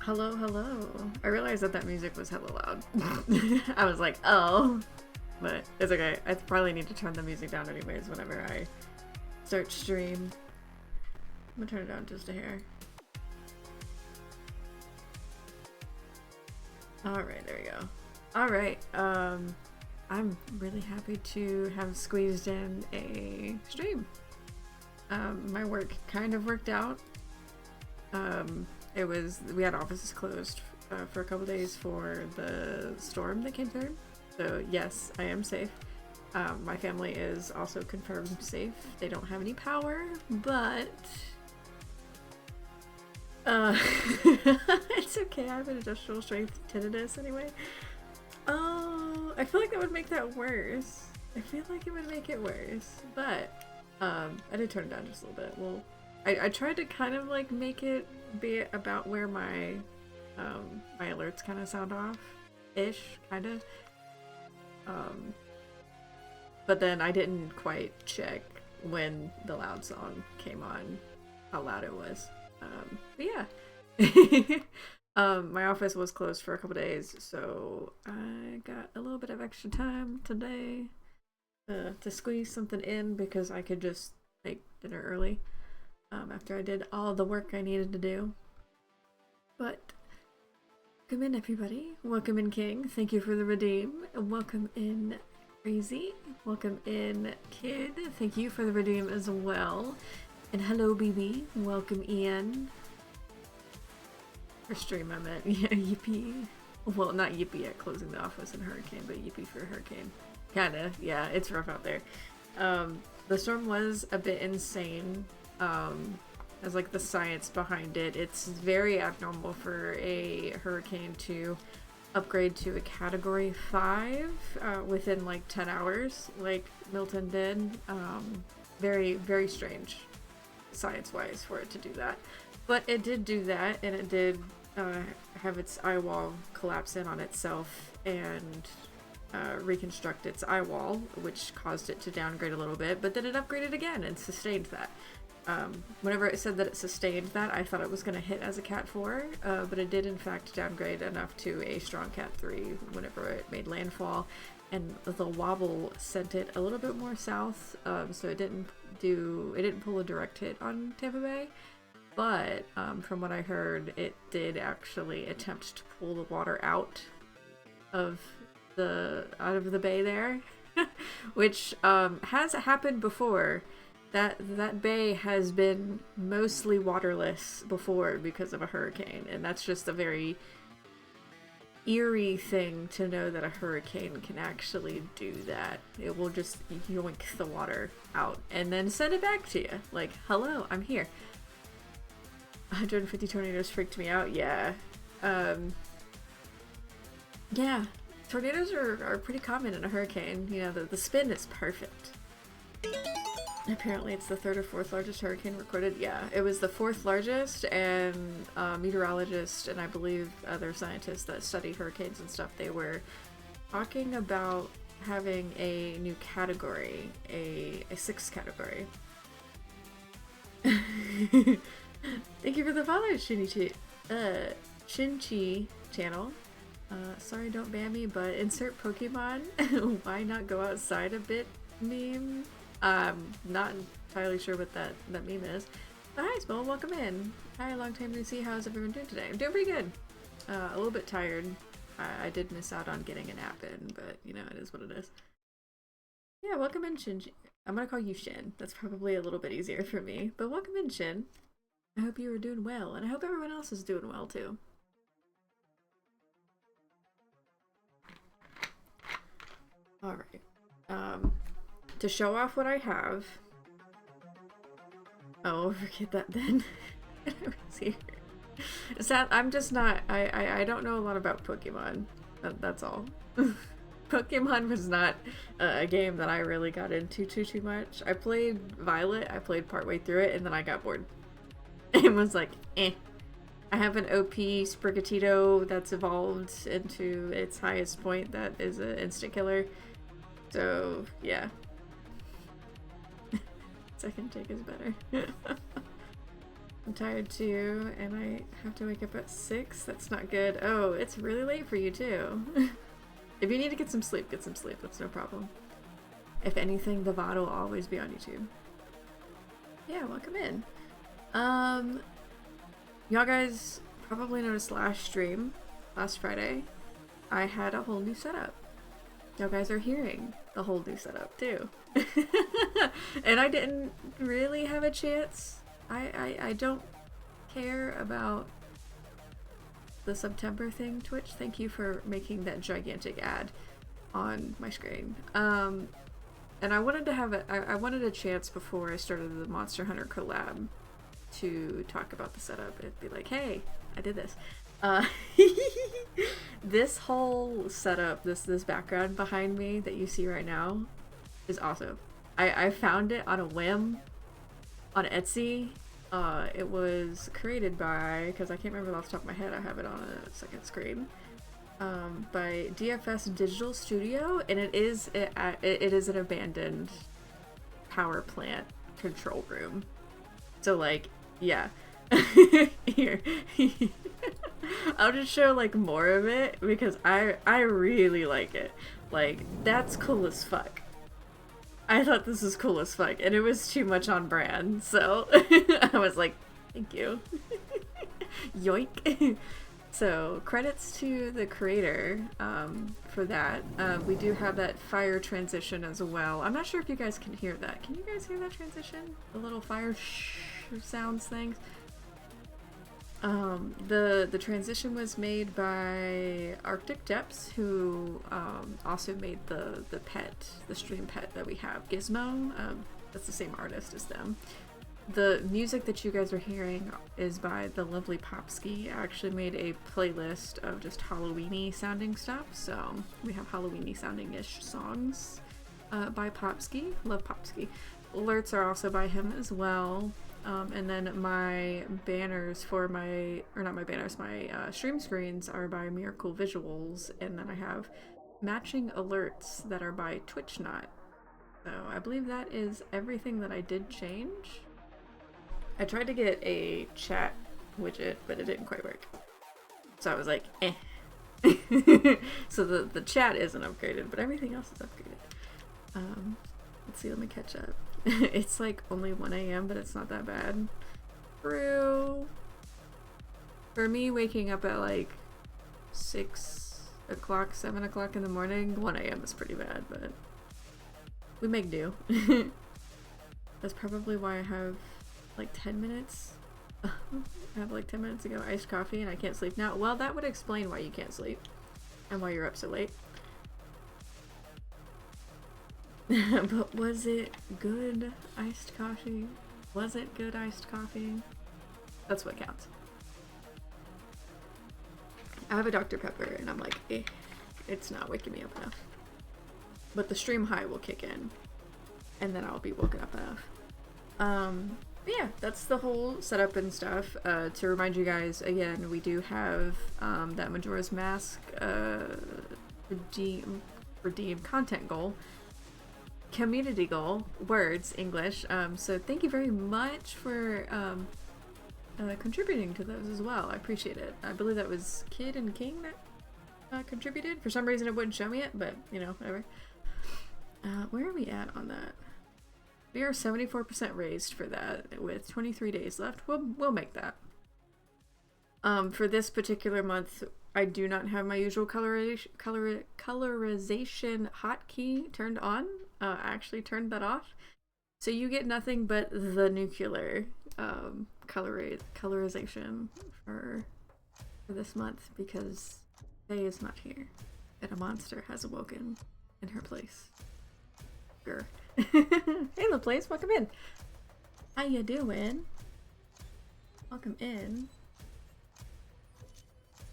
Hello, hello. I realized that music was hella loud. I was like, oh. But it's okay. I probably need to turn the music down anyways whenever I start stream. I'm gonna turn it down just a hair. Alright, there we go. Alright, I'm really happy to have squeezed in a stream. My work kind of worked out. We had offices closed for a couple days for the storm that came through. So yes, I am safe. My family is also confirmed safe. They don't have any power, but it's okay. I have an industrial strength tinnitus anyway. Oh, I feel like that would make that worse. I feel like it would make it worse, but I did turn it down just a little bit. Well, I tried to kind of like make it be about where my my alerts kind of sound off-ish, kind of. But then I didn't quite check when the loud song came on how loud it was. But yeah. My office was closed for a couple days, so I got a little bit of extra time today to squeeze something in because I could just make dinner early after I did all the work I needed to do. But welcome in, everybody. Welcome in, King. Thank you for the redeem. Welcome in, Crazy. Welcome in, Kid. Thank you for the redeem as well. And hello, BB. Welcome, Ian. For stream, I meant. Yeah, yippee. Well, not yippee at closing the office in Hurricane, but yippee for Hurricane. Kinda. Yeah, it's rough out there. The storm was a bit insane. As like the science behind it, it's very abnormal for a hurricane to upgrade to a category 5 within like 10 hours, like Milton did. Very, very strange science-wise for it to do that. But it did do that, and it did have its eye wall collapse in on itself and reconstruct its eye wall, which caused it to downgrade a little bit, but then it upgraded again and sustained that. Whenever it said that it sustained that, I thought it was going to hit as a Cat 4, but it did in fact downgrade enough to a strong Cat 3 whenever it made landfall, and the wobble sent it a little bit more south, so it didn't pull a direct hit on Tampa Bay, but from what I heard, it did actually attempt to pull the water out of the bay there, which has happened before. That bay has been mostly waterless before because of a hurricane, and that's just a very eerie thing to know that a hurricane can actually do that. It will just yoink the water out and then send it back to you. Like, hello, I'm here. 150 tornadoes freaked me out. Yeah. Yeah. Tornadoes are pretty common in a hurricane. You know, the spin is perfect. Apparently it's the 3rd or 4th largest hurricane recorded. Yeah, it was the 4th largest, and meteorologists and I believe other scientists that study hurricanes and stuff, they were talking about having a new category, a 6th category. Thank you for the follow, Shinichi. Shinchi channel. Sorry, don't ban me, but insert Pokemon. Why not go outside a bit meme? Not entirely sure what that meme is. But hi, Small, welcome in. Hi, long time no see. How's everyone doing today? I'm doing pretty good. A little bit tired. I did miss out on getting a nap in, but you know, it is what it is. Yeah, welcome in, Shinji. I'm gonna call you Shin. That's probably a little bit easier for me. But welcome in, Shin. I hope you are doing well, and I hope everyone else is doing well too. Alright. To show off what I have. Oh, forget that then. I'm just not. I don't know a lot about Pokemon. That's all. Pokemon was not a game that I really got into too much. I played Violet. I played partway through it, and then I got bored. And was like, eh. I have an OP Sprigatito that's evolved into its highest point that is an instant killer. So, yeah. Second take is better. I'm tired too, and I have to wake up at 6. That's not good. Oh, it's really late for you too. If you need to get some sleep, get some sleep. That's no problem. If anything, the VOD will always be on YouTube. Yeah, welcome in. Y'all guys probably noticed last stream, last Friday, I had a whole new setup. Y'all guys are hearing the whole new setup too. And I didn't really have a chance. I don't care about the September thing, Twitch. Thank you for making that gigantic ad on my screen. And I wanted to have I wanted a chance before I started the Monster Hunter collab to talk about the setup. It'd be like, hey, I did this. This whole setup, this background behind me that you see right now is awesome. I found it on a whim on Etsy. It was created by, because I can't remember off the top of my head, I have it on a second screen, by DFS Digital Studio, and it is an abandoned power plant control room. So like, yeah. Here. I'll just show like more of it because I really like it. Like, that's cool as fuck. I thought this was cool as fuck, and it was too much on brand, so I was like, thank you. Yoink. So credits to the creator for that. We do have that fire transition as well. I'm not sure if you guys can hear that. Can you guys hear that transition? The little fire sounds things. The transition was made by Arctic Depths, who also made the stream pet that we have, Gizmo. That's the same artist as them. The music that you guys are hearing is by the lovely Popsky. I actually made a playlist of just Halloween-y sounding stuff, so we have Halloween-y sounding-ish songs by Popsky. Love Popsky. Alerts are also by him as well. And then my banners for my stream screens are by Miracle Visuals, and then I have matching alerts that are by TwitchNot. So I believe that is everything that I did change. I tried to get a chat widget, but it didn't quite work. So I was like, eh. So the chat isn't upgraded, but everything else is upgraded. Let's see, let me catch up. It's like only 1 a.m., but it's not that bad. True. For me, waking up at like 6 o'clock, 7 o'clock in the morning, 1 a.m. is pretty bad, but we make do. That's probably why I have like 10 minutes. I have like 10 minutes ago iced coffee and I can't sleep now. Well, that would explain why you can't sleep and why you're up so late. But was it good iced coffee? Was it good iced coffee? That's what counts. I have a Dr. Pepper and I'm like, eh, it's not waking me up enough. But the stream high will kick in and then I'll be woken up enough. But yeah, that's the whole setup and stuff. To remind you guys, again, we do have that Majora's Mask redeem content goal, community goal, words, English. So thank you very much for contributing to those as well. I appreciate it. I believe that was Kid and King that contributed. For some reason it wouldn't show me it, but you know, whatever. Where are we at on that? We are 74% raised for that with 23 days left. We'll make that. For this particular month, I do not have my usual colorization hotkey turned on. I actually turned that off. So you get nothing but the nuclear colorization for this month because Faye is not here and a monster has awoken in her place. Grr. Hey LaPlace, welcome in. How you doing? Welcome in.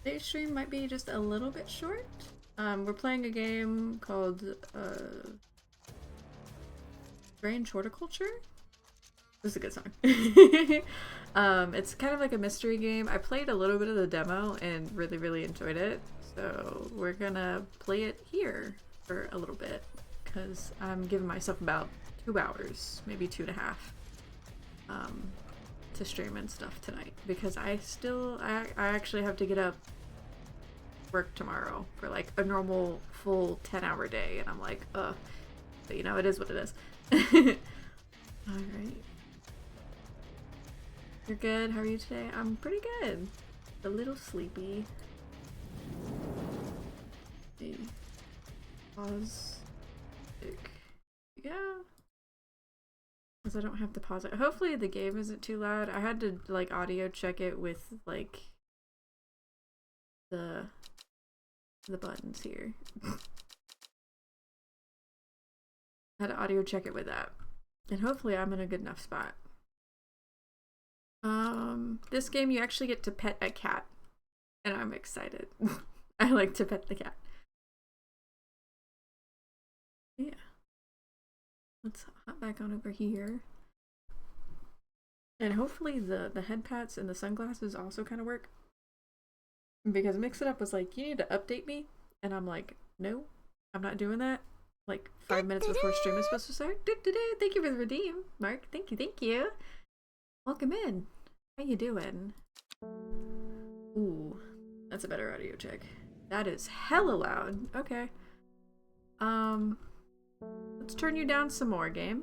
Today's stream might be just a little bit short. We're playing a game called Strange Horticulture. This is a good song. It's kind of like a mystery game. I played a little bit of the demo and really enjoyed it. So we're gonna play it here for a little bit because I'm giving myself about 2 hours, maybe 2.5, to stream and stuff tonight because I actually have to get up, work tomorrow for like a normal full 10-hour day, and I'm like, but you know, it is what it is. Alright. You're good? How are you today? I'm pretty good. A little sleepy. Pause. Yeah. Because I don't have to pause it. Hopefully the game isn't too loud. I had to like audio check it with like the buttons here. I had to audio check it with that. And hopefully I'm in a good enough spot. This game you actually get to pet a cat. And I'm excited. I like to pet the cat. Yeah. Let's hop back on over here. And hopefully the head pats and the sunglasses also kind of work. Because Mix It Up was like, you need to update me. And I'm like, no, I'm not doing that. Like 5 minutes before stream is supposed to start. Thank you for the redeem, Mark. Thank you. Welcome in. How you doing? Ooh, that's a better audio check. That is hella loud. Okay. Let's turn you down some more, game.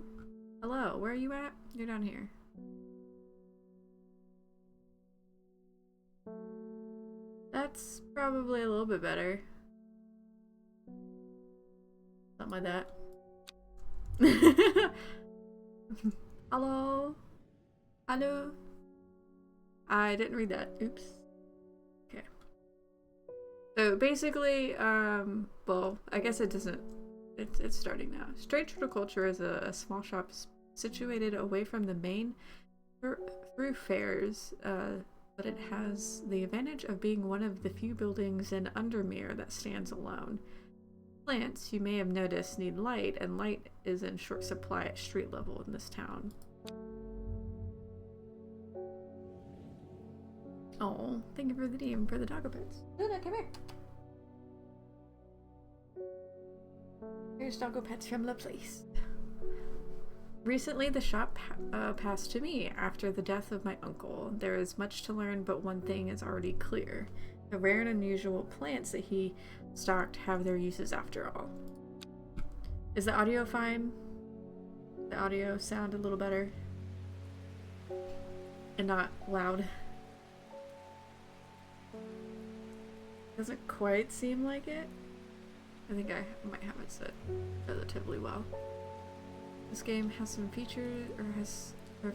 Hello, where are you at? You're down here. That's probably a little bit better. Something like that. Hello? Hello? I didn't read that. Oops. Okay. So basically, well, I guess it doesn't. It's starting now. Strange Horticulture is a small shop situated away from the main thoroughfares, but it has the advantage of being one of the few buildings in Undermere that stands alone. Plants, you may have noticed, need light, and light is in short supply at street level in this town. Oh, thank you for the DM for the doggo pets. Luna, come here. Here's doggo pets from the place. Recently, the shop passed to me after the death of my uncle. There is much to learn, but one thing is already clear. The rare and unusual plants that he stocked have their uses after all. Is the audio fine? The audio sound a little better? And not loud? Doesn't quite seem like it. I think I might have it set relatively well. This game has some features,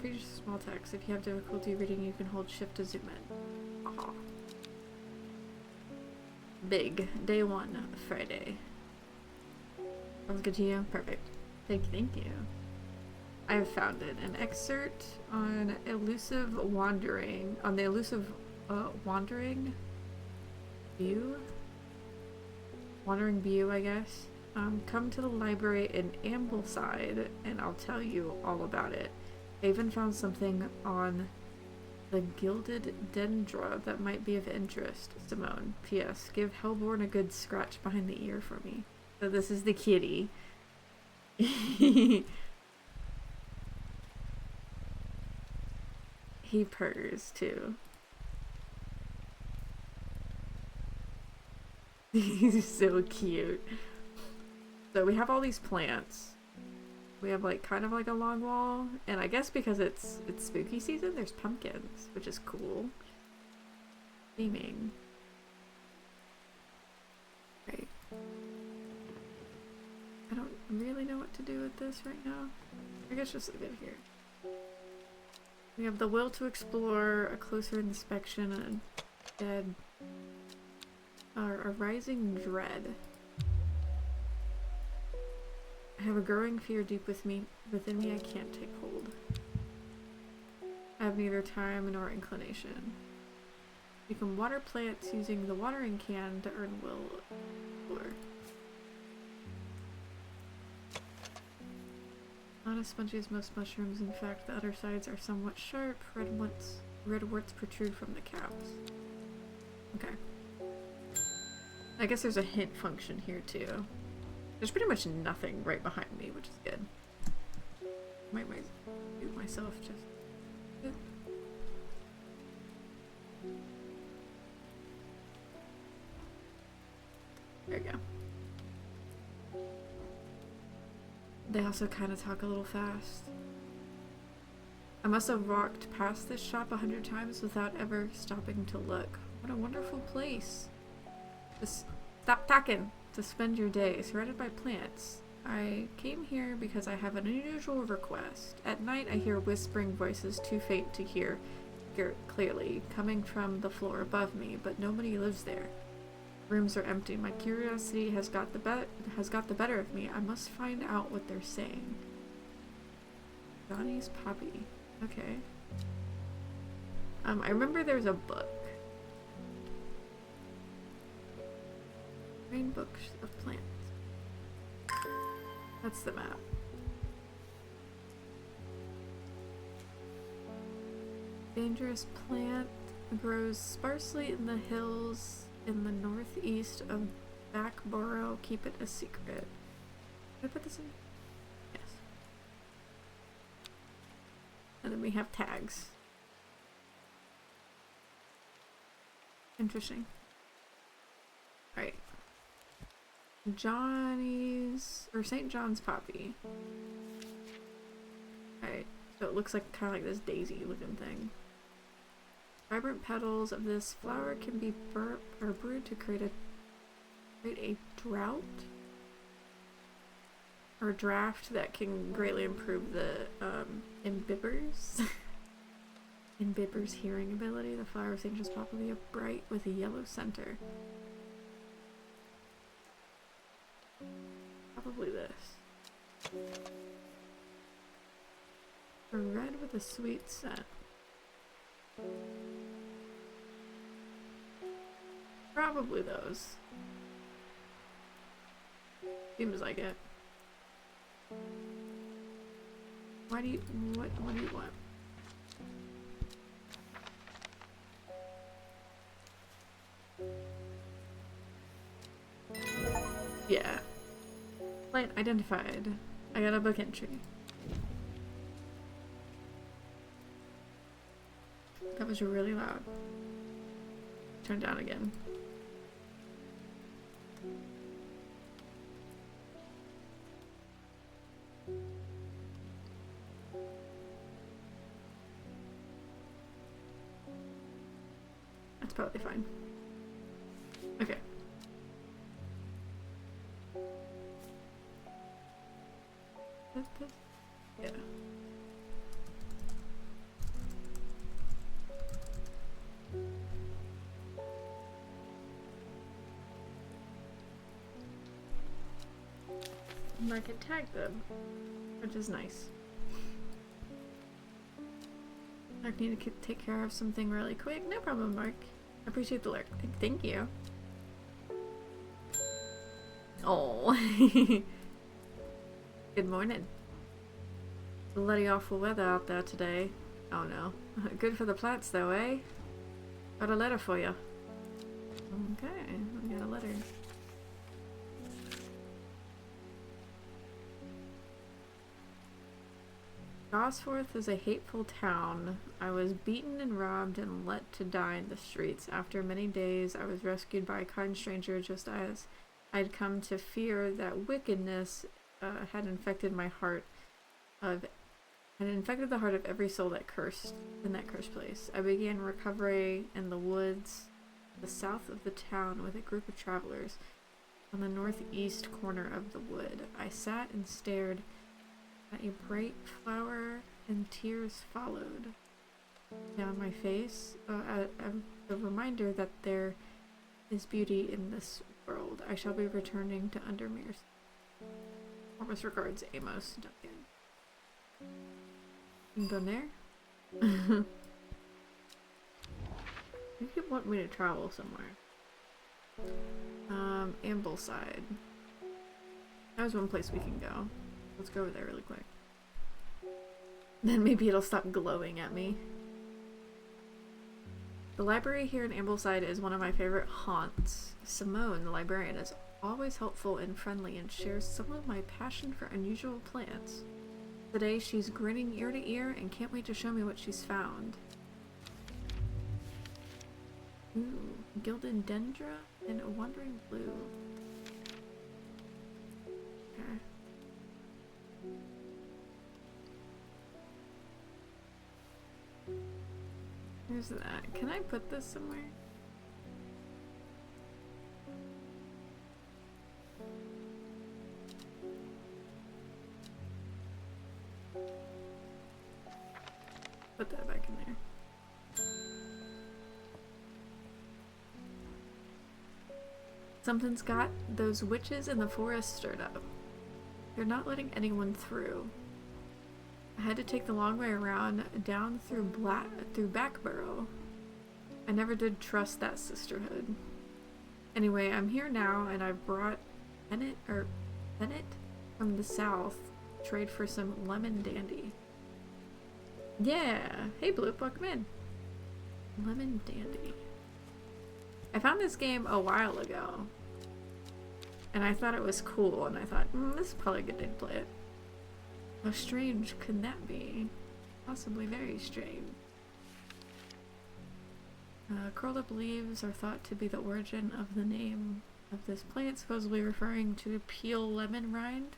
features small text. If you have difficulty reading, you can hold shift to zoom in. Aww. Big. Day 1, Friday. Sounds good to you? Perfect. Thank you. I have found it. An excerpt on elusive wandering, on the elusive wandering view? Wandering view, I guess. Come to the library in Ambleside and I'll tell you all about it. I even found something on the Gilded Dendra that might be of interest. Simone. P.S. Give Hellborn a good scratch behind the ear for me. So this is the kitty. He purrs too. He's so cute. So we have all these plants. We have like kind of like a long wall, and I guess because it's spooky season, there's pumpkins, which is cool. Theming. Right. I don't really know what to do with this right now. I guess just leave it here. We have the will to explore, a closer inspection, and dead. A rising dread. I have a growing fear deep within me I can't take hold. I have neither time nor inclination. You can water plants using the watering can to earn will explore. Not as spongy as most mushrooms, in fact, the undersides are somewhat sharp. Red warts protrude from the caps. Okay. I guess there's a hint function here too. There's pretty much nothing right behind me, which is good. Might do myself just. There you go. They also kind of talk a little fast. I must have walked past this shop 100 times without ever stopping to look. What a wonderful place. Just stop talking to spend your day surrounded by plants. I came here because I have an unusual request. At night I hear whispering voices too faint to hear clearly, coming from the floor above me, but nobody lives there. Rooms are empty. My curiosity has got the better of me. I must find out what they're saying. Johnny's Poppy. Okay. I remember there's a book. Rain books of plants. That's the map. Dangerous plant grows sparsely in the hills in the northeast of Backborough. Keep it a secret. Did I put this in? Yes. And then we have tags. Interesting. Alright. Johnny's or St. John's Poppy. Alright, so it looks like kind of like this daisy looking thing. Vibrant petals of this flower can be brewed to create a drought or draft that can greatly improve the imbibber's hearing ability. The flower of St. John's Poppy bright with a yellow center. Probably this. A red with a sweet scent. Probably those. Seems like it. What do you want? Yeah. Plant identified. I got a book entry. That was really loud. Turn down again. That's probably fine. Okay. Yeah. And I can tag them, which is nice. I need to take care of something really quick. No problem, Mark. I appreciate the lurk. Thank you. Oh. Good morning. Bloody awful weather out there today. Oh no. Good for the plants though, eh? Got a letter for you. Okay, I got a letter. Gosforth is a hateful town. I was beaten and robbed and let to die in the streets. After many days, I was rescued by a kind stranger just as I'd come to fear that wickedness had infected my heart had infected the heart of every soul that cursed in that cursed place. I began recovery in the woods, the south of the town, with a group of travelers on the northeast corner of the wood. I sat and stared at a bright flower, and tears followed down my face. A reminder that there is beauty in this world. I shall be returning to Undermere. Warmest regards, Amos Duncan. You can go in there? You could want me to travel somewhere. Ambleside. That was one place we can go. Let's go over there really quick. Then maybe it'll stop glowing at me. The library here in Ambleside is one of my favorite haunts. Simone, the librarian, is always helpful and friendly and shares some of my passion for unusual plants. Today she's grinning ear to ear and can't wait to show me what she's found. Ooh, gilded dendra and a wandering blue. Okay. Here's that. Can I put this somewhere? Put that back in there. Something's got those witches in the forest stirred up. They're not letting anyone through. I had to take the long way around, down through Backborough. I never did trust that sisterhood. Anyway, I'm here now, and I've brought Bennett from the south to trade for some lemon dandy. Yeah! Hey Bloop, welcome in. Lemon dandy. I found this game a while ago, and I thought it was cool, and I thought, this is probably a good day to play it. How strange could that be? Possibly very strange. Curled up leaves are thought to be the origin of the name of this plant, supposedly referring to a peeled lemon rind.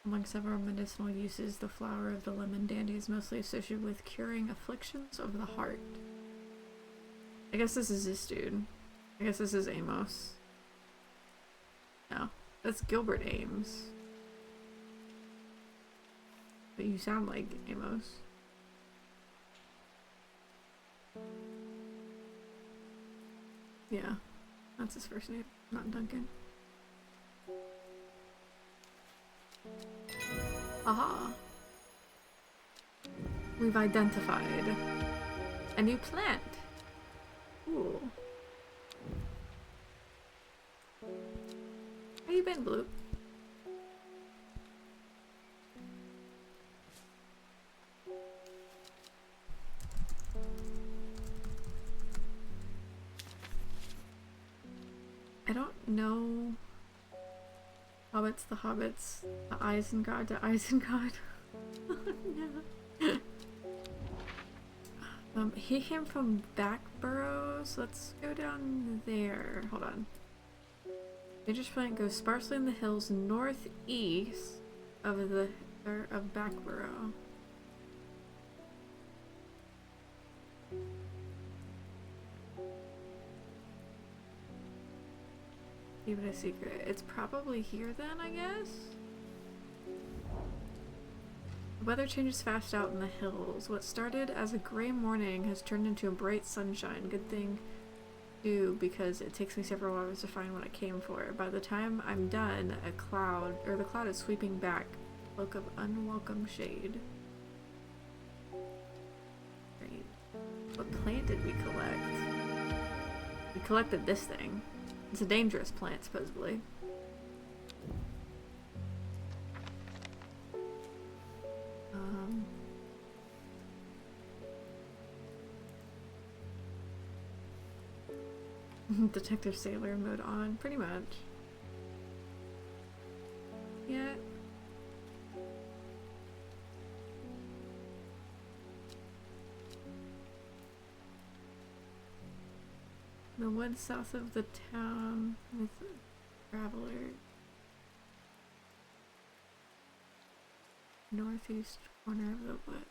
Among several medicinal uses, the flower of the lemon dandy is mostly associated with curing afflictions of the heart. I guess this is this dude. I guess this is Amos. No. That's Gilbert Ames. But you sound like Amos. Yeah, that's his first name, not Duncan. Aha! We've identified a new plant. Ooh. How you been, Bloop? I don't know. Hobbits, the hobbits, the Isengard, the Isengard. Oh no. He came from Backborough, so let's go down there. Hold on. Dangerous plant goes sparsely in the hills northeast of Backborough. Even a secret. It's probably here then, I guess? The weather changes fast out in the hills. What started as a gray morning has turned into a bright sunshine. Good thing too, because it takes me several hours to find what I came for. By the time I'm done, the cloud is sweeping back Cloak of unwelcome shade. Great. What plant did we collect? We collected this thing. It's a dangerous plant, supposedly. Detective Sailor mode on, pretty much. Yeah. The woods south of the town with a traveler. Northeast corner of the wood.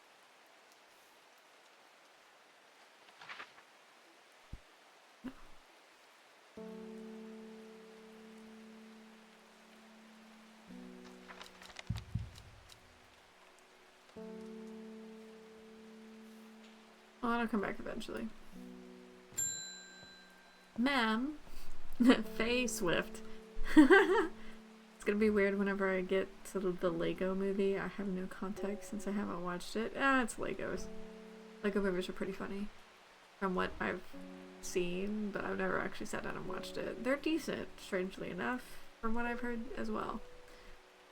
Well, that'll come back eventually. Ma'am. Faye Swift. It's gonna be weird whenever I get to the Lego movie. I have no context since I haven't watched it. It's Legos. Lego movies are pretty funny. From what I've seen, but I've never actually sat down and watched it. They're decent, strangely enough, from what I've heard as well.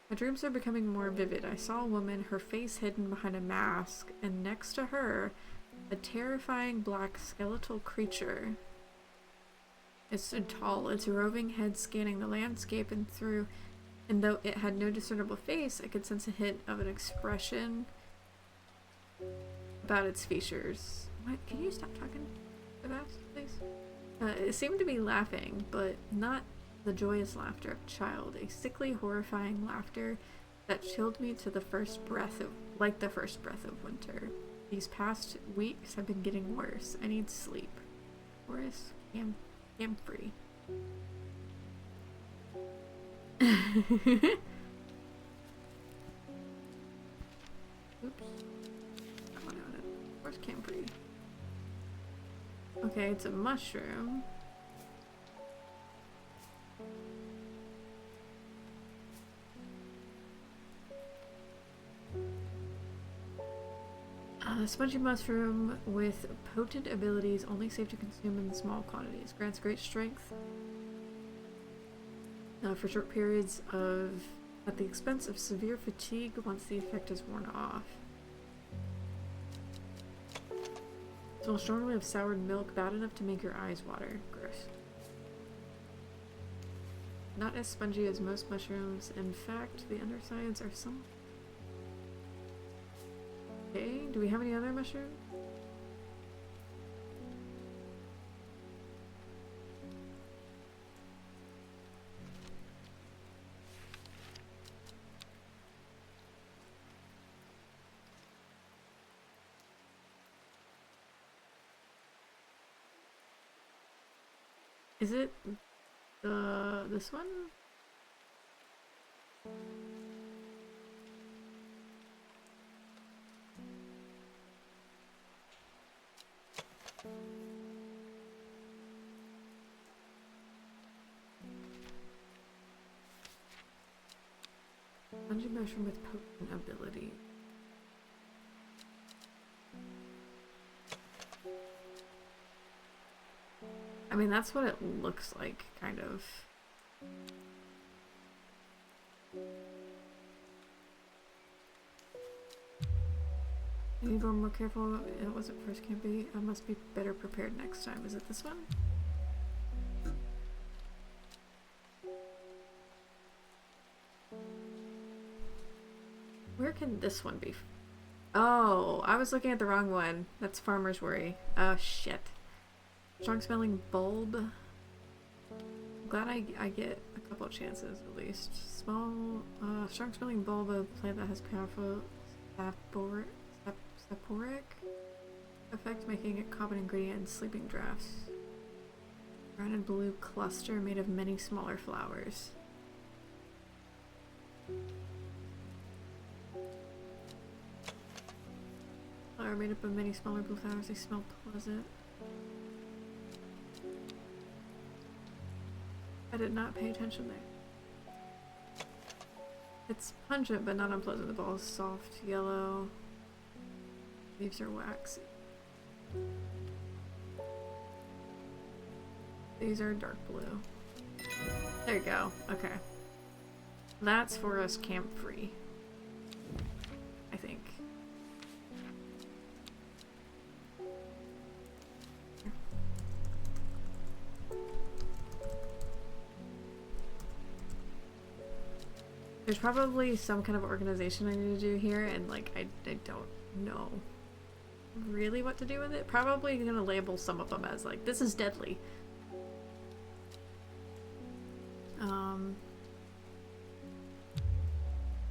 My dreams are becoming more vivid. I saw a woman, her face hidden behind a mask, and next to her, a terrifying black skeletal creature. It stood tall, its roving head scanning the landscape, and though it had no discernible face, I could sense a hint of an expression about its features. What? Can you stop talking fast, please? It seemed to be laughing, but not the joyous laughter of a child. A sickly, horrifying laughter that chilled me to the first breath of, like the first breath of winter. These past weeks have been getting worse. I need sleep. Horace Camfrey. Oops. Where's Camfrey? Okay, it's a mushroom. A spongy mushroom with potent abilities only safe to consume in small quantities. Grants great strength for short periods at the expense of severe fatigue once the effect is worn off. Smells strongly of soured milk, bad enough to make your eyes water. Gross. Not as spongy as most mushrooms. In fact, the undersides are some. Okay, do we have any other mushrooms? Is it this one? Spongy mushroom with potent ability. I mean, that's what it looks like, kind of. I need to be more careful. It wasn't first can't be. I must be better prepared next time. Is it this one? Where can this one be? Oh, I was looking at the wrong one. That's Farmer's Worry. Oh, shit. Strong smelling bulb. I'm glad I get a couple of chances at least. Strong smelling bulb, a plant that has powerful saporic effect, making it common ingredient in sleeping drafts. Brown and blue cluster made of many smaller flowers. Flower made up of many smaller blue flowers. They smell pleasant. I did not pay attention there. It's pungent but not unpleasant. The ball is soft yellow. Leaves are waxy. These are dark blue. There you go. Okay. That's forest camp free. I think. There's probably some kind of organization I need to do here, and like I don't know really what to do with it. Probably gonna label some of them as like, this is deadly.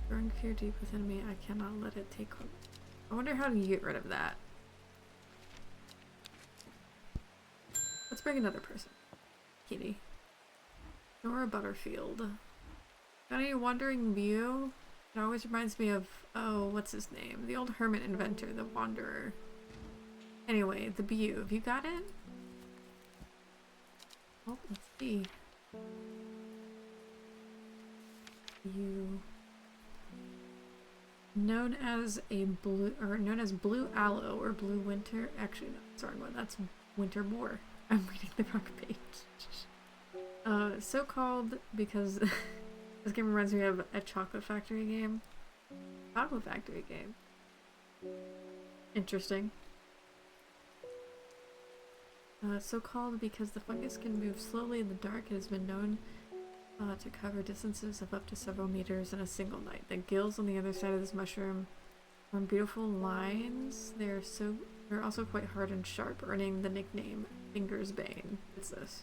Growing fear deep within me, I cannot let it take hold. I wonder how to get rid of that. Let's bring another person. Kitty. Nora Butterfield. Got any wandering view? It always reminds me of, oh, what's his name? The old hermit inventor, the wanderer. Anyway, the view. Have you got it? Oh, let's see. View. Known as blue aloe or blue winter. Actually, no, sorry, what? That's winter boar. I'm reading the wrong page. So called because this game reminds me of a chocolate factory game. Chocolate factory game. Interesting. So called because the fungus can move slowly in the dark. It has been known to cover distances of up to several meters in a single night. The gills on the other side of this mushroom form beautiful lines. They're also quite hard and sharp, earning the nickname Finger's Bane. What's this?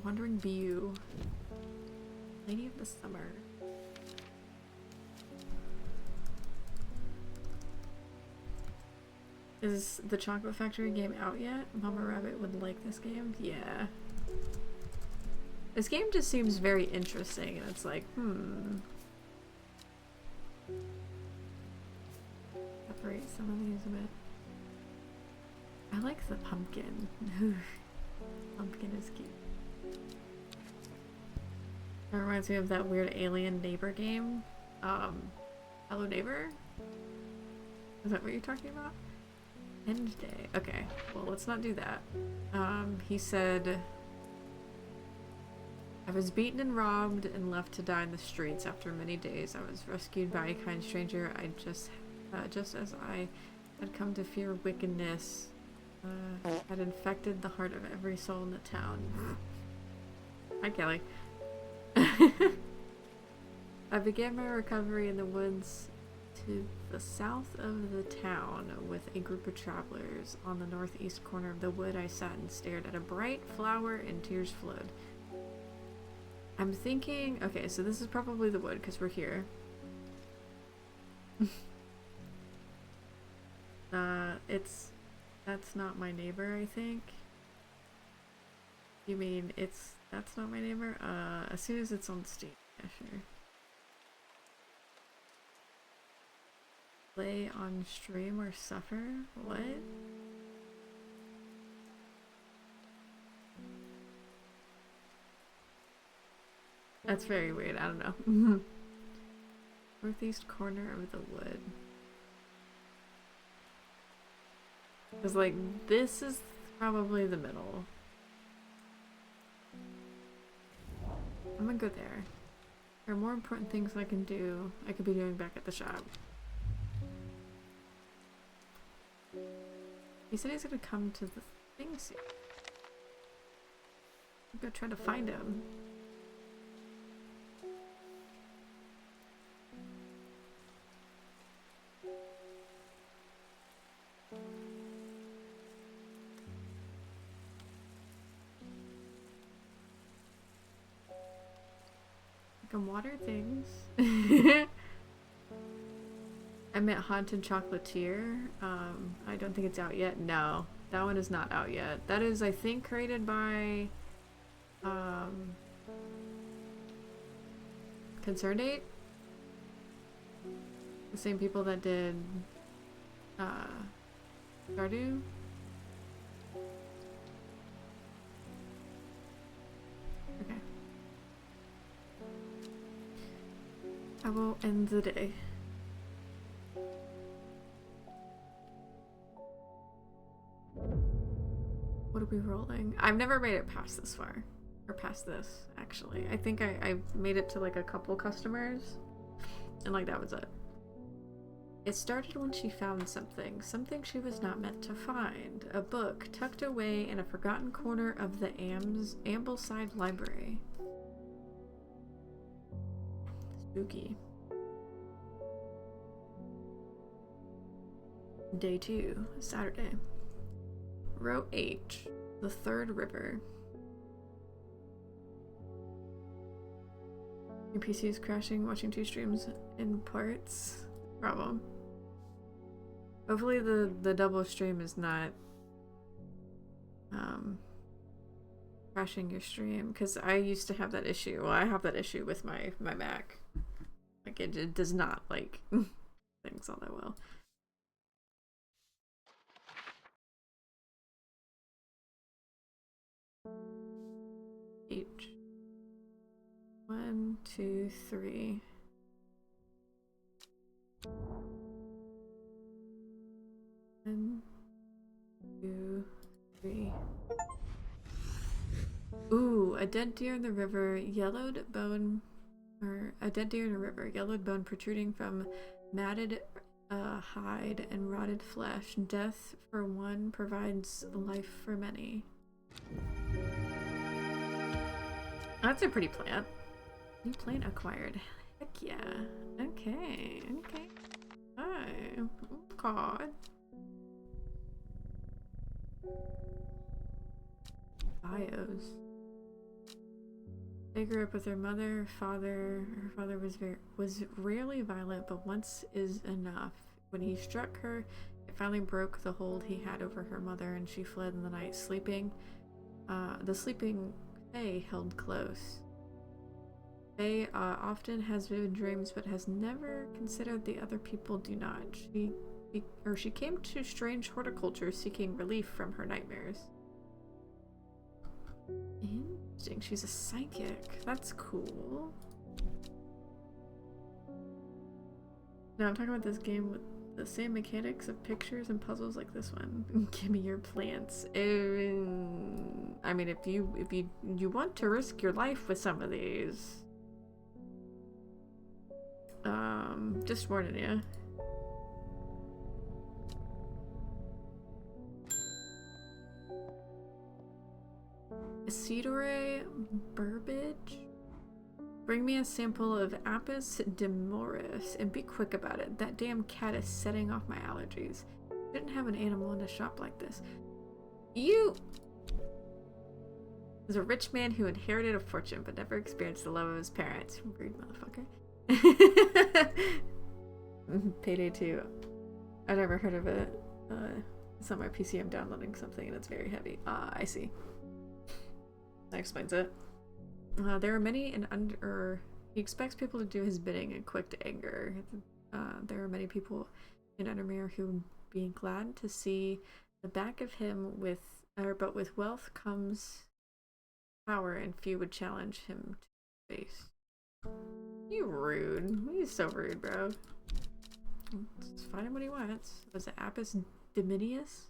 Wandering View. Lady of the Summer. Is the Chocolate Factory game out yet? Mama Rabbit would like this game? Yeah. This game just seems very interesting, and it's like, separate some of these a bit. I like the pumpkin. Pumpkin is cute. That reminds me of that weird alien neighbor game. Hello Neighbor? Is that what you're talking about? End day. Okay, well, let's not do that. He said, I was beaten and robbed and left to die in the streets. After many days, I was rescued by a kind stranger. I just as I had come to fear wickedness, had infected the heart of every soul in the town. Hi, Kelly. I began my recovery in the woods to the south of the town with a group of travelers. On the northeast corner of the wood, I sat and stared at a bright flower, and tears flowed. I'm thinking, okay, so this is probably the wood because we're here. That's not my neighbor, I think. You mean that's not my neighbor? As soon as it's on Steam, yeah, sure. Play on stream or suffer? What? That's very weird, I don't know. Northeast corner of the wood. Because, like, this is probably the middle. I'm gonna go there. There are more important things I can do. I could be doing back at the shop. He said he's gonna come to the thing soon. I'm gonna try to find him. I can water things. I meant Haunted Chocolatier. I don't think it's out yet. No, that one is not out yet. That is, I think, created by Concern Date. The same people that did Stardew. Okay. I will end the day. What are we rolling? I've never made it past this far. Or past this, actually. I think I made it to like a couple customers. And like that was it. It started when she found something. Something she was not meant to find. A book tucked away in a forgotten corner of the Ambleside Library. Spooky. Day 2, Saturday. Row H, the third river. Your PC is crashing, watching 2 streams in parts. Problem. Hopefully the double stream is not crashing your stream, because I used to have that issue. Well, I have that issue with my Mac. Like it does not like things all that well. H. 1, 2, 3. One, 2, 3. Ooh, a dead deer in the river, yellowed bone, or a dead deer in a river, yellowed bone protruding from matted hide and rotted flesh. Death for one provides life for many. That's a pretty plant. New plant acquired. Heck yeah. Okay. Okay. Hi. Oh god. Bios. They grew up with their mother, father. Her father was rarely violent, but once is enough. When he struck her, it finally broke the hold he had over her mother, and she fled in the night, sleeping. The sleeping Faye held close. Faye often has vivid dreams, but has never considered the other people do not. She came to Strange Horticulture seeking relief from her nightmares. Interesting. She's a psychic. That's cool. Now I'm talking about this game with the same mechanics of pictures and puzzles like this one. Give me your plants. I mean, if you want to risk your life with some of these, just warning you. Isidore Burbage? Bring me a sample of Apis demoris and be quick about it. That damn cat is setting off my allergies. Shouldn't have an animal in a shop like this. You was a rich man who inherited a fortune but never experienced the love of his parents. Rude motherfucker. Payday 2. I've never heard of it. It's on my PC. I'm downloading something and it's very heavy. Ah, I see. That explains it. There are many he expects people to do his bidding and quick to anger. There are many people in Undermere who would be glad to see the back of him but with wealth comes power and few would challenge him to face. You rude. He's so rude, bro. Let's find him what he wants. Was it Apis Dominius?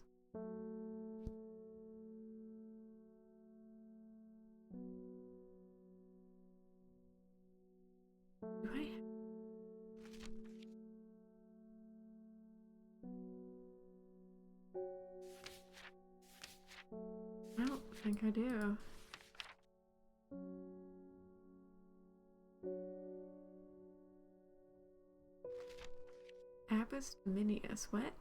Do I don't think I do. Apis Dominius, what?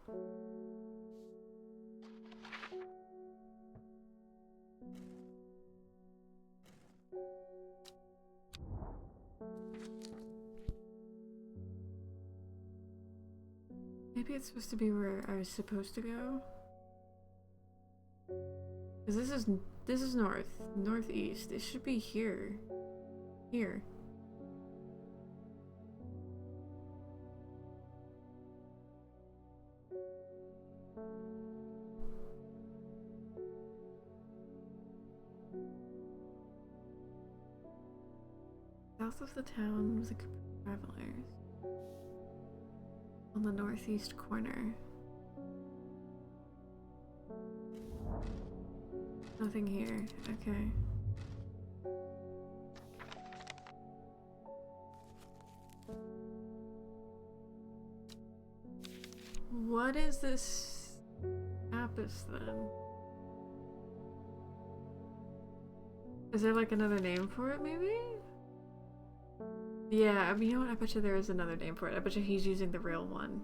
Maybe it's supposed to be where I was supposed to go. Because this is northeast. It should be here. Here. South of the town was a group of travelers. On the northeast corner. Nothing here. Okay. What is this apis then? Is there like another name for it maybe? Yeah, I mean, you know what? I bet you there is another name for it. I bet you he's using the real one.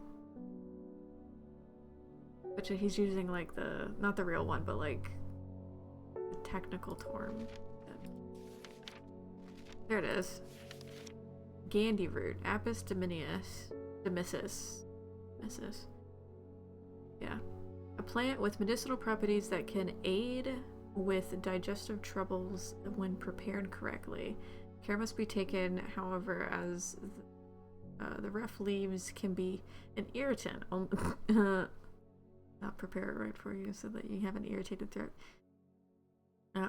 I bet you he's using like the, not the real one, but like the technical term. There it is. Gandy root. Apis dominis. Demissus. Yeah. A plant with medicinal properties that can aid with digestive troubles when prepared correctly. Care must be taken, however, as the rough leaves can be an irritant. Not prepare it right for you so that you have an irritated throat.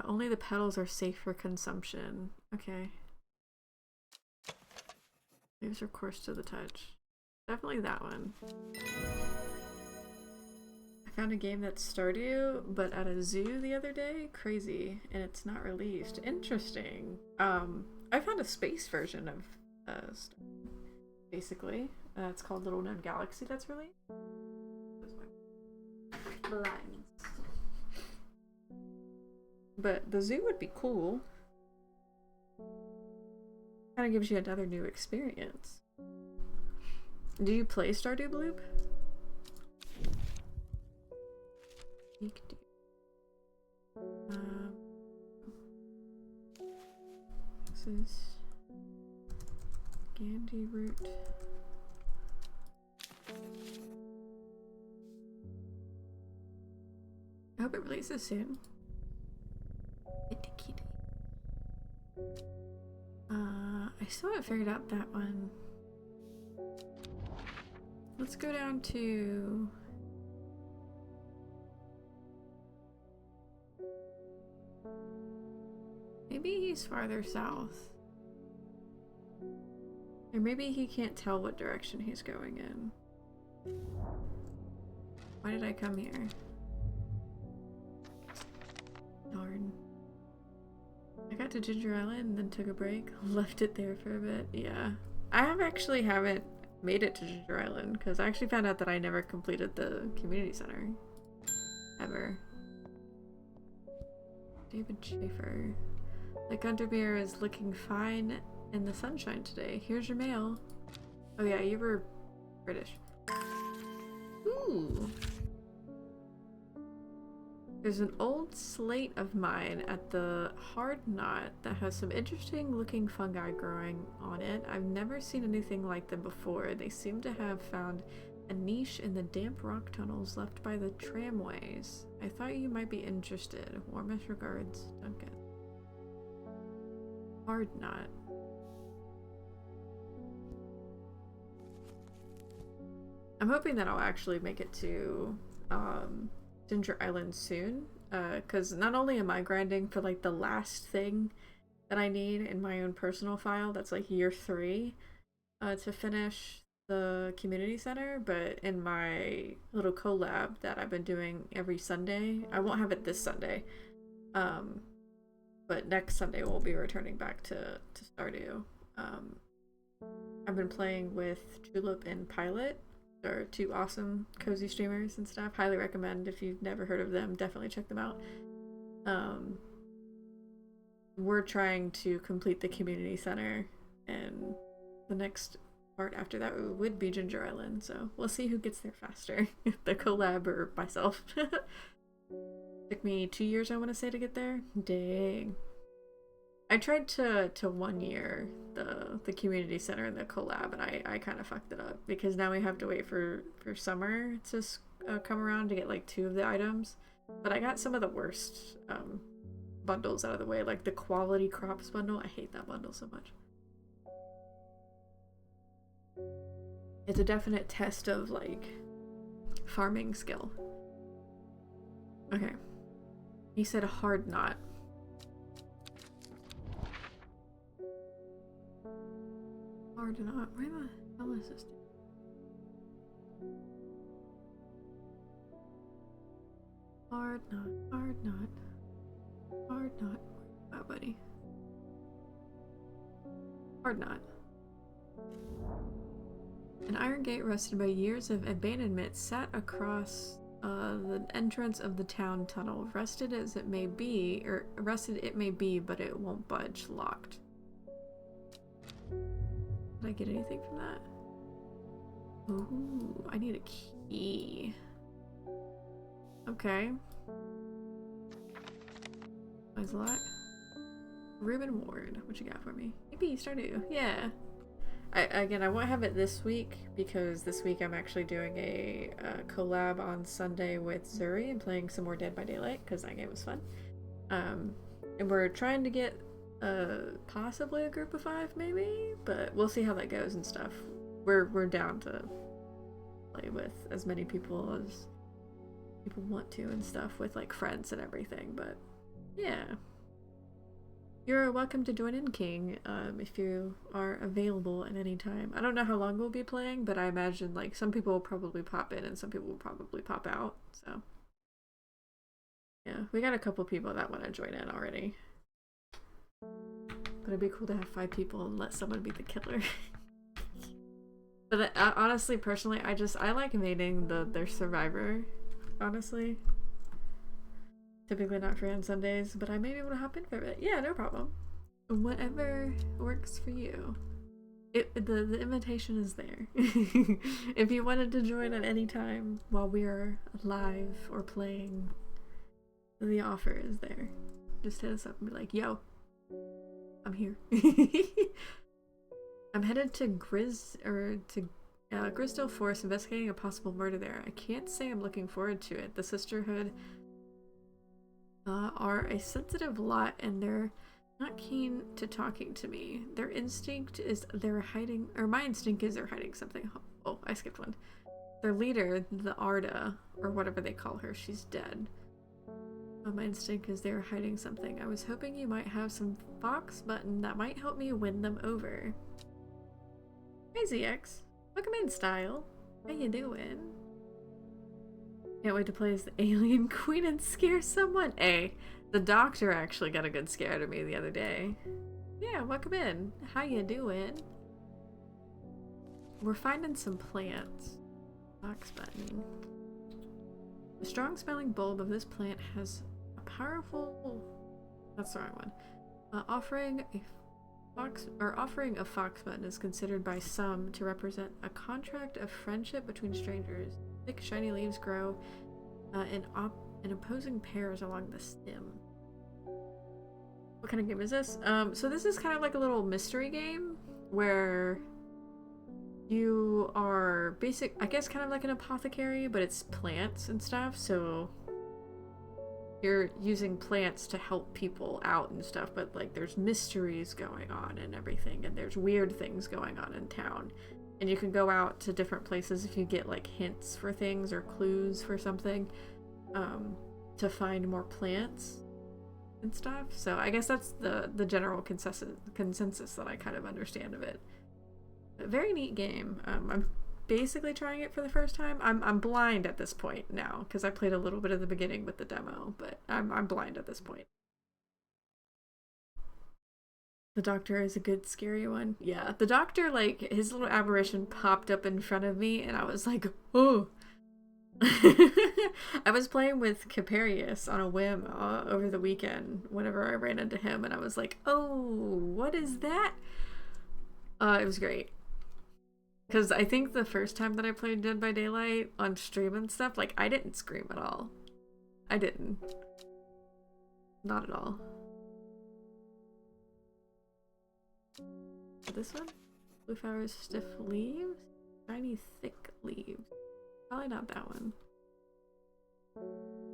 Only the petals are safe for consumption. Okay. Leaves are coarse to the touch. Definitely that one. I found a game that's Stardew, but at a zoo the other day. Crazy. And it's not released. Interesting. I found a space version of Stardew, basically. It's called Little Known Galaxy that's released. Blinds. But the zoo would be cool. Kind of gives you another new experience. Do you play Stardew Loop? This is Gandy root. I hope it releases soon. I still haven't figured out that one. Let's go down to maybe he's farther south. Or maybe he can't tell what direction he's going in. Why did I come here? Darn. I got to Ginger Island and then took a break. Left it there for a bit. Yeah. I haven't made it to Ginger Island because I actually found out that I never completed the community center. Ever. David Schaefer. The Gunterbeer is looking fine in the sunshine today. Here's your mail. Oh yeah, you were British. Ooh. There's an old slate of mine at the Hard Knot that has some interesting looking fungi growing on it. I've never seen anything like them before. They seem to have found a niche in the damp rock tunnels left by the tramways. I thought you might be interested. Warmest regards, Duncan. Hard Knot. I'm hoping that I'll actually make it to Ginger Island soon, because not only am I grinding for like the last thing that I need in my own personal file, that's like year 3 to finish the community center, but in my little collab that I've been doing every Sunday, I won't have it this Sunday, but next Sunday we'll be returning back to Stardew. I've been playing with Julep and Pilot. They're 2 awesome cozy streamers and stuff. Highly recommend. If you've never heard of them, definitely check them out. We're trying to complete the community center, and the next part after that would be Ginger Island, so we'll see who gets there faster. The collab or myself. Took me 2 years, I want to say, to get there. Dang. I tried to 1 year the community center and the collab, and I kind of fucked it up because now we have to wait for summer to come around to get like 2 of the items. But I got some of the worst bundles out of the way, like the quality crops bundle. I hate that bundle so much. It's a definite test of like farming skill. Okay. He said a Hard Knot. Hard not. Where the hell is this? Hard not. Hard not. Hard not. Oh, buddy. Hard not. An iron gate rusted by years of abandonment sat across the entrance of the town tunnel. Rusted as it may be, or rusted it may be, but it won't budge. Locked. Did I get anything from that? Ooh, I need a key. Okay. Eyes a lot. Ruben Ward, what you got for me? Maybe Stardew, yeah. Again, I won't have it this week because this week I'm actually doing a collab on Sunday with Zuri and playing some more Dead by Daylight because that game was fun. And we're trying to get possibly a group of 5 maybe, but we'll see how that goes and stuff. We're down to play with as many people as people want to and stuff with like friends and everything, but yeah. You're welcome to join in, King, if you are available at any time. I don't know how long we'll be playing, but I imagine like some people will probably pop in and some people will probably pop out, so yeah, we got a couple people that want to join in already. But it'd be cool to have 5 people and let someone be the killer. But honestly, personally, I like mating their survivor, honestly. Typically not free on Sundays, but I may be able to hop in for a bit. Yeah, no problem. Whatever works for you. The invitation is there. If you wanted to join at any time while we are live or playing, the offer is there. Just hit us up and be like, yo, I'm here. I'm headed to Grisdale Forest investigating a possible murder there. I can't say I'm looking forward to it. The Sisterhood are a sensitive lot and they're not keen to talking to me. Their instinct is they're hiding, or my instinct is they're hiding something. Oh, I skipped one. Their leader, the Arda, or whatever they call her, she's dead. My instinct is they're hiding something. I was hoping you might have some Fox button that might help me win them over. Hey ZX, welcome in, Style. How you doing? Can't wait to play as the alien queen and scare someone. Hey, the doctor actually got a good scare out of me the other day. Yeah, welcome in. How you doing? We're finding some plants. Fox button. The strong smelling bulb of this plant has a powerful... That's the wrong one. Offering a fox button is considered by some to represent a contract of friendship between strangers. Thick, shiny leaves grow in opposing pairs along the stem. What kind of game is this? So this is kind of like a little mystery game where you are I guess kind of like an apothecary, but it's plants and stuff, so you're using plants to help people out and stuff, but like there's mysteries going on and everything, and there's weird things going on in town. And you can go out to different places if you get like hints for things or clues for something, to find more plants and stuff. So I guess that's the general consensus that I kind of understand of it. A very neat game. I'm basically trying it for the first time. I'm blind at this point now because I played a little bit of the beginning with the demo, but I'm blind at this point. The doctor is a good scary one. Yeah, the doctor, like, his little apparition popped up in front of me and I was like, oh. I was playing with Caparius on a whim over the weekend whenever I ran into him, and I was like, oh, what is that? It was great. Because I think the first time that I played Dead by Daylight on stream and stuff, like, I didn't scream at all. I didn't. Not at all. This one? Blue flowers, stiff leaves? Shiny, thick leaves. Probably not that one.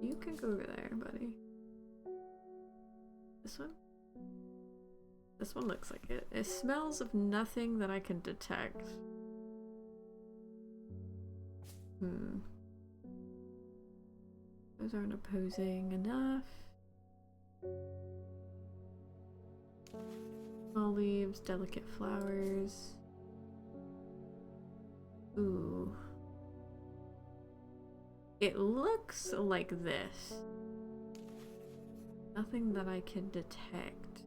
You can go over there, buddy. This one? This one looks like it. It smells of nothing that I can detect. Those aren't opposing enough. Small leaves, delicate flowers. Ooh. It looks like this. Nothing that I can detect.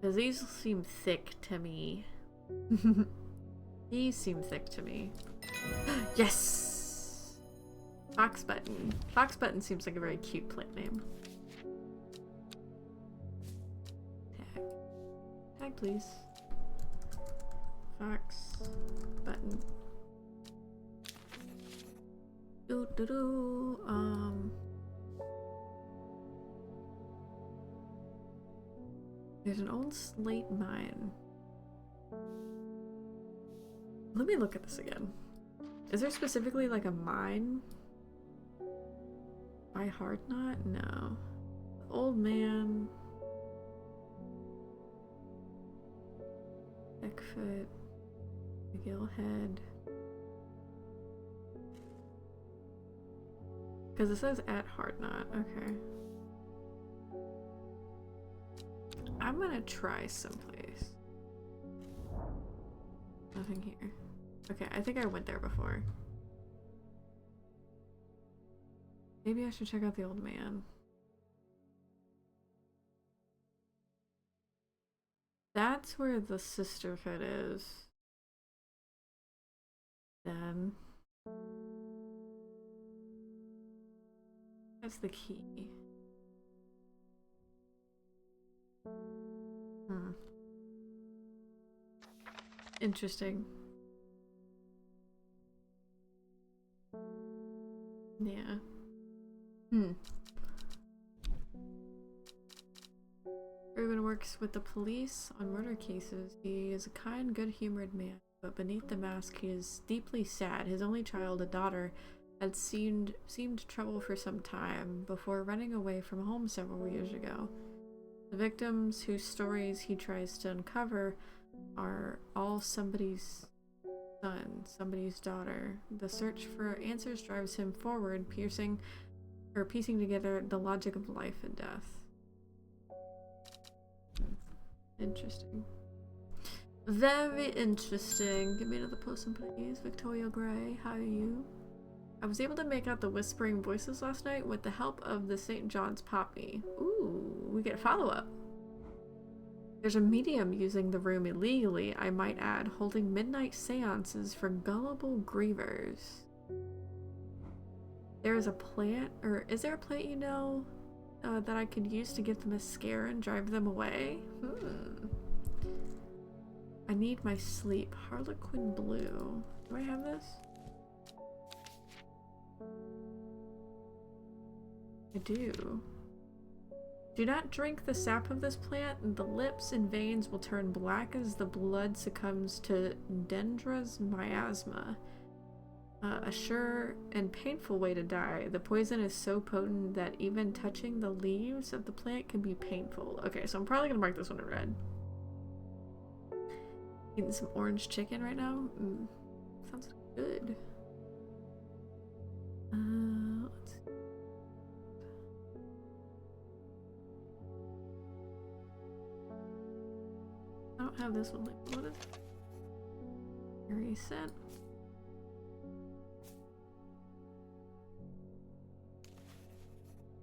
Because these seem thick to me. These seem thick to me. Yes! Fox Button. Fox Button seems like a very cute plant name. Tag. Tag, please. Fox Button. Doo-doo-doo. There's an old slate mine. Let me look at this again. Is there specifically like a mine? By Hard Knot? No. Old man. Beckfoot. McGill Head. Because it says at Hard Knot. Okay. I'm gonna try someplace. Nothing here. Okay, I think I went there before. Maybe I should check out the old man. That's where the sisterhood is. Then. That's the key. Interesting. Yeah. Ruben works with the police on murder cases. He is a kind, good-humored man, but beneath the mask he is deeply sad. His only child, a daughter, had seemed trouble for some time before running away from home several years ago. The victims whose stories he tries to uncover are all somebody's son, somebody's daughter. The search for answers drives him forward, piecing together the logic of life and death. Interesting. Very interesting. Give me another person, please. Victoria Gray, how are you? I was able to make out the whispering voices last night with the help of the St. John's Poppy. Ooh, we get a follow-up. There's a medium using the room illegally, I might add, holding midnight seances for gullible grievers. There is a plant, or is there a plant you know that I could use to give them a scare and drive them away? I need my sleep. Harlequin Blue. Do I have this? I do. Do not drink the sap of this plant, and the lips and veins will turn black as the blood succumbs to Dendra's miasma. A sure and painful way to die. The poison is so potent that even touching the leaves of the plant can be painful. Okay, so I'm probably gonna mark this one in red. Eating some orange chicken right now? Sounds good. Let's see. I don't have this one labeled. What is it? Reset.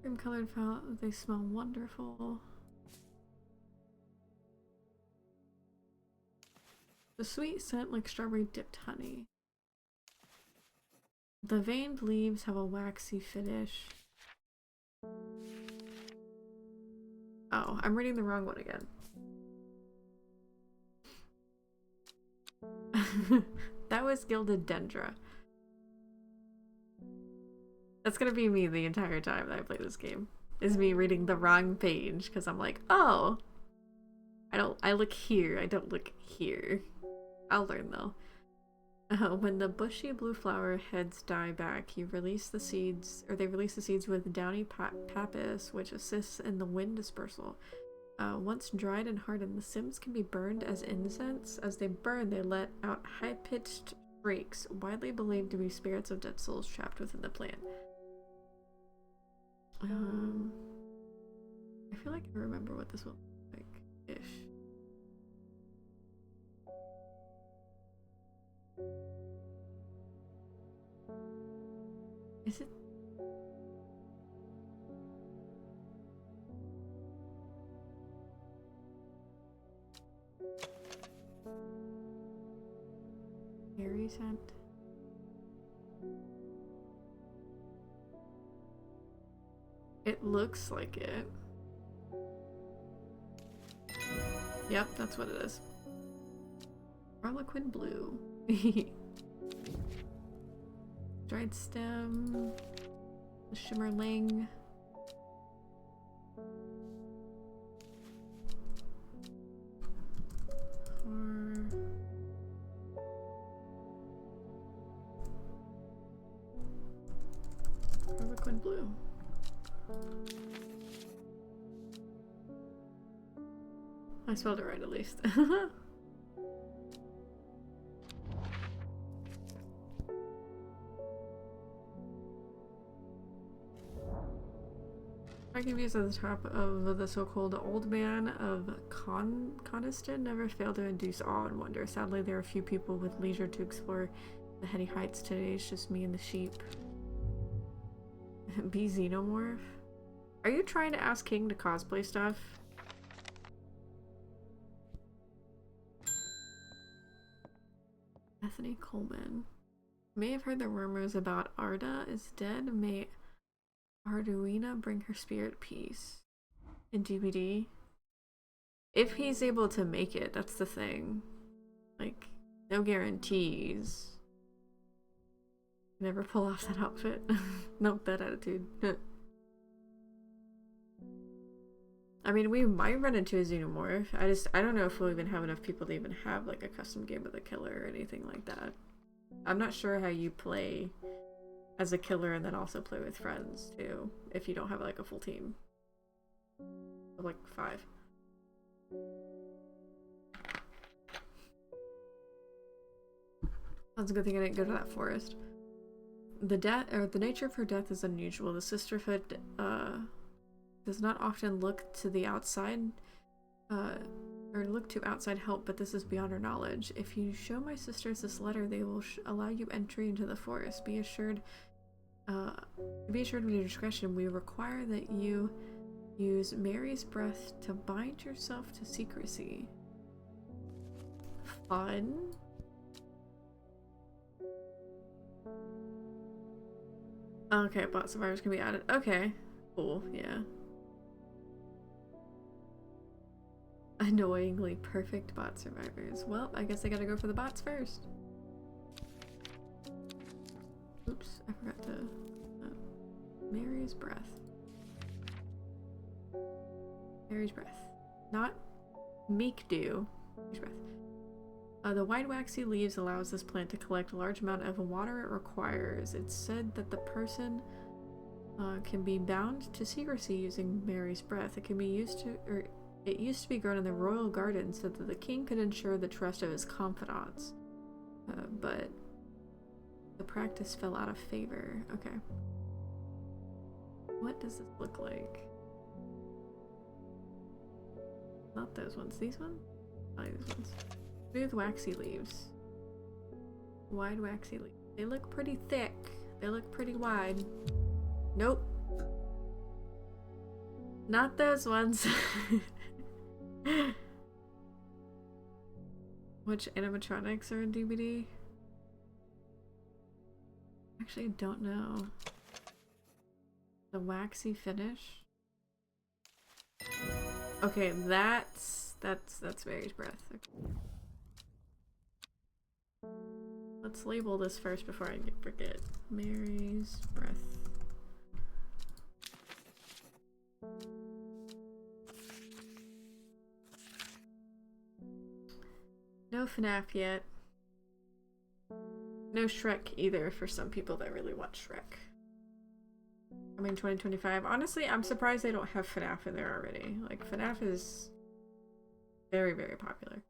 Cream colored felt. They smell wonderful. The sweet scent like strawberry dipped honey. The veined leaves have a waxy finish. Oh, I'm reading the wrong one again. That was Gilded Dendra. That's gonna be me the entire time that I play this game. Is me reading the wrong page because I'm like, oh, I look here, I don't look here. I'll learn though. When the bushy blue flower heads die back, you release the seeds, or they release the seeds with downy pappus, which assists in the wind dispersal. Once dried and hardened, the stems can be burned as incense. As they burn, they let out high-pitched shrieks, widely believed to be spirits of dead souls trapped within the plant. I feel like I remember what this one looks like-ish. Is it? Berry scent? It looks like it. Yep, that's what it is. Harlequin blue. Dried stem. The shimmerling. Harlequin blue. I spelled it right at least. Striking views at the top of the so-called Old Man of Coniston never fail to induce awe and wonder. Sadly, there are few people with leisure to explore the heady heights today. It's just me and the sheep. Be xenomorph? Are you trying to ask King to cosplay stuff? Bethany Coleman. May have heard the rumors about Arda is dead. May Arduina bring her spirit peace. In DBD? If he's able to make it, that's the thing. Like, no guarantees. Never pull off that outfit. Nope, that attitude. I mean, we might run into a xenomorph. I don't know if we'll even have enough people to even have like a custom game with a killer or anything like that. I'm not sure how you play as a killer and then also play with friends too, if you don't have like a full team of like 5. That's a good thing I didn't go to that forest. The nature of her death is unusual. The sisterhood does not often look to the outside or look to outside help, but this is beyond our knowledge. If you show my sisters this letter, they will allow you entry into the forest. Be assured of your discretion. We require that you use Mary's breath to bind yourself to secrecy. Fun. Okay, bot survivors can be added. Okay, cool, yeah. Annoyingly perfect bot survivors. Well, I guess I gotta go for the bots first. Oops, I forgot to... Mary's breath. Mary's breath. Not meek dew. Mary's breath. The wide waxy leaves allows this plant to collect a large amount of water it requires. It's said that the person can be bound to secrecy using Mary's breath. It can be used to, or it used to be grown in the royal garden so that the king could ensure the trust of his confidants. But the practice fell out of favor. Okay. What does this look like? Not those ones. These ones? I like these ones. Smooth waxy leaves. Wide waxy leaves. They look pretty thick. They look pretty wide. Nope. Not those ones. Which animatronics are in DBD? Actually, I don't know. The waxy finish. Okay, that's Mary's breath. Okay. Let's label this first before I forget. Mary's breath. No FNAF yet. No Shrek either for some people that really watch Shrek. I mean 2025. Honestly, I'm surprised they don't have FNAF in there already. Like, FNAF is very, very popular.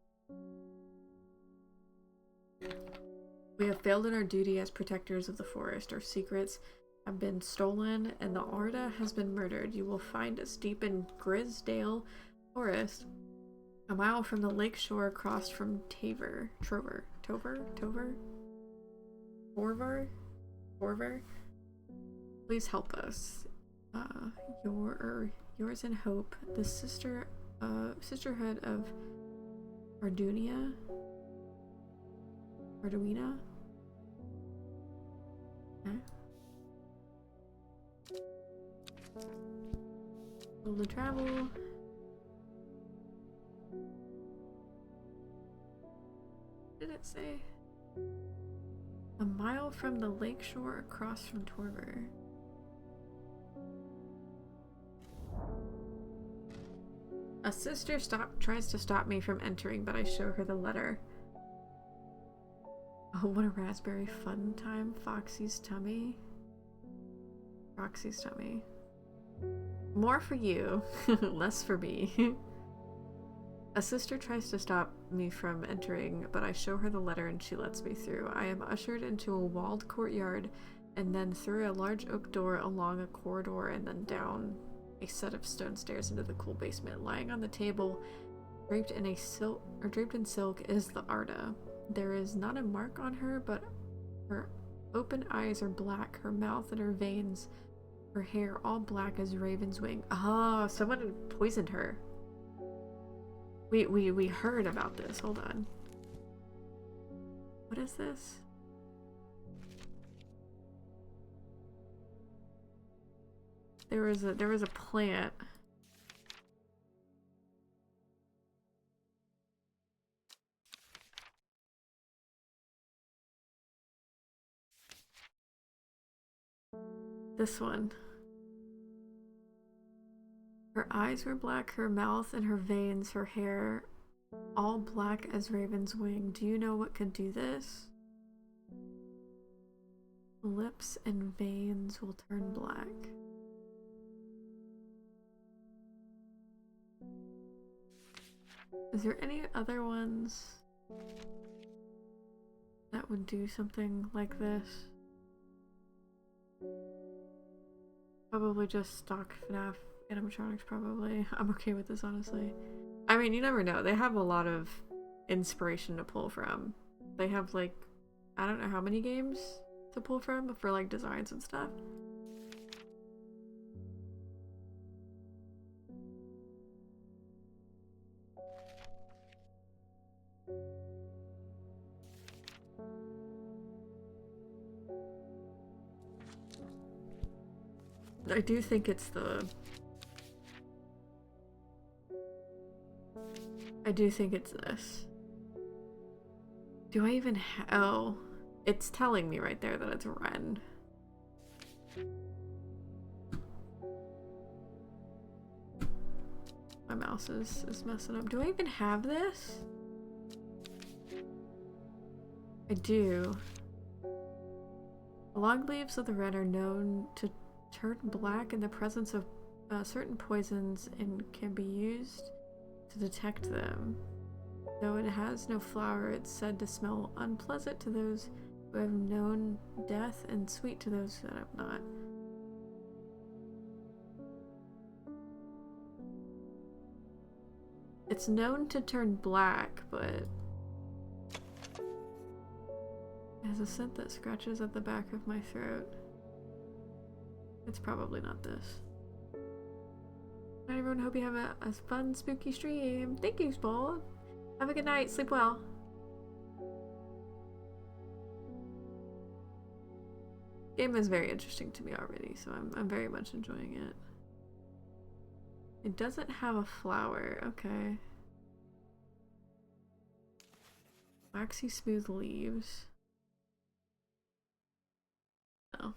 We have failed in our duty as protectors of the forest. Our secrets have been stolen and the Arda has been murdered. You will find us deep in Grisdale Forest, a mile from the lake shore across from Forver. Please help us. Yours in hope, the sisterhood of Arduina? Arduina? Okay. Will to travel. What did it say? A mile from the lakeshore across from Torver. A sister tries to stop me from entering, but I show her the letter. Oh, what a raspberry fun time. Foxy's tummy. Roxy's tummy. More for you, less for me. A sister tries to stop me from entering, but I show her the letter and she lets me through. I am ushered into a walled courtyard and then through a large oak door along a corridor and then down a set of stone stairs into the cool basement. Lying on the table, draped in silk, is the Arda. There is not a mark on her, but her open eyes are black, her mouth and her veins, her hair all black as raven's wing. Oh, someone had poisoned her. We heard about this. Hold on. What is this? There was a plant. This one. Her eyes were black, her mouth and her veins, her hair all black as raven's wing. Do you know what could do this? Lips and veins will turn black. Is there any other ones that would do something like this? Probably just stock FNAF animatronics, probably. I'm okay with this, honestly. I mean, you never know. They have a lot of inspiration to pull from. They have, like, I don't know how many games to pull from for, like, designs and stuff. I do think it's the... I do think it's this. Do I even oh, it's telling me right there that it's Ren. My mouse is messing up. Do I even have this? I do. The long leaves of the Ren are known to turn black in the presence of certain poisons and can be used to detect them. Though it has no flower, it's said to smell unpleasant to those who have known death and sweet to those that have not. It's known to turn black, but it has a scent that scratches at the back of my throat. It's probably not this. Alright, everyone, hope you have a fun, spooky stream. Thank you, Spold. Have a good night. Sleep well. Game is very interesting to me already, so I'm very much enjoying it. It doesn't have a flower. Okay. Waxy smooth leaves. Oh.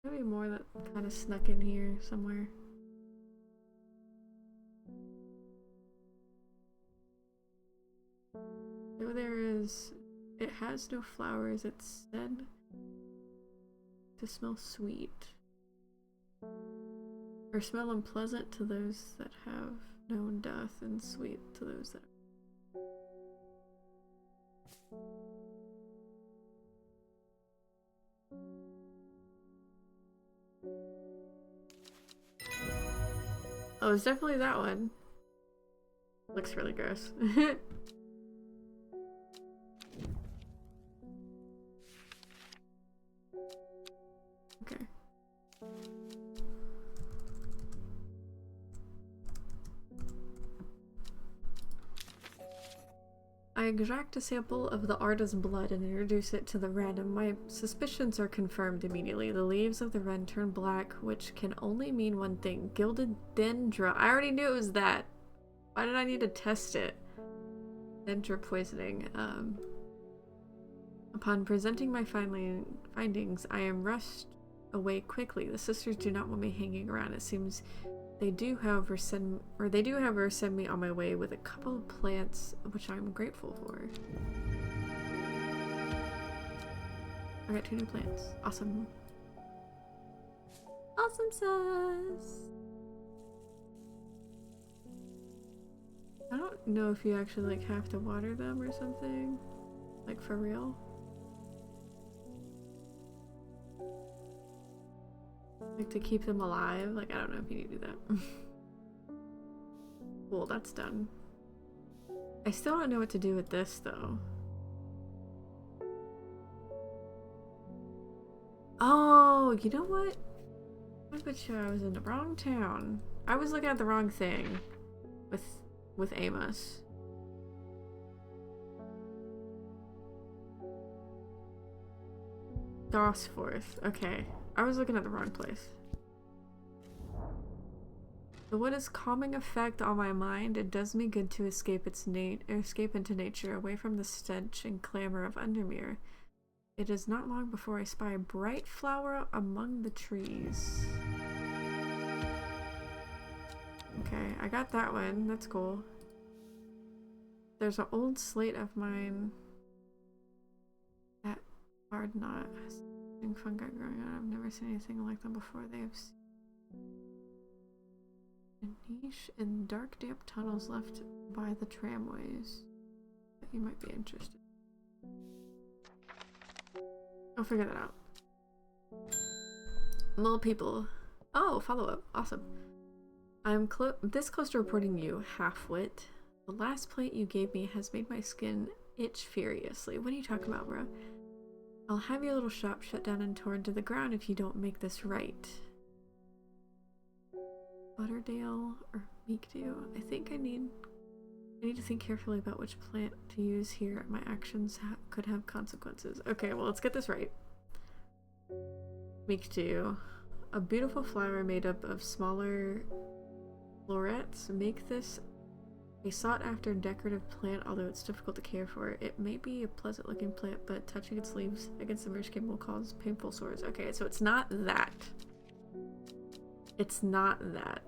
Maybe more that kind of snuck in here somewhere. Though there is, it has no flowers, it's said to smell sweet. Or smell unpleasant to those that have known death and sweet to those that oh, it's definitely that one. Looks really gross. I extract a sample of the artist's blood and introduce it to the wren, and my suspicions are confirmed immediately. The leaves of the wren turn black, which can only mean one thing. Gilded dendra. I already knew it was that. Why did I need to test it? Dendra poisoning. Upon presenting my findings, I am rushed away quickly. The sisters do not want me hanging around. It seems they do, however, send me on my way with a couple of plants, which I'm grateful for. I got 2 new plants. Awesome. Awesome sauce. I don't know if you actually like have to water them or something. Like for real. Like to keep them alive. Like I don't know if you need to do that. Cool, that's done. I still don't know what to do with this though. Oh, you know what? I bet you I was in the wrong town. I was looking at the wrong thing with Amos. Gosforth. Okay. I was looking at the wrong place. The wood has calming effect on my mind. It does me good to escape into nature, away from the stench and clamor of Undermere. It is not long before I spy a bright flower among the trees. Okay, I got that one. That's cool. There's an old slate of mine that hard knot fungi growing on. I've never seen anything like them before. They have a niche in dark, damp tunnels left by the tramways. You might be interested. I'll figure that out. Little people. Oh, follow up. Awesome. I'm this close to reporting you, half-wit. The last plate you gave me has made my skin itch furiously. What are you talking about, bro? I'll have your little shop shut down and torn to the ground if you don't make this right. Butterdale or Meekdew? I think I need to think carefully about which plant to use here. My actions could have consequences. Okay, well, let's get this right. Meekdew. A beautiful flower made up of smaller florets. Make this a sought-after decorative plant, although it's difficult to care for. It may be a pleasant-looking plant, but touching its leaves against the mere skin will cause painful sores. Okay, so it's not that. It's not that.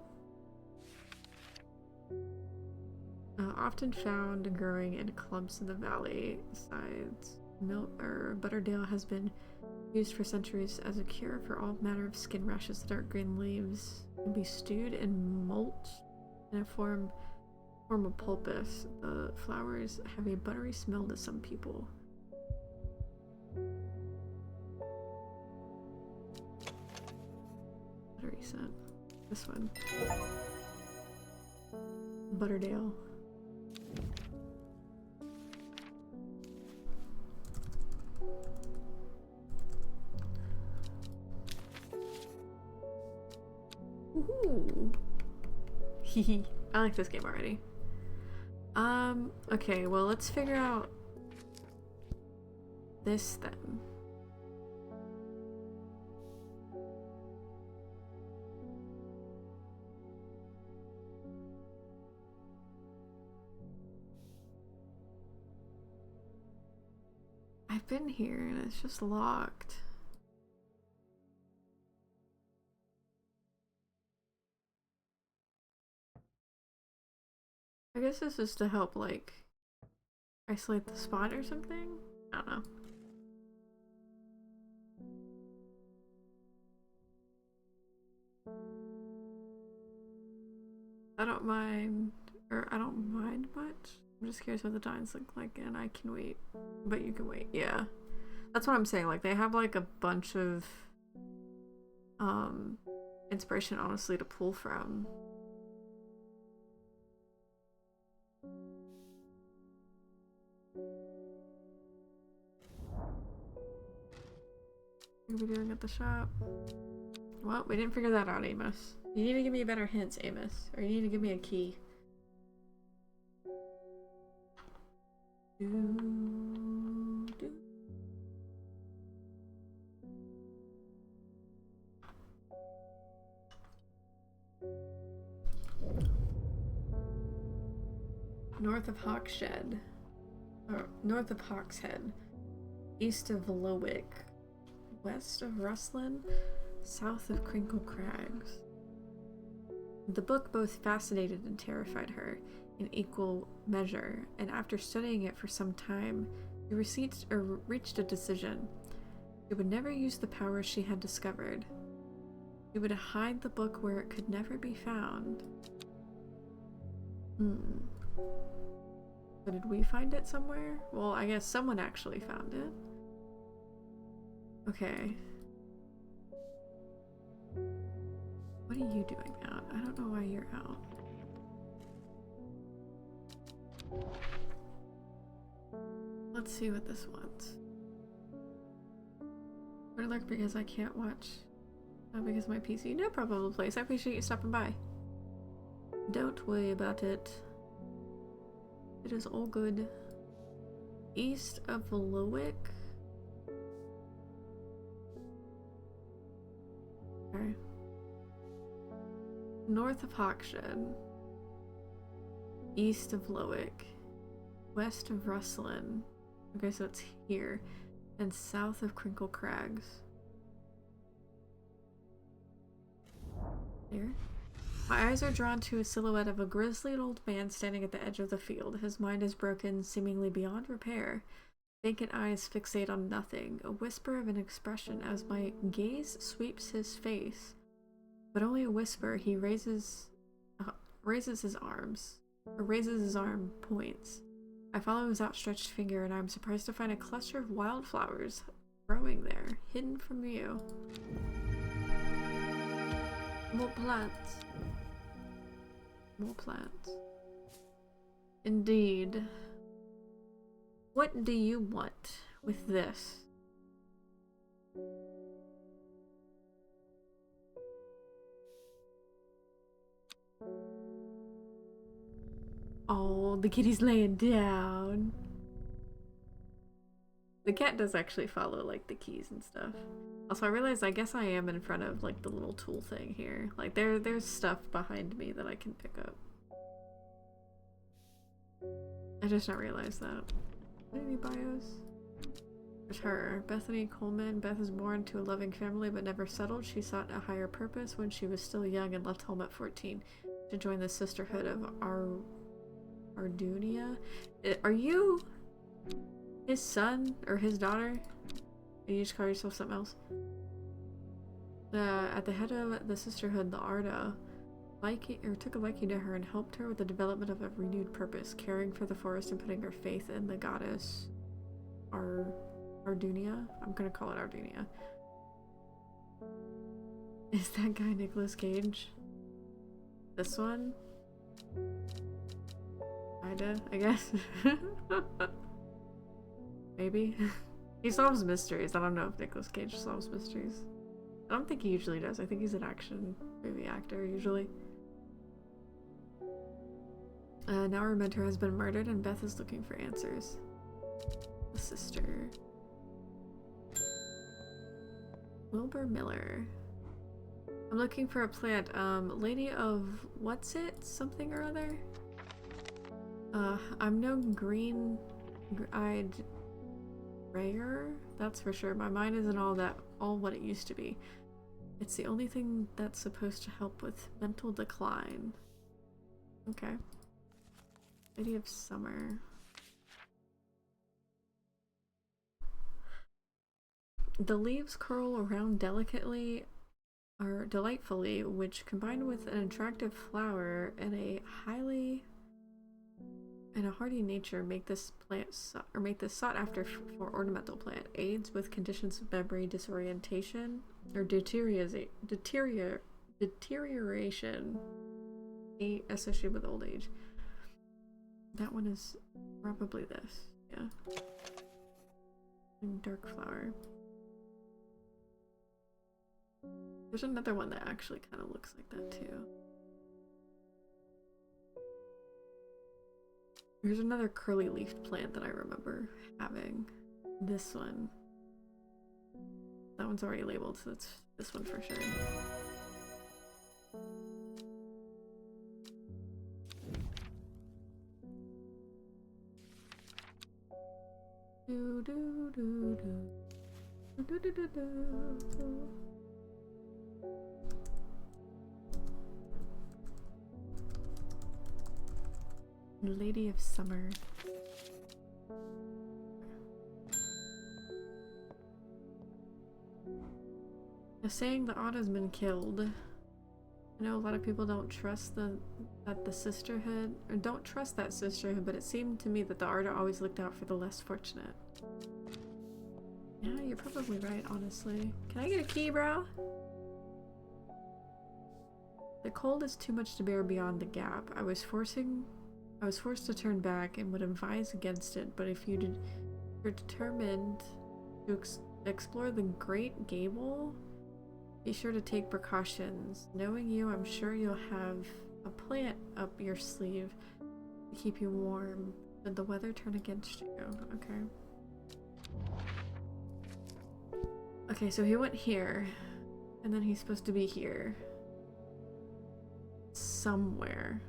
Often found growing in clumps in the valley sides. Butterdale has been used for centuries as a cure for all manner of skin rashes. The dark green leaves can be stewed and mulched in a form of pulpus. The flowers have a buttery smell to some people. Buttery scent. This one. Butterdale. Ooh. Hehe. I like this game already. Okay, well, let's figure out this then. I've been here and it's just locked. I guess this is to help, like, isolate the spot or something? I don't know. I don't mind much. I'm just curious what the dines look like, and I can wait. But you can wait, yeah. That's what I'm saying, like, they have, like, a bunch of, inspiration, honestly, to pull from. What are we doing at the shop? Well, we didn't figure that out, Amos. You need to give me better hints, Amos. Or you need to give me a key. Do, do. North of Hawkshead, or north of Hawkshead, east of Lowick, west of Rustlin, south of Crinkle Crags. The book both fascinated and terrified her in equal measure, and after studying it for some time, she reached a decision. She would never use the powers she had discovered. She would hide the book where it could never be found. So did we find it somewhere? Well, I guess someone actually found it. Okay. What are you doing out? I don't know why you're out. Let's see what this wants. Good luck because I can't watch. Because my PC. No problem, place. I appreciate you stopping by. Don't worry about it. It is all good. East of Lowick. Okay. North of Hawkshead. East of Lowick. West of Rustlin. Okay, so it's here. And south of Crinkle Crags. There. My eyes are drawn to a silhouette of a grizzly old man standing at the edge of the field. His mind is broken, seemingly beyond repair. Vacant eyes fixate on nothing, a whisper of an expression as my gaze sweeps his face. But only a whisper. He raises his arms. Or raises his arm, points. I follow his outstretched finger and I'm surprised to find a cluster of wildflowers growing there, hidden from view. More plants. More plants. Indeed. What do you want with this? Oh, the kitty's laying down. The cat does actually follow, like, the keys and stuff. Also, I realized I guess I am in front of, like, the little tool thing here. Like, there's stuff behind me that I can pick up. I just not realized that. Any bios? There's her. Bethany Coleman. Beth is born to a loving family but never settled. She sought a higher purpose when she was still young and left home at 14 to join the sisterhood of Ardunia. Are you his son or his daughter? Or you just call yourself something else? At the head of the sisterhood, the Arda took a liking to her and helped her with the development of a renewed purpose, caring for the forest and putting her faith in the goddess Ardunia. I'm gonna call it Ardunia. Is that guy Nicolas Cage? This one? Kinda, I guess. Maybe. He solves mysteries. I don't know if Nicolas Cage solves mysteries. I don't think he usually does. I think he's an action movie actor, usually. Now her mentor has been murdered and Beth is looking for answers. The sister. Wilbur Miller. I'm looking for a plant. Lady of what's it? Something or other? I'm no green-eyed rayer, that's for sure. My mind isn't all what it used to be. It's the only thing that's supposed to help with mental decline. Okay. Lady of Summer. The leaves curl around delicately or delightfully, which combined with an attractive flower and a hardy nature make this sought after for ornamental plant. Aids with conditions of memory disorientation or deterioration associated with old age. That one is probably this, yeah. And dark flower. There's another one that actually kind of looks like that too. There's another curly leafed plant that I remember having. This one. That one's already labeled, so that's this one for sure. Do do do do. Do do do do. Lady of Summer. They're saying the Otto's been killed. I know a lot of people don't trust the sisterhood, or don't trust that sisterhood, but it seemed to me that the Arda always looked out for the less fortunate. Yeah, you're probably right, honestly. Can I get a key, bro? The cold is too much to bear beyond the gap. I was forced to turn back and would advise against it, but if you're determined to explore the Great Gable, be sure to take precautions. Knowing you, I'm sure you'll have a plant up your sleeve to keep you warm. Did the weather turn against you? Okay. Okay, so he went here, and then he's supposed to be here. Somewhere.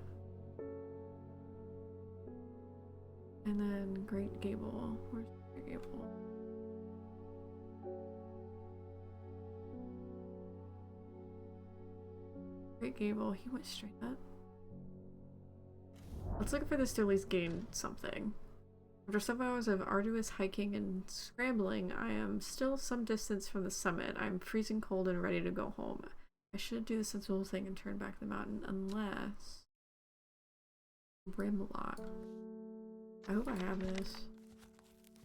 And then Great Gable. Where's Great Gable? Great Gable, he went straight up. Let's look for this to at least gain something. After some hours of arduous hiking and scrambling, I am still some distance from the summit. I'm freezing cold and ready to go home. I should do the sensible thing and turn back the mountain, unless... Brimlock. I hope I have this.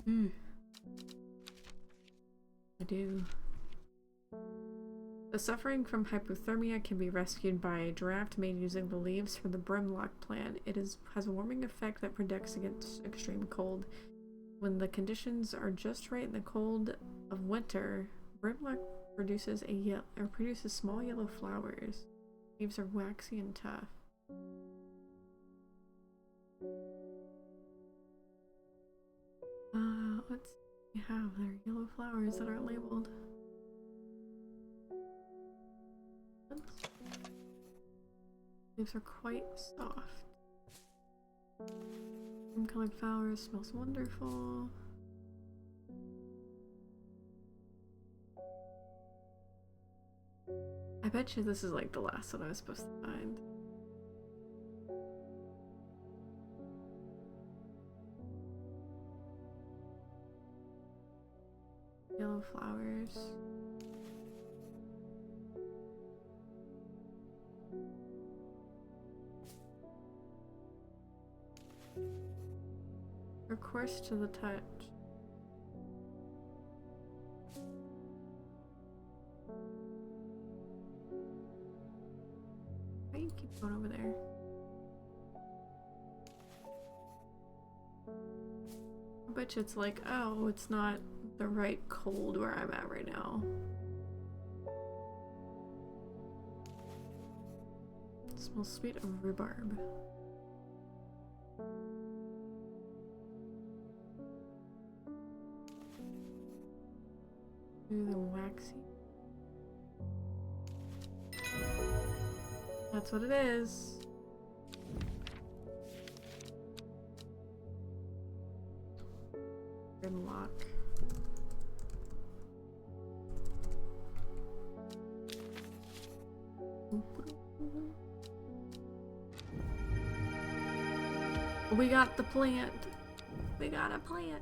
I do. The suffering from hypothermia can be rescued by a draft made using the leaves from the Brimlock plant. It has a warming effect that protects against extreme cold. When the conditions are just right in the cold of winter, Brimlock produces small yellow flowers. Leaves are waxy and tough. Let's see, there are yellow flowers that aren't labeled. Leaves are quite soft. Colored flowers, smells wonderful. I bet you this is like the last one I was supposed to find. Yellow flowers. They're coarse to the touch. Why do you keep going over there? I bet you it's like, oh, it's not the right cold where I'm at right now. It smells sweet of rhubarb. Ooh, the waxy. That's what it is. Grimlock. We got the plant. We got a plant.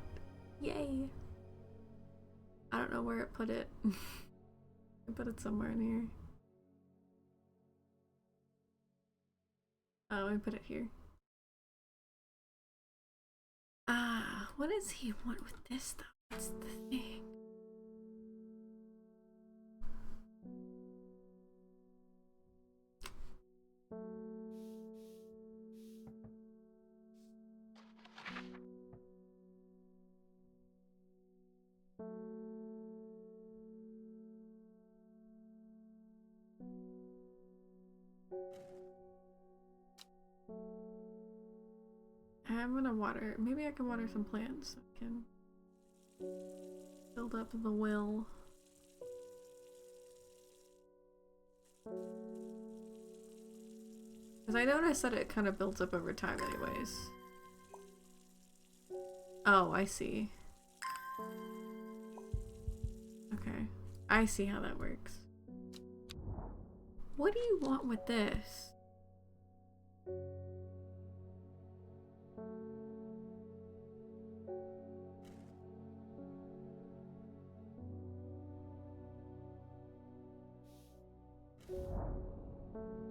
Yay. I don't know where it put it. I put it somewhere in here. Oh, I put it here. What does he want with this though? That's the thing. I'm gonna water. Maybe I can water some plants so I can build up the will. Because I noticed that it kind of builds up over time anyways. Oh, I see. Okay. I see how that works. What do you want with this?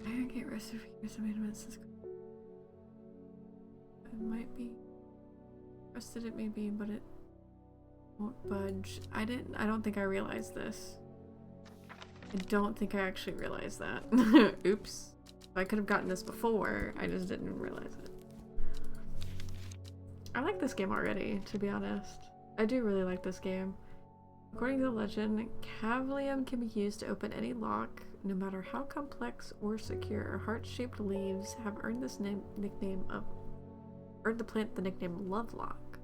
I can get rest of years of maintenance. It might be rusted, it may be, but it won't budge. I don't think I realized this. I don't think I actually realized that. Oops. I could have gotten this before, I just didn't realize it. I like this game already, to be honest. I do really like this game. According to the legend, Cavalium can be used to open any lock, no matter how complex or secure. Heart-shaped leaves have earned this earned the plant the nickname Lovelock.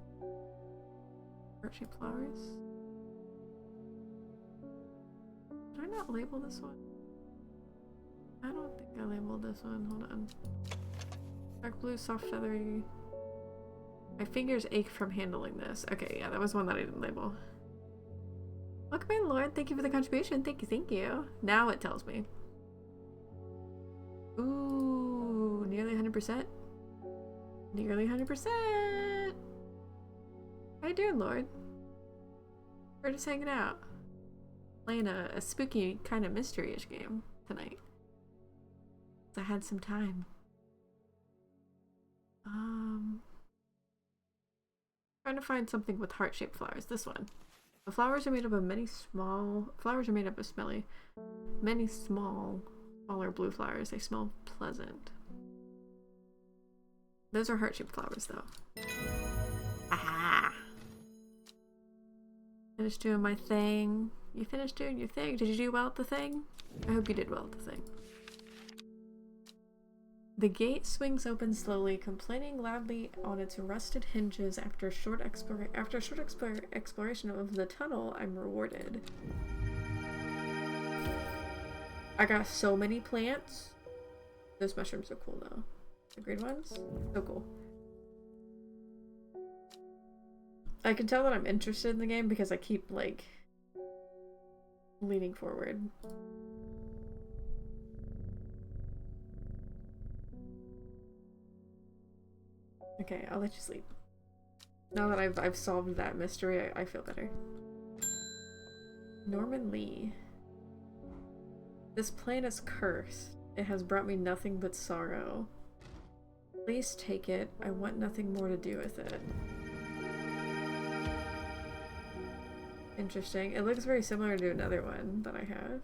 Heart-shaped flowers. Did I not label this one? I don't think I labeled this one. Hold on. Dark blue, soft feathery. My fingers ache from handling this. Okay, yeah, that was one that I didn't label. Welcome in, Lord. Thank you for the contribution. Thank you, thank you. Now it tells me. Ooh, nearly 100%. Nearly 100%. How you doing, Lord? We're just hanging out. Playing a spooky kind of mystery-ish game tonight. I had some time. Trying to find something with heart-shaped flowers. This one. The flowers are made up of many small... Flowers are made up of many smaller blue flowers. They smell pleasant. Those are heart-shaped flowers, though. Aha! Finished doing my thing. You finished doing your thing. Did you do well at the thing? I hope you did well at the thing. The gate swings open slowly, complaining loudly on its rusted hinges. After a short exploration of the tunnel, I'm rewarded. I got so many plants. Those mushrooms are cool though. The green ones? So cool. I can tell that I'm interested in the game because I keep like leaning forward. Okay, I'll let you sleep. Now that I've solved that mystery, I feel better. Norman Lee. This plan is cursed. It has brought me nothing but sorrow. Please take it. I want nothing more to do with it. Interesting. It looks very similar to another one that I have.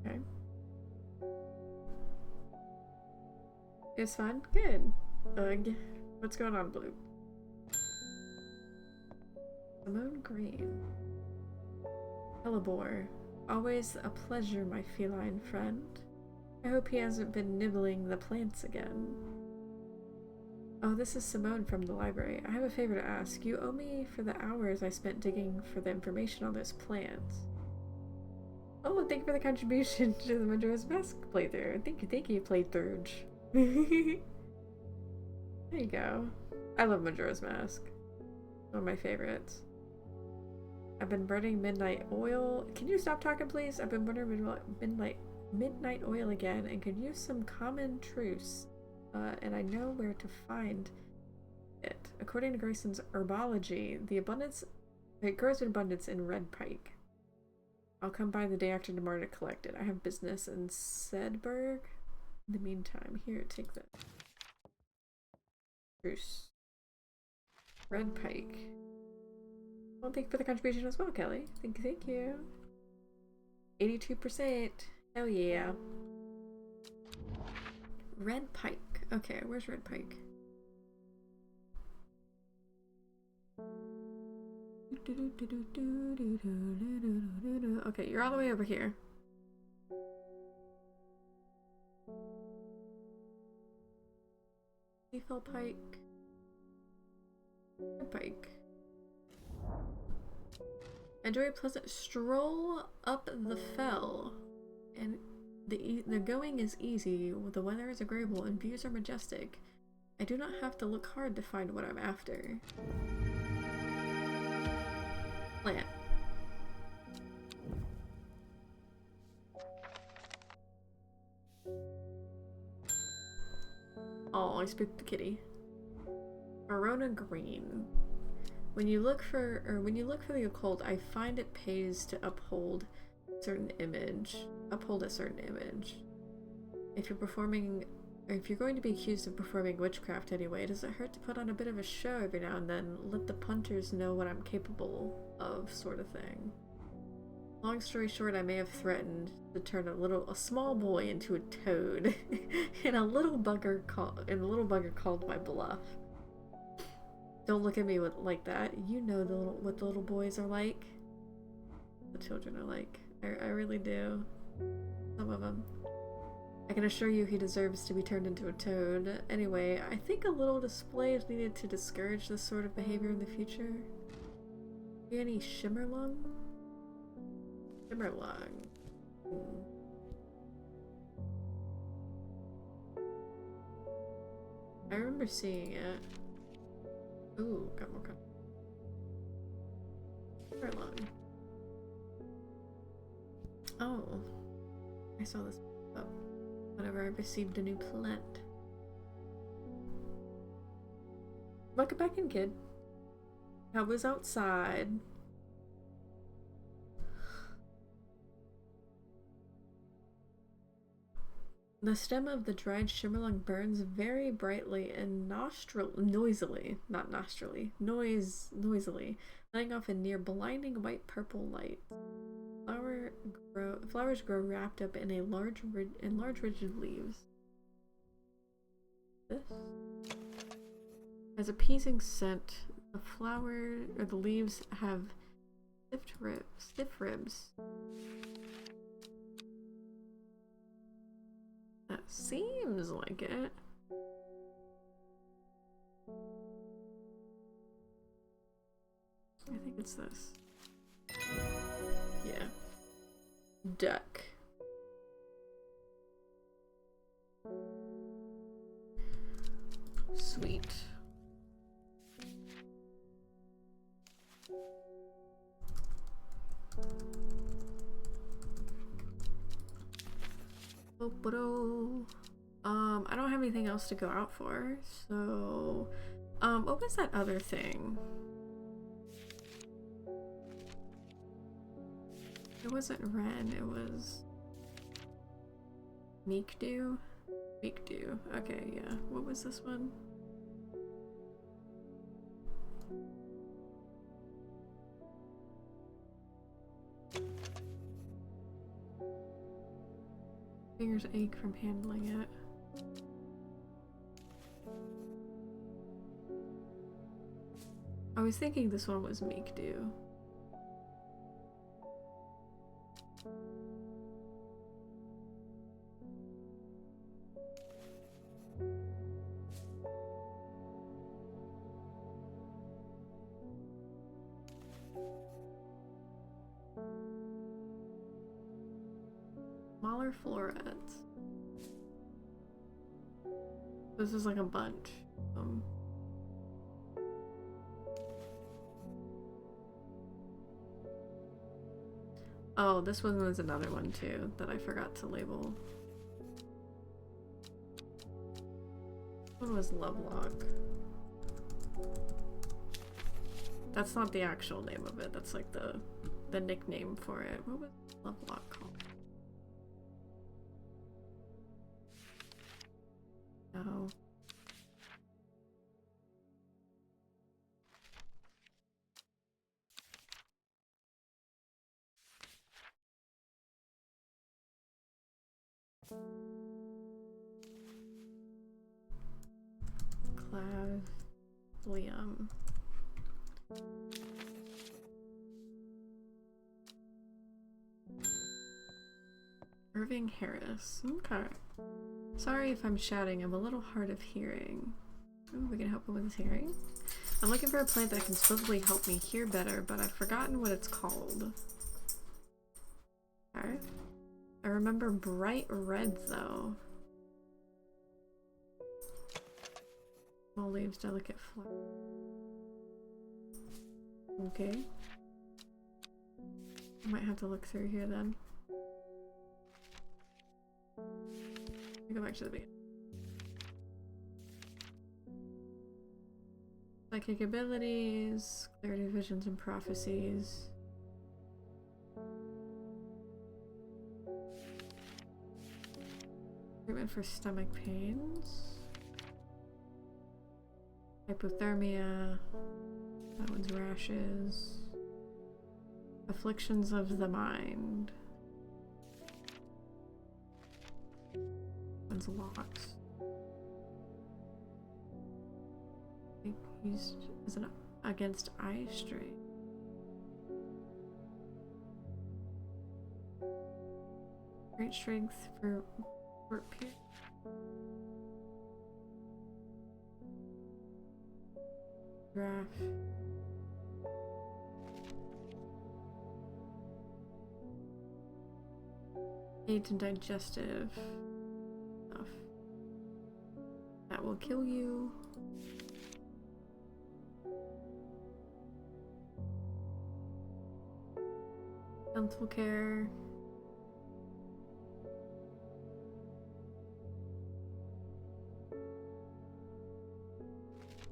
Okay. It's fun? Good. Ugh. What's going on, Blue? Simone Green. Hellebore. Always a pleasure, my feline friend. I hope he hasn't been nibbling the plants again. Oh, this is Simone from the library. I have a favor to ask. You owe me for the hours I spent digging for the information on those plants. Oh, thank you for the contribution to the Majora's Mask playthrough. Thank you, playthrough. There you go. I love Majora's Mask. One of my favorites. I've been burning midnight oil. Can you stop talking, please? I've been burning midnight oil again and could use some common truce. And I know where to find it. According to Grayson's herbology, it grows in abundance in red pike. I'll come by the day after tomorrow to collect it. I have business in Sedberg. In the meantime, here, take this. Truce. Red pike. Well, thank you for the contribution as well, Kelly. Thank you. 82%. Hell yeah. Red pike. Okay, where's red pike? Okay, you're all the way over here. Lethal pike. Pike. Enjoy a pleasant stroll up the fell. And the going is easy, the weather is agreeable, and views are majestic. I do not have to look hard to find what I'm after. Plant. Oh, I spooked the kitty. Verona Green. When you look for the occult, I find it pays to uphold a certain image. If you're going to be accused of performing witchcraft anyway, does it hurt to put on a bit of a show every now and then? Let the punters know what I'm capable of, sort of thing. Long story short, I may have threatened to turn a small boy into a toad, and a little bugger called my bluff. Don't look at me like that. You know what the little boys are like. The children are like. I really do. Some of them. I can assure you he deserves to be turned into a toad. Anyway, I think a little display is needed to discourage this sort of behavior in the future. Any Shimmerlung? Shimmerlung. I remember seeing it. Ooh, got more content. Shimmerlung. Oh. I saw this up whenever I received a new plant. Welcome back in, kid. I was outside. The stem of the dried shimmerlung burns very brightly and noisily, letting off a near blinding white-purple light. Flowers grow wrapped up in large rigid leaves. This has a pleasing scent. The leaves have stiff ribs. That seems like it. I think it's this. Yeah. Duck. Sweet. I don't have anything else to go out for, so what was that other thing? It wasn't Ren, it was Meekdew? Meekdew. Okay, yeah. What was this one? Fingers ache from handling it. I was thinking this one was Meekdew. Smaller florets. This is like a bunch. Oh, this one was another one too that I forgot to label. This one was Lovelock. That's not the actual name of it. That's like the nickname for it. What was Lovelock called? No. Clavlium. Irving Harris. Okay. Sorry if I'm shouting, I'm a little hard of hearing. Ooh, we can help him with his hearing. I'm looking for a plant that can supposedly help me hear better, but I've forgotten what it's called. Okay. I remember bright red though. Small leaves, delicate flower. Okay. I might have to look through here then. Let me go back to the beginning. Psychic abilities, clarity, visions, and prophecies. Treatment for stomach pains. Hypothermia. That one's rashes. Afflictions of the mind. That one's locks. Used as an against eye strain. Great strength for short period. Graph. Aid to digestive stuff. That will kill you. Dental care.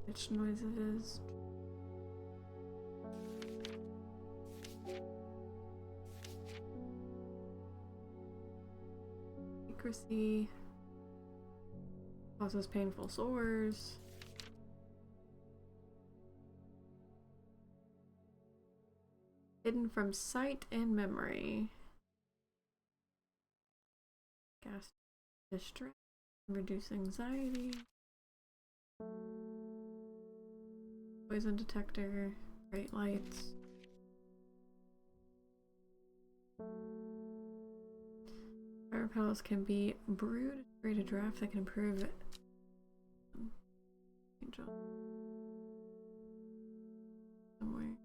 Which noise it is. Secrecy. Causes painful sores. Hidden from sight and memory. Gas distress. Reduce anxiety. Poison detector. Bright lights. Fire petals can be brewed to create a draft that can improve it. Angel. Somewhere.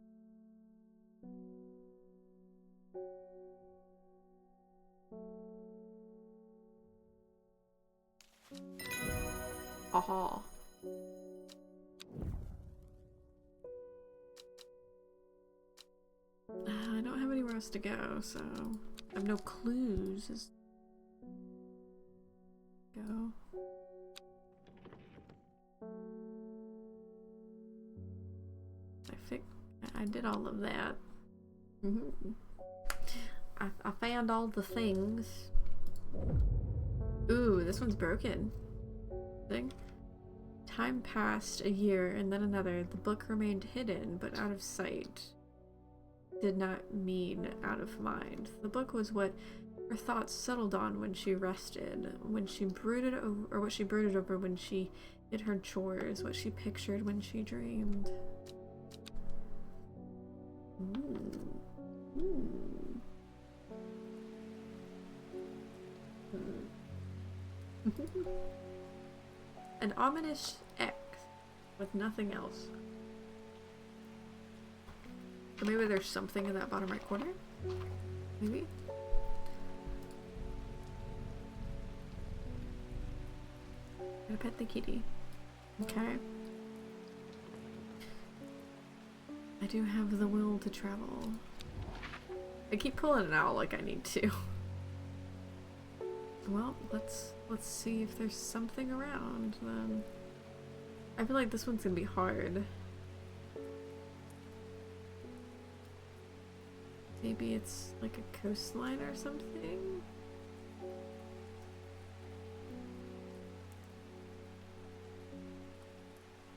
Aha. I don't have anywhere else to go, so I have no clues. Go. I did all of that. I found all the things. Ooh, this one's broken. Thing. Time passed, a year and then another. The book remained hidden, but out of sight. Did not mean out of mind. The book was what her thoughts settled on when she rested, when she brooded over, or what she brooded over when she did her chores, what she pictured when she dreamed. Ooh. Ooh. An ominous X with nothing else. Or maybe there's something in that bottom right corner? Maybe? Gotta pet the kitty. Okay. I do have the will to travel. I keep pulling it out like I need to. Well, let's see if there's something around then. I feel like this one's gonna be hard. Maybe it's like a coastline or something?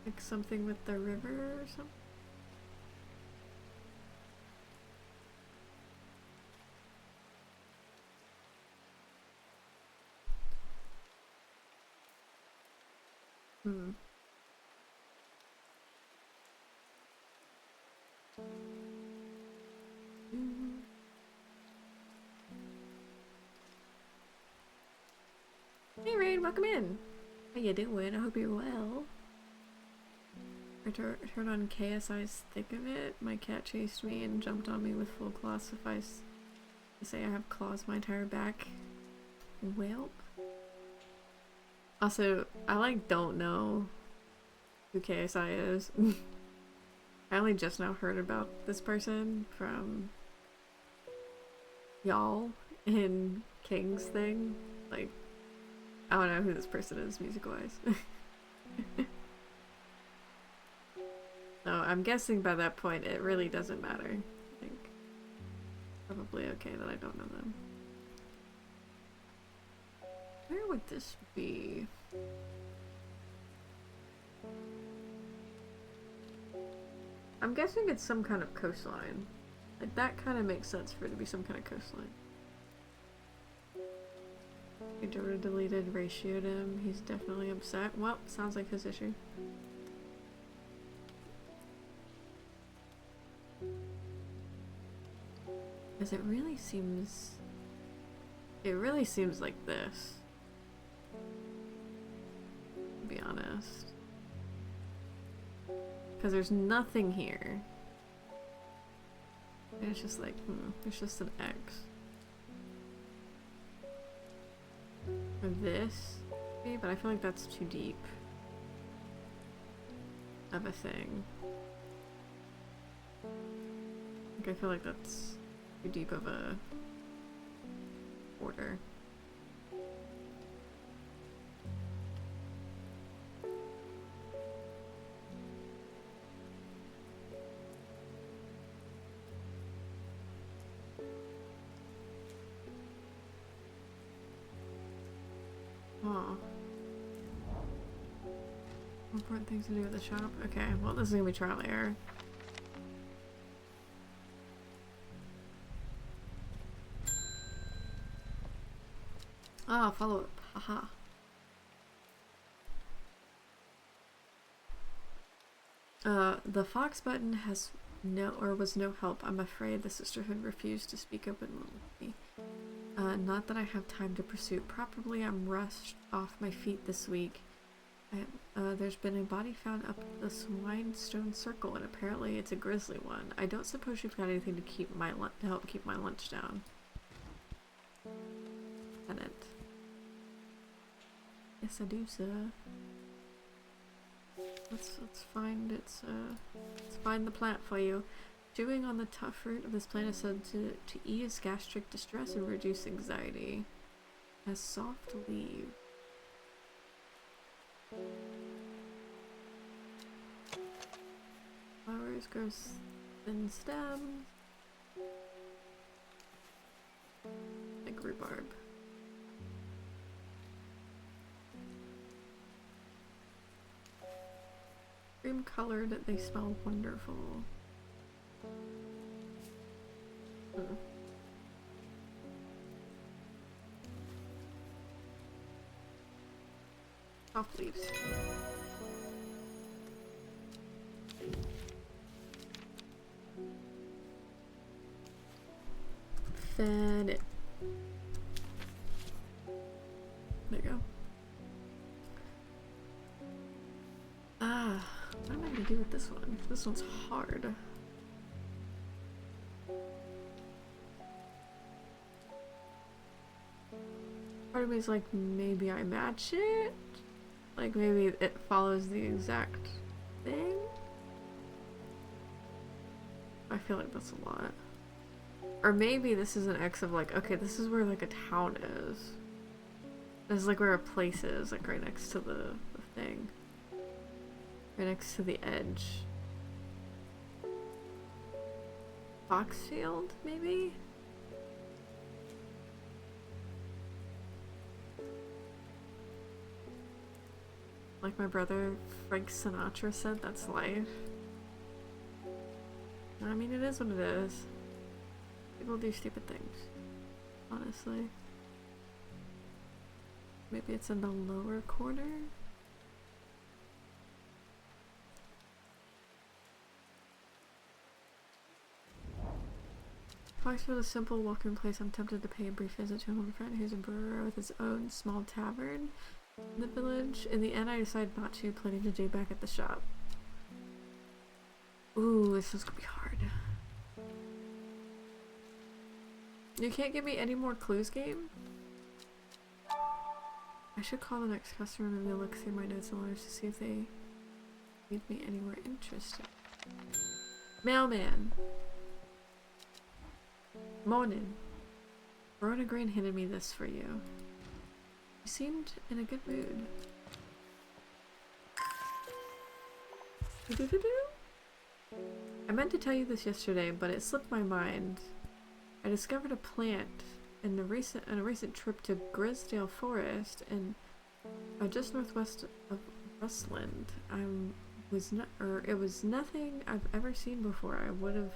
Like something with the river or something? Hey Rain, welcome in. How you doing? I hope you're well. I turned on KSI's thick of it. My cat chased me and jumped on me with full claws. Suffice to say I have claws my entire back. Welp. Also, I like don't know who KSI is. I only just now heard about this person from y'all in King's thing. Like, I don't know who this person is music-wise. So I'm guessing by that point it really doesn't matter. I think probably okay that I don't know them. Where would this be? I'm guessing it's some kind of coastline. Like that kind of makes sense for it to be some kind of coastline. Dora deleted, ratioed him. He's definitely upset. Well, sounds like his issue. Because it really seems like this, to be honest. Because there's nothing here. And it's just like, there's just an X. Or this, maybe, but I feel like that's too deep of a thing. Like, I feel like that's too deep of a order. Oh. Important things to do at the shop? Okay, well this is gonna be trial and error. Ah, follow up. Haha. The Fox button has was no help. I'm afraid the sisterhood refused to speak openly with me. Not that I have time to pursue it properly. I'm rushed off my feet this week. There's been a body found up the Swinestone Circle, and apparently it's a grisly one. I don't suppose you've got anything to help keep my lunch down. Tenant. Yes, I do, sir. Let's find the plant for you. Chewing on the tough fruit of this plant is said to ease gastric distress and reduce anxiety. Has soft leaves. Flowers grow thin stems. Like rhubarb. Cream colored, they smell wonderful. Soft leaves. Fed it. There you go. Ah, what am I gonna do with this one? This one's hard. Part of me is like, maybe I match it? Like, maybe it follows the exact thing? I feel like that's a lot. Or maybe this is an X of like, okay, this is where like a town is. This is like where a place is, like right next to the thing. Right next to the edge. Foxfield, maybe? Like my brother Frank Sinatra said, that's life. I mean, it is what it is. People do stupid things, honestly. Maybe it's in the lower corner? Foxfield is a simple walk-in place. I'm tempted to pay a brief visit to an old friend who's a brewer with his own small tavern in the village. In the end, I decided not to, planning to do back at the shop. Ooh, this is gonna be hard. You can't give me any more clues, game? I should call the next customer and maybe look through my notes and letters to see if they lead me anywhere interesting. Mailman! Morning. Verona Green handed me this for you. You seemed in a good mood. I meant to tell you this yesterday, but it slipped my mind. I discovered a plant in a recent trip to Grisdale Forest and just northwest of Rustland. It was nothing I've ever seen before. I would have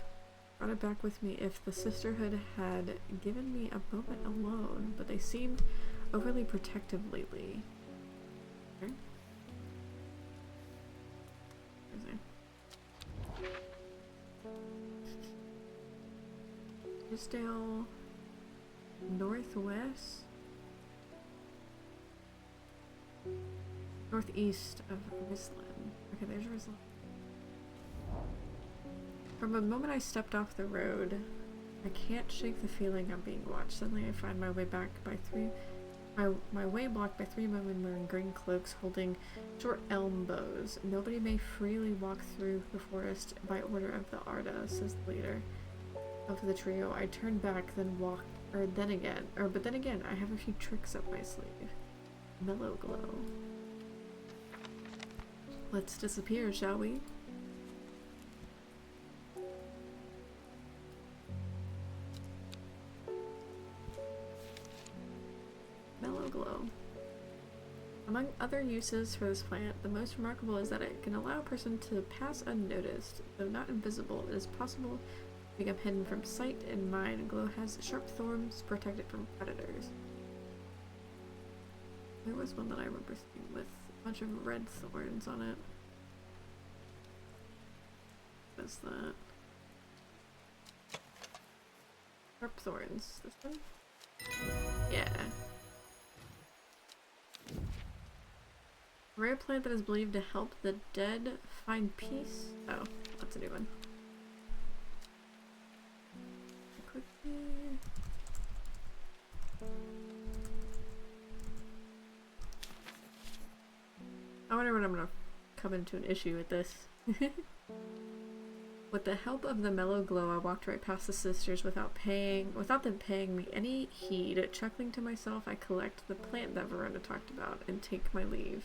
brought it back with me if the sisterhood had given me a moment alone, but they seemed overly protective lately. Okay. Grisdale northwest? Northeast of Risland. Okay, there's Risland. From the moment I stepped off the road, I can't shake the feeling I'm being watched. Suddenly I find my way blocked by three men wearing green cloaks holding short elm bows. Nobody may freely walk through the forest by order of the Arda, says the leader of the trio. I turned back, but then again, I have a few tricks up my sleeve. Mellow glow. Let's disappear, shall we? Mellow glow. Among other uses for this plant, the most remarkable is that it can allow a person to pass unnoticed. Though not invisible, it is possible to become hidden from sight and mind. Glow has sharp thorns protected from predators. There was one that I remember seeing with a bunch of red thorns on it. What is that? Sharp thorns. This one? Yeah. A rare plant that is believed to help the dead find peace. Oh, that's a new one. Quickly. I wonder when I'm gonna come into an issue with this. With the help of the mellow glow, I walked right past the sisters without them paying me any heed. Chuckling to myself, I collect the plant that Verona talked about and take my leave.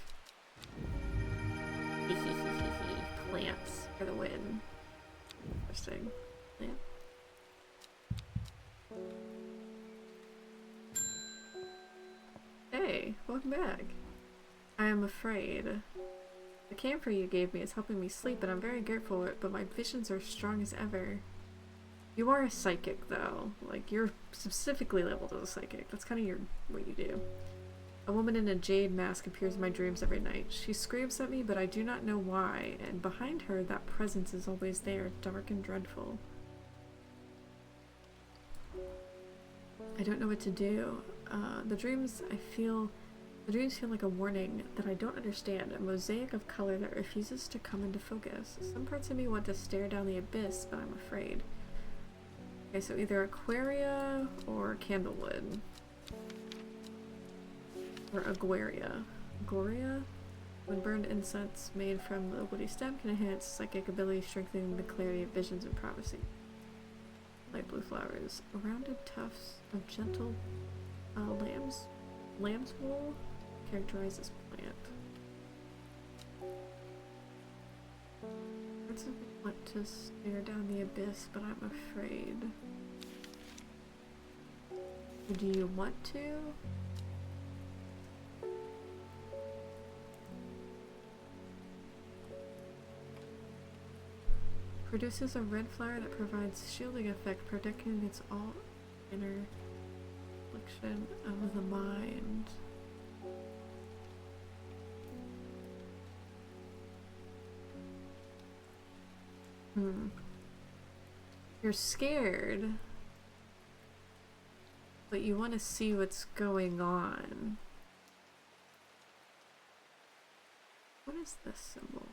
Plants for the win. Interesting. Plant. Hey, welcome back. I am afraid. The camphor you gave me is helping me sleep, and I'm very grateful for it, but my visions are strong as ever. You are a psychic, though. Like, you're specifically labeled as a psychic. That's kind of what you do. A woman in a jade mask appears in my dreams every night. She screams at me, but I do not know why, and behind her, that presence is always there, dark and dreadful. I don't know what to do. The dreams feel like a warning that I don't understand, a mosaic of color that refuses to come into focus. Some parts of me want to stare down the abyss, but I'm afraid. Okay, so either Aquaria or Candlewood. Or Aguaria. Aguaria? When burned incense made from the woody stem can enhance psychic ability, strengthening the clarity of visions and prophecy. Light blue flowers. Rounded tufts of gentle lamb's wool characterize this plant. Parts of me want to stare down the abyss, but I'm afraid. Do you want to? Produces a red flower that provides shielding effect, protecting against all inner affliction of the mind. You're scared. But you want to see what's going on. What is this symbol?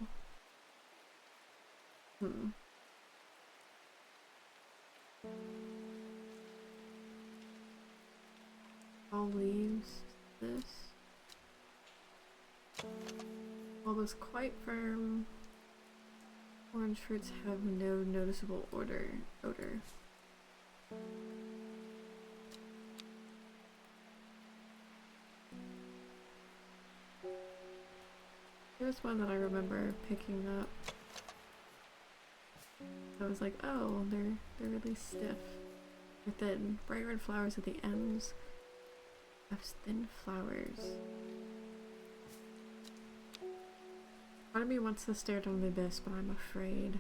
All leaves. This. All those quite firm orange fruits have no noticeable odor. There's one that I remember picking up. I was like, oh, they're really stiff. They're thin. Bright red flowers at the ends of thin flowers. Part of me wants to stare down the abyss, but I'm afraid.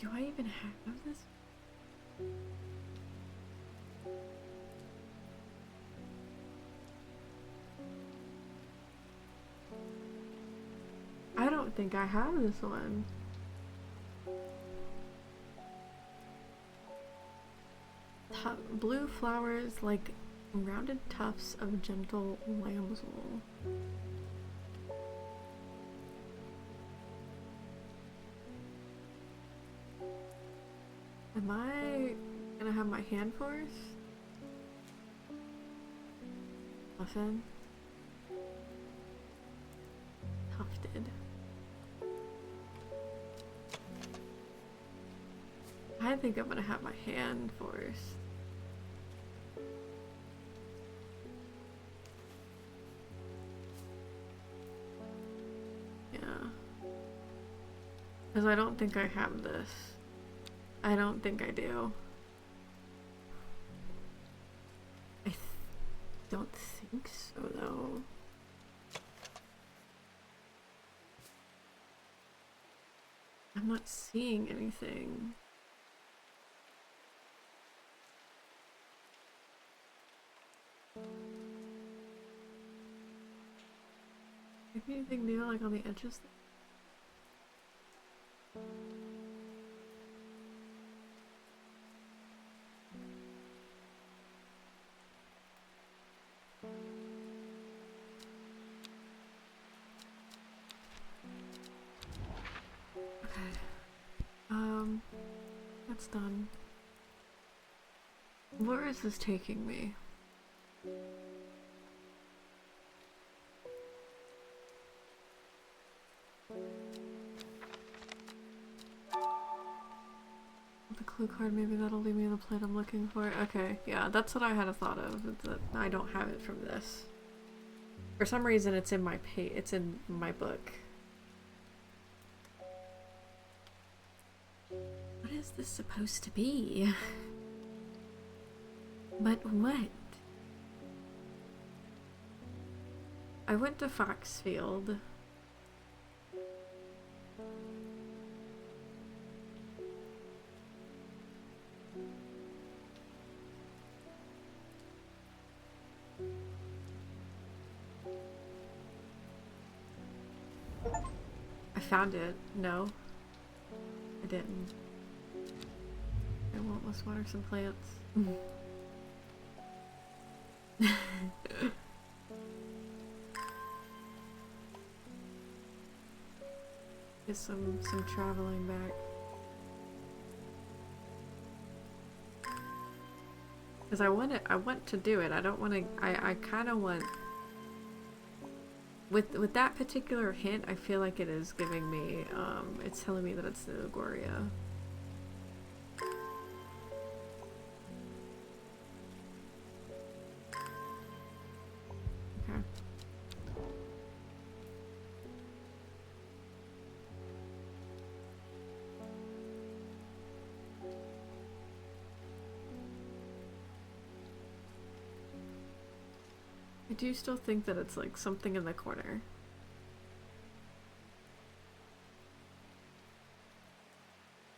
Do I even have this? I don't think I have this one. Blue flowers like rounded tufts of gentle lambswool. Am I gonna have my hand force? Muffin? Tufted. I think I'm gonna have my hand force. Yeah. Because I don't think I have this. I don't think I do. I don't think so, though. I'm not seeing anything. Maybe anything new, like on the edges? That's done. Where is this taking me? The clue card, maybe that'll lead me to the plate I'm looking for. Okay, yeah, that's what I had a thought of. That I don't have it from this. For some reason, it's in my it's in my book. What is this supposed to be? But what? I went to Foxfield. I found it. No, I didn't. I won't. Let's water some plants. Get some traveling back. Because I want to do it. I don't want to. I kind of want. With that particular hint, I feel like it is giving me. It's telling me that it's the Agoria. Okay. I do still think that it's like something in the corner.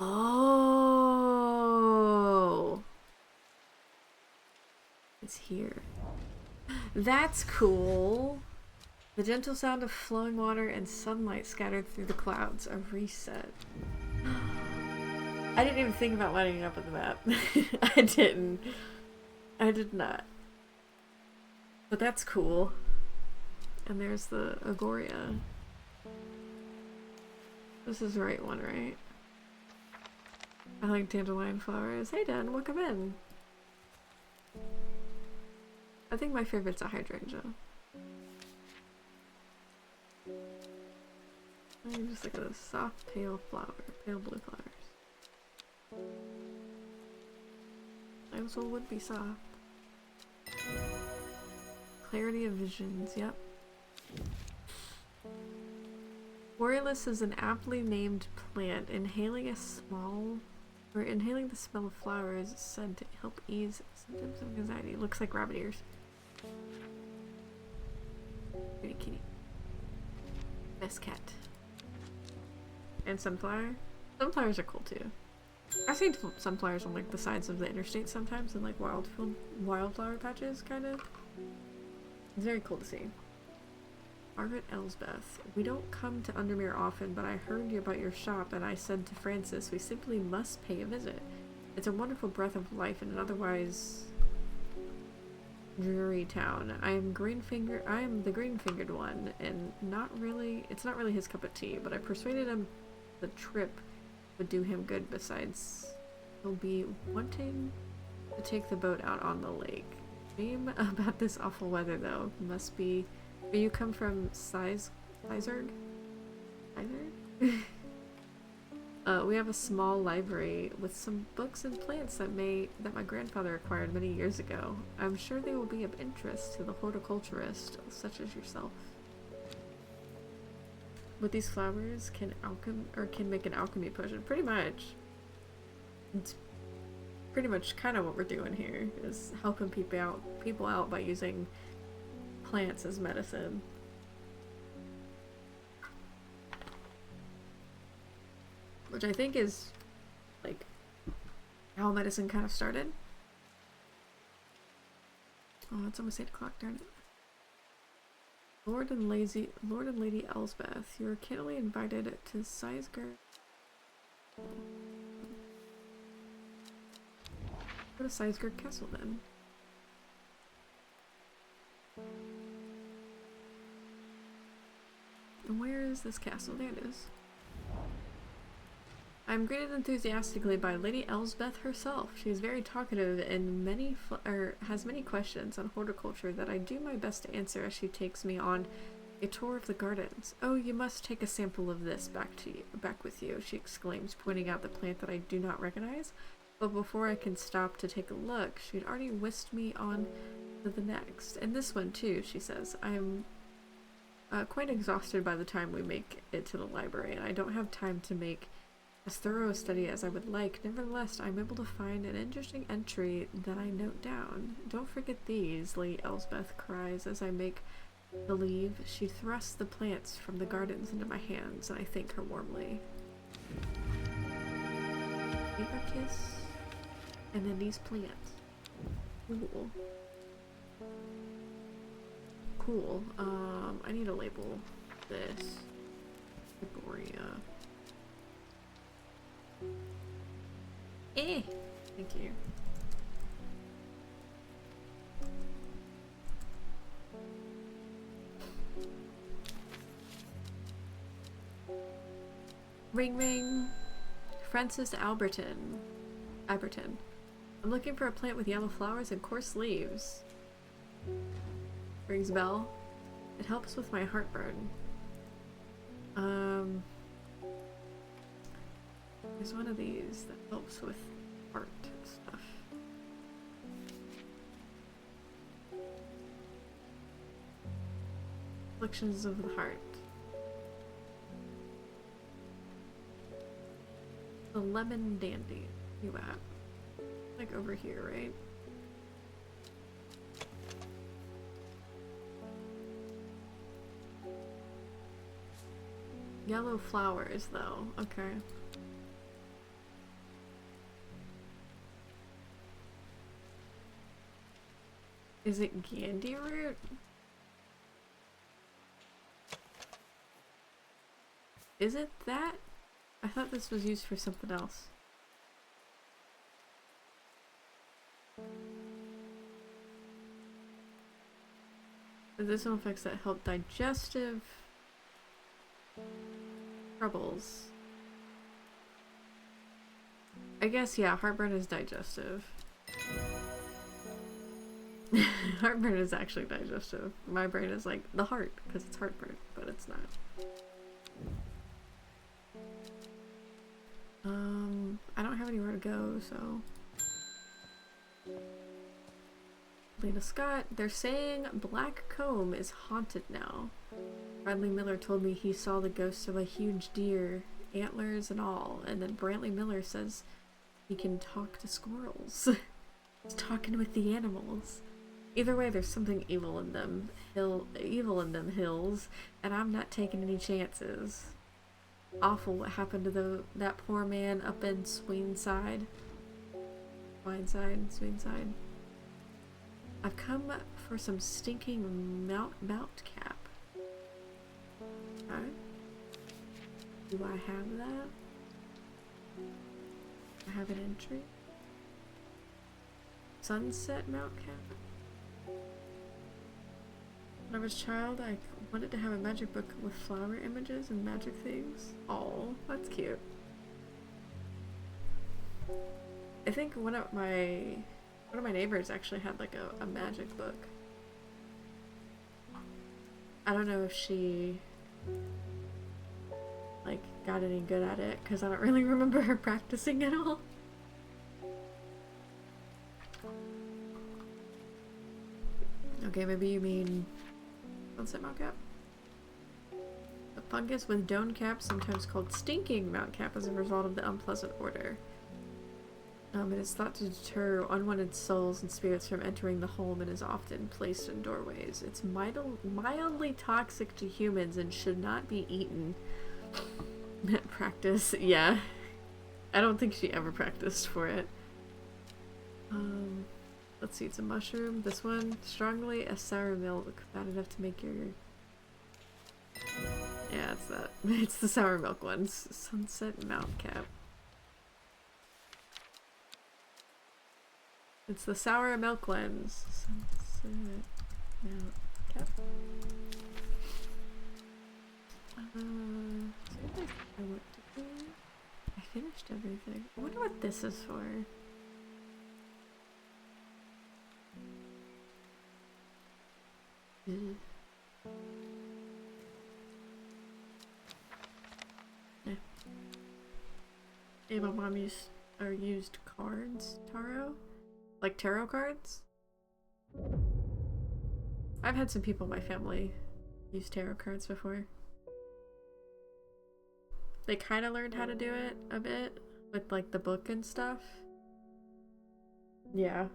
Oh, it's here. That's cool. The gentle sound of flowing water and sunlight scattered through the clouds. A reset. I didn't even think about lining it up with the map. I didn't. I did not. But that's cool. And there's the Agoria. This is the right one, right? I like dandelion flowers. Hey Dan, welcome in. I think my favorite's a hydrangea. Just like a soft pale flower, pale blue flowers. I also would be soft. Clarity of visions, yep. Borealis is an aptly named plant. Inhaling the smell of flowers is said to help ease symptoms of anxiety. Looks like rabbit ears. Pretty kitty. Best cat. And sunflower. Sunflowers are cool too. I've seen sunflowers on like the sides of the interstate sometimes in like wildflower patches, kind of. It's very cool to see. Margaret Elsbeth. We don't come to Undermere often, but I heard about your shop and I said to Francis we simply must pay a visit. It's a wonderful breath of life in an otherwise dreary town. I am the green-fingered one, and it's not really his cup of tea, but I persuaded him the trip would do him good. Besides, he'll be wanting to take the boat out on the lake. Shame about this awful weather, though. Must be. You come from Sizerg? We have a small library with some books and plants that my grandfather acquired many years ago. I'm sure they will be of interest to the horticulturist such as yourself. With these flowers can make an alchemy potion. Pretty much. It's pretty much kind of what we're doing here, is helping people out by using plants as medicine. Which I think is like how medicine kind of started. Oh, it's almost 8 o'clock, darn it. Lord and Lady Elsbeth, you are kindly invited to Sizerg. Go to Sizerg Castle then. And where is this castle? There it is. I'm greeted enthusiastically by Lady Elsbeth herself. She is very talkative and has many questions on horticulture that I do my best to answer as she takes me on a tour of the gardens. Oh, you must take a sample of this back with you, she exclaims, pointing out the plant that I do not recognize. But before I can stop to take a look, she had already whisked me on to the next. And this one too, she says. I am quite exhausted by the time we make it to the library, and I don't have time to make as thorough a study as I would like. Nevertheless, I'm able to find an interesting entry that I note down. Don't forget these, Lady Elsbeth cries as I make the leave. She thrusts the plants from the gardens into my hands, and I thank her warmly. Take a kiss, and then these plants. Cool. Cool. I need to label this. Agoria. Thank you. Ring ring. Francis Alberton. I'm looking for a plant with yellow flowers and coarse leaves. Rings a bell. It helps with my heartburn. There's one of these that helps with heart stuff. Afflictions of the heart. The lemon dandy. You at? Like over here, right? Yellow flowers, though. Okay. Is it Gandhi root? Is it that? I thought this was used for something else. Medicinal effects that help digestive troubles. I guess, yeah, heartburn is digestive. Heartburn is actually digestive. My brain is like the heart, because it's heartburn, but it's not. I don't have anywhere to go, so... Lena Scott, they're saying Black Comb is haunted now. Bradley Miller told me he saw the ghost of a huge deer, antlers and all, and then Brantley Miller says he can talk to squirrels. He's talking with the animals. Either way, there's something evil in them hills, and I'm not taking any chances. Awful what happened to that poor man up in Sweenside. Sweenside. I've come for some stinking mount cap. Alright. Do I have that? I have an entry. Sunset mount cap. When I was a child, I wanted to have a magic book with flower images and magic things. Oh, that's cute. I think one of my neighbors actually had like a magic book. I don't know if she like got any good at it because I don't really remember her practicing at all. Okay, maybe you mean sunset mount cap. A fungus with dome cap, sometimes called stinking mount cap, as a result of the unpleasant odor. It is thought to deter unwanted souls and spirits from entering the home and is often placed in doorways. It's mildly toxic to humans and should not be eaten. Practice, yeah. I don't think she ever practiced for it. Let's see, it's a mushroom. This one, strongly a sour milk, bad enough to make your... Yeah, it's that. It's the sour milk ones. Sunset mount cap. It's the sour milk lens. Sunset mount cap. I finished everything. I wonder what this is for. Yeah. Hey, my mom used cards, tarot? Like tarot cards? I've had some people in my family use tarot cards before. They kind of learned how to do it a bit with like the book and stuff. Yeah.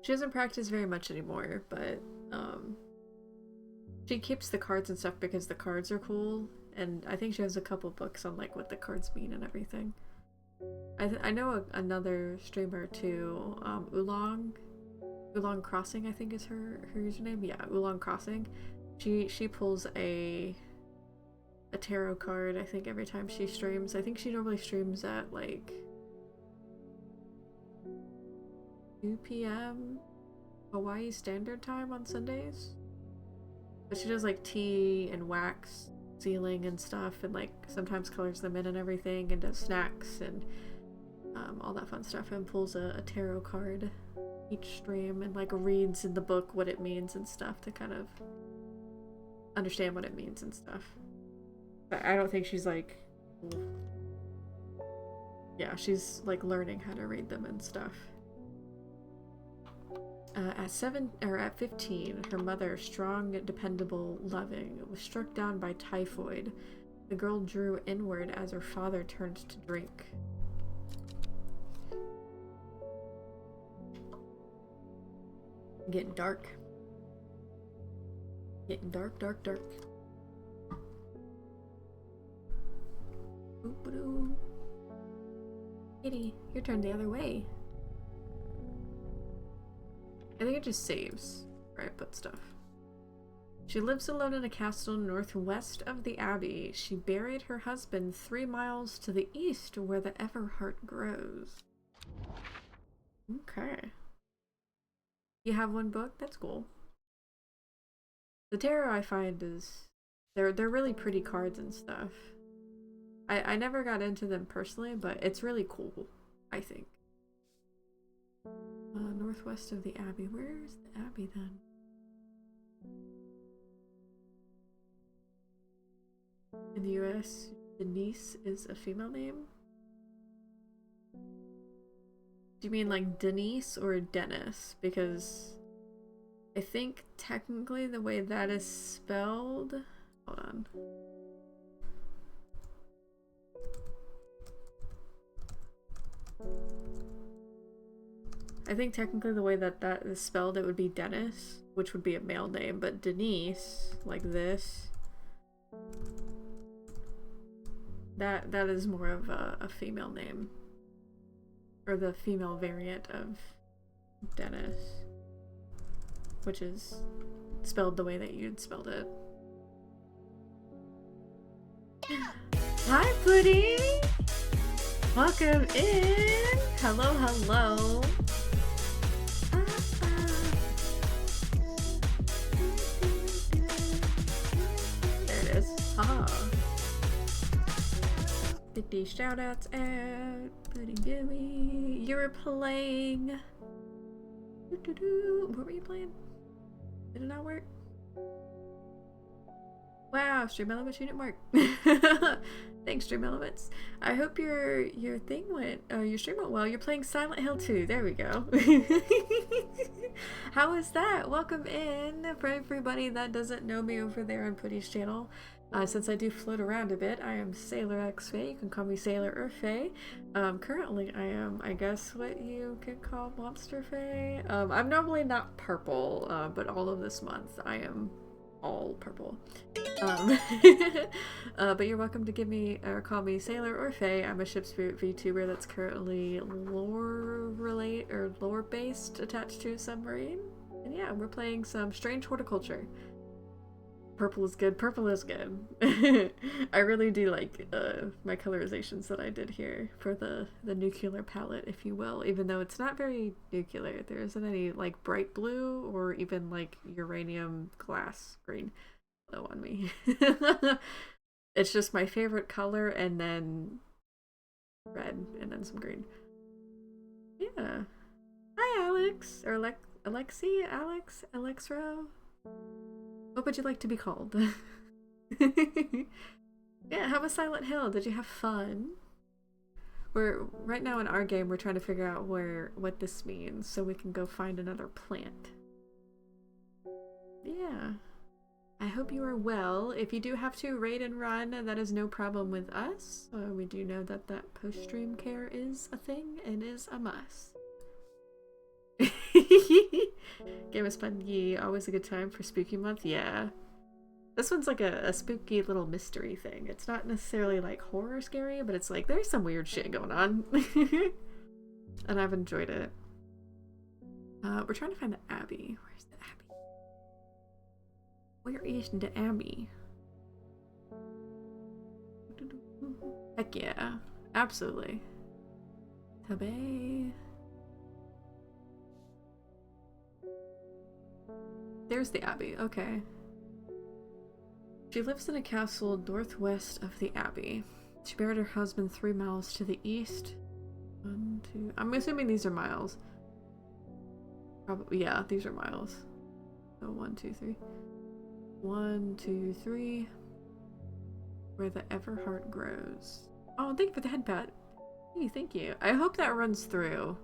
She doesn't practice very much anymore, but she keeps the cards and stuff because the cards are cool, and I think she has a couple books on like what the cards mean and everything. I know another streamer too, Oolong Crossing, I think is her username. Yeah, Oolong Crossing. She pulls a tarot card, I think, every time she streams. I think she normally streams at like 2 p.m. Hawaii Standard Time on Sundays. But she does like tea and wax sealing and stuff, and like sometimes colors them in and everything, and does snacks and all that fun stuff, and pulls a tarot card each stream and like reads in the book what it means and stuff to kind of understand what it means and stuff. But I don't think she's like, yeah, she's like learning how to read them and stuff. At 15, her mother, strong, dependable, loving, was struck down by typhoid. The girl drew inward as her father turned to drink. Getting dark. Getting dark, dark, dark. Boop-a-doo. Kitty, your turn the other way. I think it just saves where I put stuff. She lives alone in a castle northwest of the abbey. She buried her husband 3 miles to the east where the Everheart grows. Okay. You have one book? That's cool. The tarot I find is... They're really pretty cards and stuff. I never got into them personally, but it's really cool, I think. Northwest of the abbey. Where is the abbey then? In the US, Denise is a female name? Do you mean like Denise or Dennis? Because I think technically the way that is spelled... Hold on. I think technically the way that that is spelled, it would be Dennis, which would be a male name, but Denise, like this, that is more of a female name, or the female variant of Dennis, which is spelled the way that you'd spelled it. Hi, Pudding! Welcome in! Hello, hello! There it is. Haha. Get these shoutouts out. Pudding Gooey. You were playing... What were you playing? Did it not work? Wow, Stream Elements unit mark. Thanks, Stream Elements. I hope your thing went, your stream went well. You're playing Silent Hill 2. There we go. How is that? Welcome in. For everybody that doesn't know me over there on Putty's channel, since I do float around a bit, I am Sailor X Faye. You can call me Sailor or Faye. Currently I am, I guess, what you could call Monster Faye. I'm normally not purple, but all of this month I am all purple. But you're welcome to give me or call me Sailor or Faye. I'm a ship spirit VTuber that's currently lore based attached to a submarine. And yeah, we're playing some Strange Horticulture. Purple is good. Purple is good. I really do like my colorizations that I did here for the nuclear palette, if you will, even though it's not very nuclear. There isn't any like bright blue or even like uranium glass green on me. It's just my favorite color and then red and then some green. Yeah. Hi, Alex. Or Alexi? Alex? Alexro? What would you like to be called? Yeah, how was Silent Hill? Did you have fun? Right now in our game, we're trying to figure out what this means so we can go find another plant. Yeah. I hope you are well. If you do have to raid and run, that is no problem with us. We do know that post-stream care is a thing and is a must. Game is fun. Yeah, always a good time for spooky month. Yeah. This one's like a spooky little mystery thing. It's not necessarily like horror scary, but it's like there's some weird shit going on. And I've enjoyed it. We're trying to find the Abbey. Where's the Abbey? Where is the Abbey? Heck yeah. Absolutely. Tabe. There's the Abbey, okay. She lives in a castle northwest of the Abbey. She buried her husband 3 miles to the east. 1, 2... I'm assuming these are miles. Probably, yeah, these are miles. So 1, 2, 3. 1, 2, 3. Where the Everheart grows. Oh, thank you for the head pat. Hey, thank you. I hope that runs through.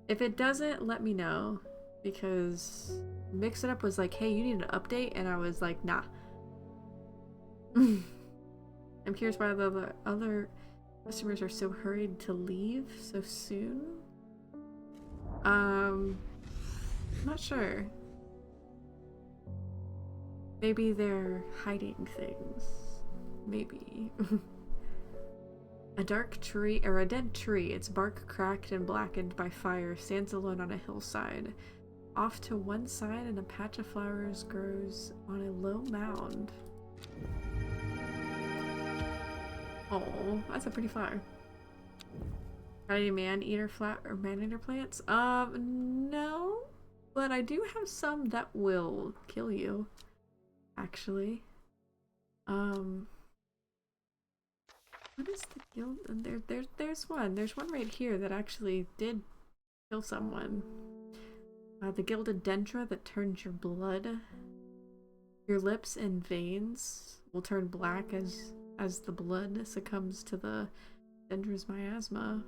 If it doesn't, let me know. Because Mix It Up was like, hey, you need an update, and I was like, nah. I'm curious why the other customers are so hurried to leave so soon. Not sure. Maybe they're hiding things. Maybe. A dark tree, or a dead tree, its bark cracked and blackened by fire, stands alone on a hillside. Off to one side, and a patch of flowers grows on a low mound. Oh, that's a pretty flower. Got any man-eater plants? No. But I do have some that will kill you. Actually. What is the guild? There's one. There's one right here that actually did kill someone. The gilded dendra that turns your blood. Your lips and veins will turn black as the blood succumbs to the dendra's miasma.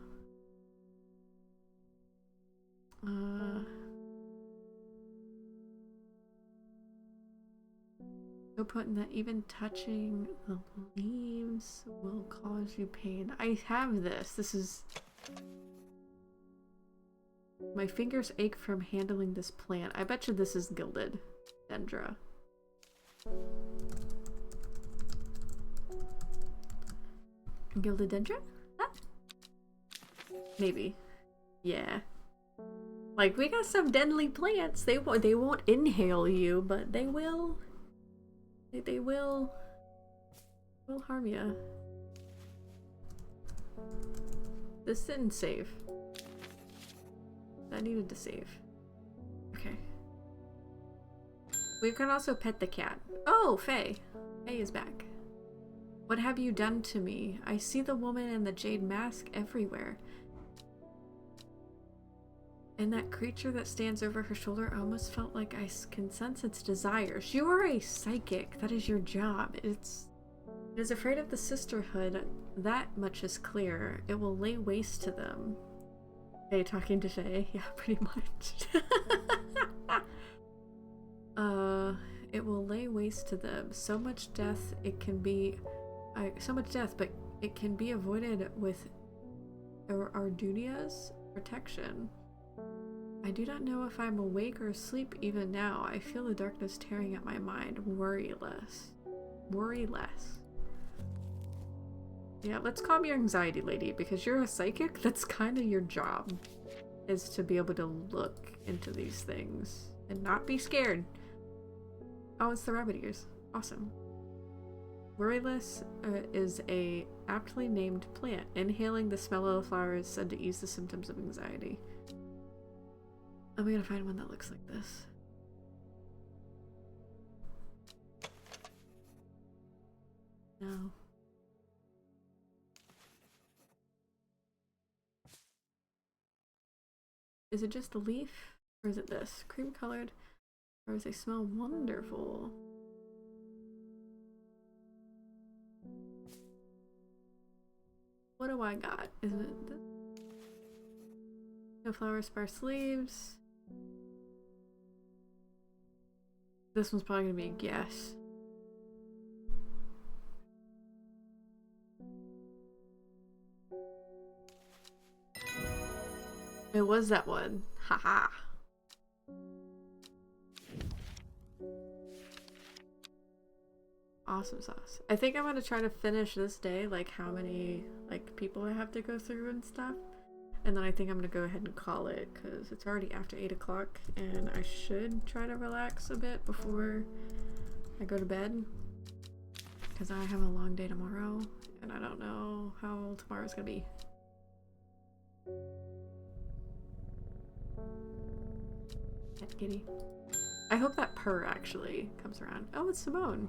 So potent that even touching the leaves will cause you pain. I have this. This is... My fingers ache from handling this plant. I bet you this is gilded dendra. Gilded dendra? Huh? Maybe. Yeah. Like, we got some deadly plants. They won't inhale you, but they will... They will harm you. This didn't save. That needed to save. Okay. We can also pet the cat. Oh, Faye. Faye is back. What have you done to me? I see the woman in the jade mask everywhere. And that creature that stands over her shoulder, I almost felt like I can sense its desires. You are a psychic. That is your job. It is afraid of the sisterhood. That much is clear. It will lay waste to them. Hey, talking to Shay. Yeah, pretty much. It will lay waste to them. So much death, it can be... so much death, but it can be avoided with Ardunia's protection. I do not know if I'm awake or asleep even now. I feel the darkness tearing at my mind. Worry less. Worry less. Yeah, let's calm your anxiety, lady, because you're a psychic. That's kind of your job, is to be able to look into these things and not be scared. Oh, it's the rabbit ears. Awesome. Worryless is a aptly named plant. Inhaling the smell of the flower is said to ease the symptoms of anxiety. I'm gonna find one that looks like this. No. Is it just the leaf? Or is it this? Cream colored? Or does they smell wonderful? What do I got? Is it this? No flower, sparse leaves. This one's probably gonna be a guess. It was that one. Haha. Awesome sauce. I think I'm gonna try to finish this day, like how many people I have to go through and stuff. And then I think I'm gonna go ahead and call it because it's already after 8 o'clock and I should try to relax a bit before I go to bed because I have a long day tomorrow and I don't know how tomorrow's gonna be. Pet kitty. I hope that purr actually comes around. Oh, it's Simone.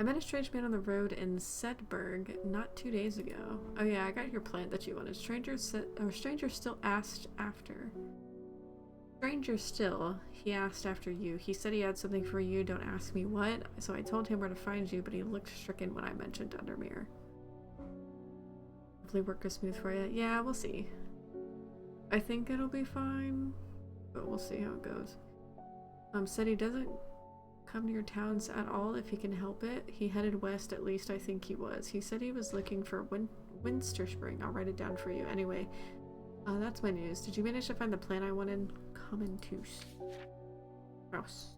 I met a strange man on the road in Sedberg not 2 days ago. Oh yeah, I got your plant that you wanted. Stranger still asked after. Stranger still, he asked after you. He said he had something for you. Don't ask me what. So I told him where to find you, but he looked stricken when I mentioned Undermere. Hopefully work goes smooth for you. Yeah, we'll see. I think it'll be fine, but we'll see how it goes. Said he doesn't come to your towns at all if he can help it. He headed west, at least I think he was. He said he was looking for Winster Spring. I'll write it down for you. Anyway, that's my news. Did you manage to find the plant I wanted? Common Toos. Trouse.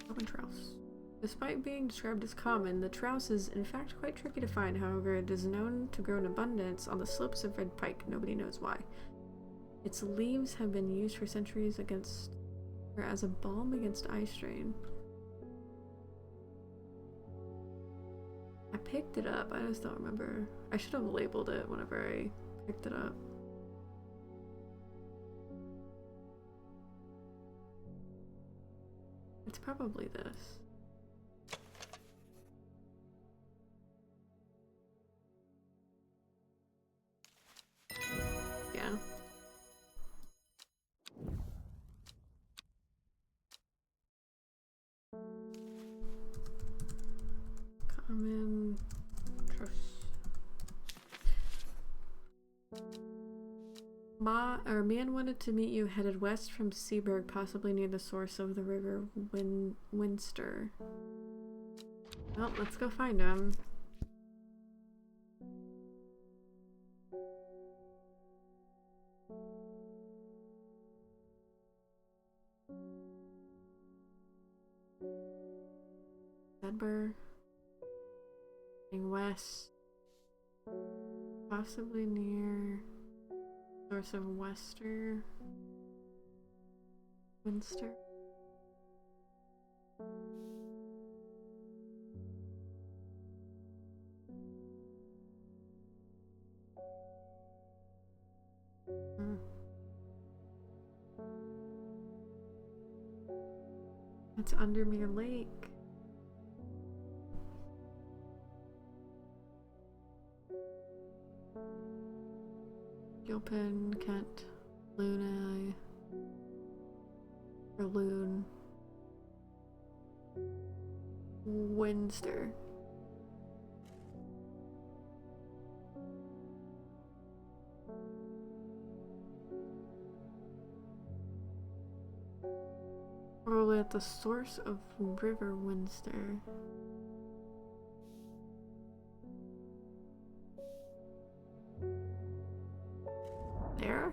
Common Trouse. Despite being described as common, the trouse is in fact quite tricky to find. However, it is known to grow in abundance on the slopes of Red Pike. Nobody knows why. Its leaves have been used for centuries against, or as a balm against eye strain. I picked it up. I just don't remember. I should have labeled it whenever I picked it up. It's probably this. Yeah. Common trust. Man wanted to meet you headed west from Seaburg, possibly near the source of the river Winster. Well, let's go find him. Sedber. Heading west. Possibly near source of Winster. It's Undermere Lake. Gilpin, Kent, Luna, or Loon, Winster. Probably at the source of River Winster. There?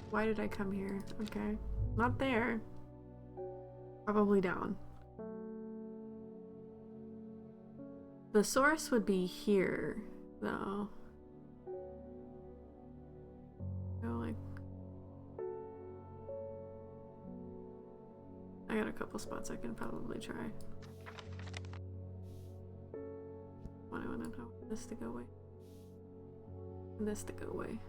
Why did I come here? Okay. Not there. Probably down. The source would be here, though. Go like... I got a couple spots I can probably try. I want to know this to go away. And this to go away.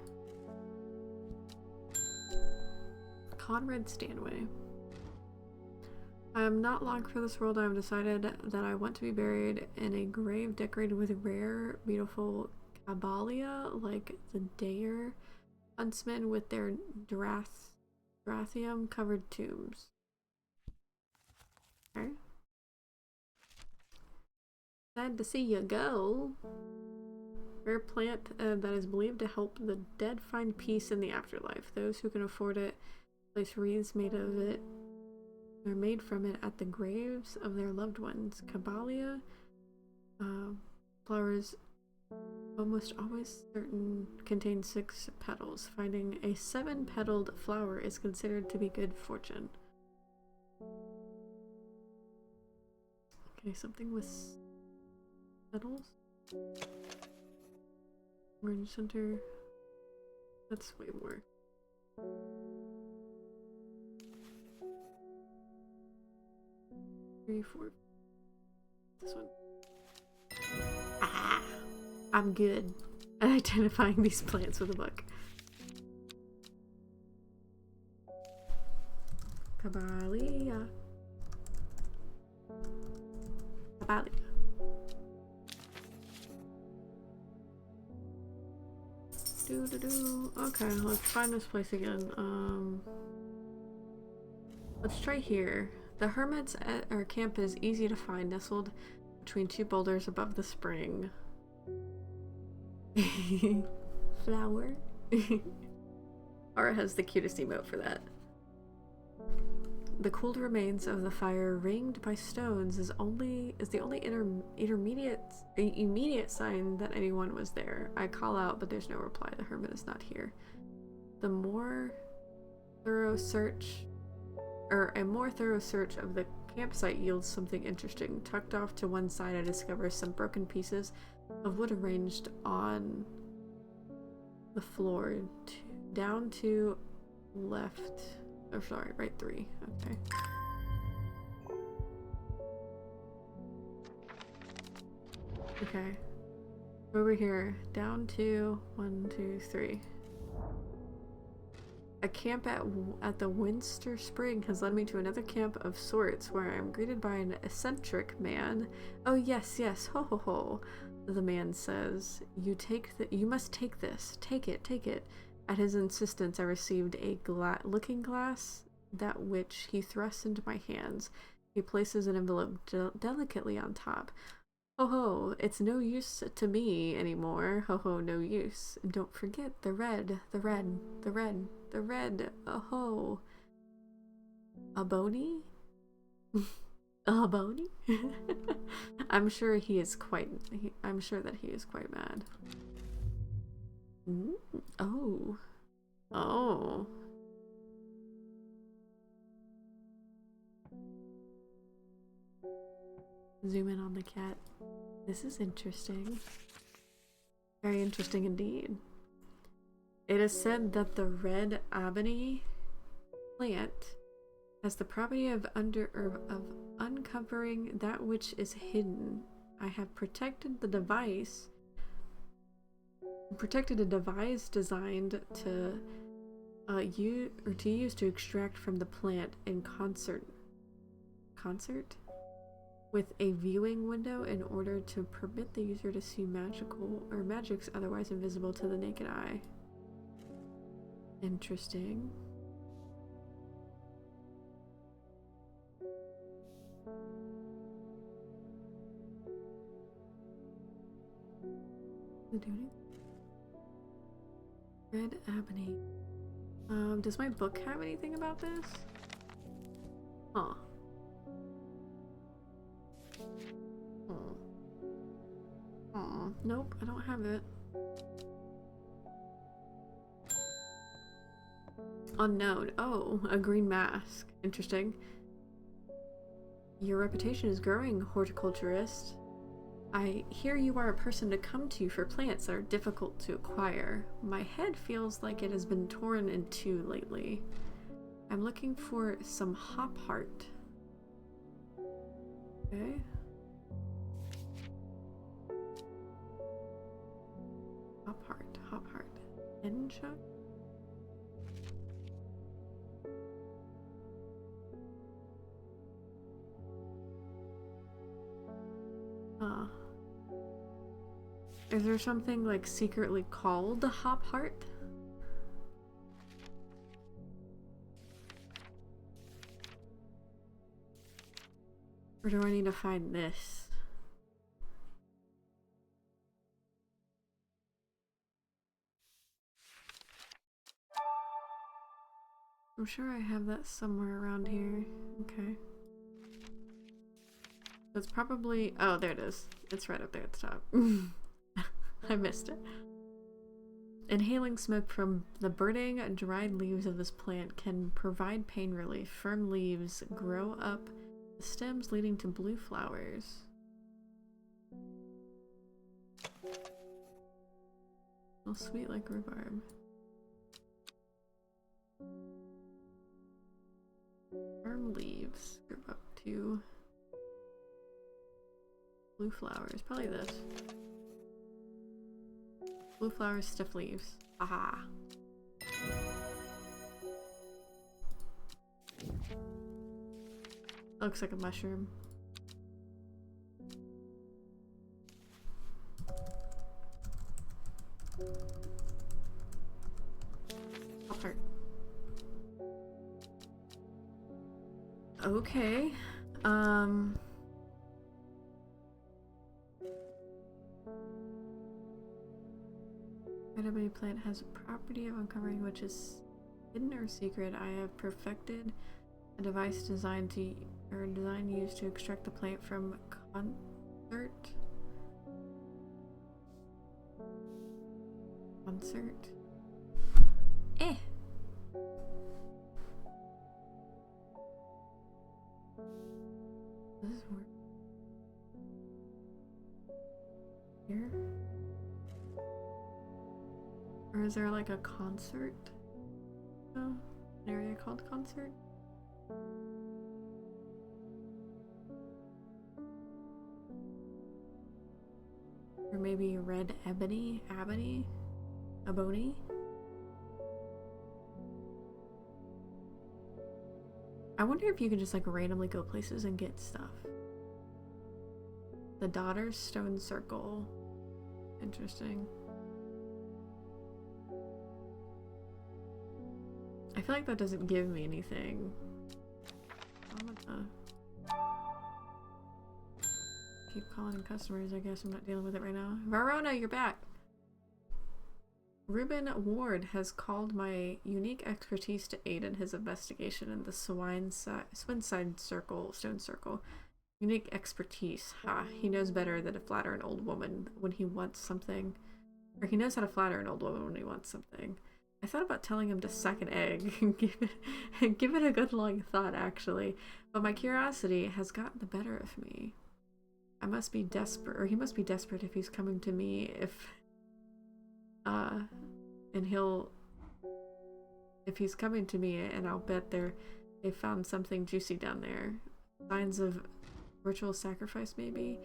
Conrad Stanway. I am not long for this world. I have decided that I want to be buried in a grave decorated with rare, beautiful caballia, like the Dare huntsmen with their Drathium-covered tombs. Okay. Sad to see you go. Rare plant that is believed to help the dead find peace in the afterlife. Those who can afford it place wreaths made of it or made from it at the graves of their loved ones. Caballia flowers almost always contain 6 petals. Finding a 7-petaled flower is considered to be good fortune. Okay, something with petals. Orange center. That's way more. Three, 4. This one. Ah, I'm good at identifying these plants with a book. Caballia. Caballia. Okay, let's find this place again. Let's try here. The hermits at our camp is easy to find, nestled between 2 boulders above the spring. Flower. Aura has the cutest emote for that. The cooled remains of the fire, ringed by stones, is the only immediate sign that anyone was there. I call out, but there's no reply. The hermit is not here. A more thorough search of the campsite yields something interesting. Tucked off to one side, I discover some broken pieces of wood arranged on the floor. Down to left. Oh, sorry, right 3. Okay. Okay. Over here. Down to 1, 2, 3. A camp at the Winster Spring has led me to another camp of sorts, where I am greeted by an eccentric man. Oh yes, yes, ho ho ho. The man says, you must take this. Take it, take it. At his insistence, I received a looking glass, that which he thrusts into my hands. He places an envelope delicately on top. Ho ho, it's no use to me anymore. Ho ho, no use. And don't forget the red, the red, the red, the red. Oh ho. A bony? A bony? I'm sure that he is quite mad. Oh. Oh. Zoom in on the cat. This is interesting. Very interesting indeed. It is said that the red ebony plant has the property of uncovering that which is hidden. I have protected a device designed to use to extract from the plant in concert with a viewing window in order to permit the user to see magics otherwise invisible to the naked eye. Interesting. Red ebony. Does my book have anything about this? Huh. Nope, I don't have it. Unknown. Oh, a green mask. Interesting. Your reputation is growing, horticulturist. I hear you are a person to come to for plants that are difficult to acquire. My head feels like it has been torn in two lately. I'm looking for some hop heart. Okay. Hop heart. Enjoy. Is there something like secretly called the hop heart? Or do I need to find this? I'm sure I have that somewhere around here. Okay. That's probably... Oh, there it is. It's right up there at the top. I missed it. Inhaling smoke from the burning, dried leaves of this plant can provide pain relief. Firm leaves grow up the stems, leading to blue flowers. Oh, sweet like rhubarb. Firm leaves grow up to blue flowers. Probably this. Blue flowers, stiff leaves. Aha. Looks like a mushroom. Hop heart. Okay. Red ebony plant has a property of uncovering which is hidden or secret. I have perfected a device designed used to extract the plant from concert. Eh. Or is there like a concert? Oh, an area called concert? Or maybe red ebony? Ebony? Abony? I wonder if you can just like randomly go places and get stuff. The Daughter's Stone Circle. Interesting. I feel like that doesn't give me anything. I'm gonna keep calling in customers. I guess I'm not dealing with it right now. Verona, you're back. Reuben Ward has called my unique expertise to aid in his investigation in the Swinside Stone Circle. Unique expertise. Ha. He knows better than to flatter an old woman when he wants something. Or he knows how to flatter an old woman when he wants something. I thought about telling him to suck an egg and give it a good long thought, actually. But my curiosity has gotten the better of me. I must be desperate, or he must be desperate if he's coming to me if he's coming to me, and I'll bet they found something juicy down there. Signs of ritual sacrifice, maybe.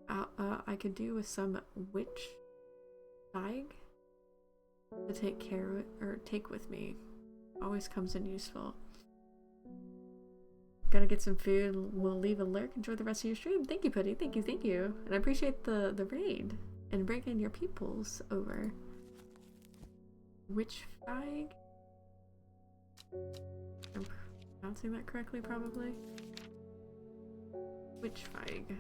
I could do with some witch bag to take with me. Always comes in useful. Gotta get some food. We'll leave a lurk. Enjoy the rest of your stream. Thank you, Putty. Thank you. And I appreciate the raid and bringing your peoples over. Witch fag? I'm pronouncing that correctly, probably. Witch fag.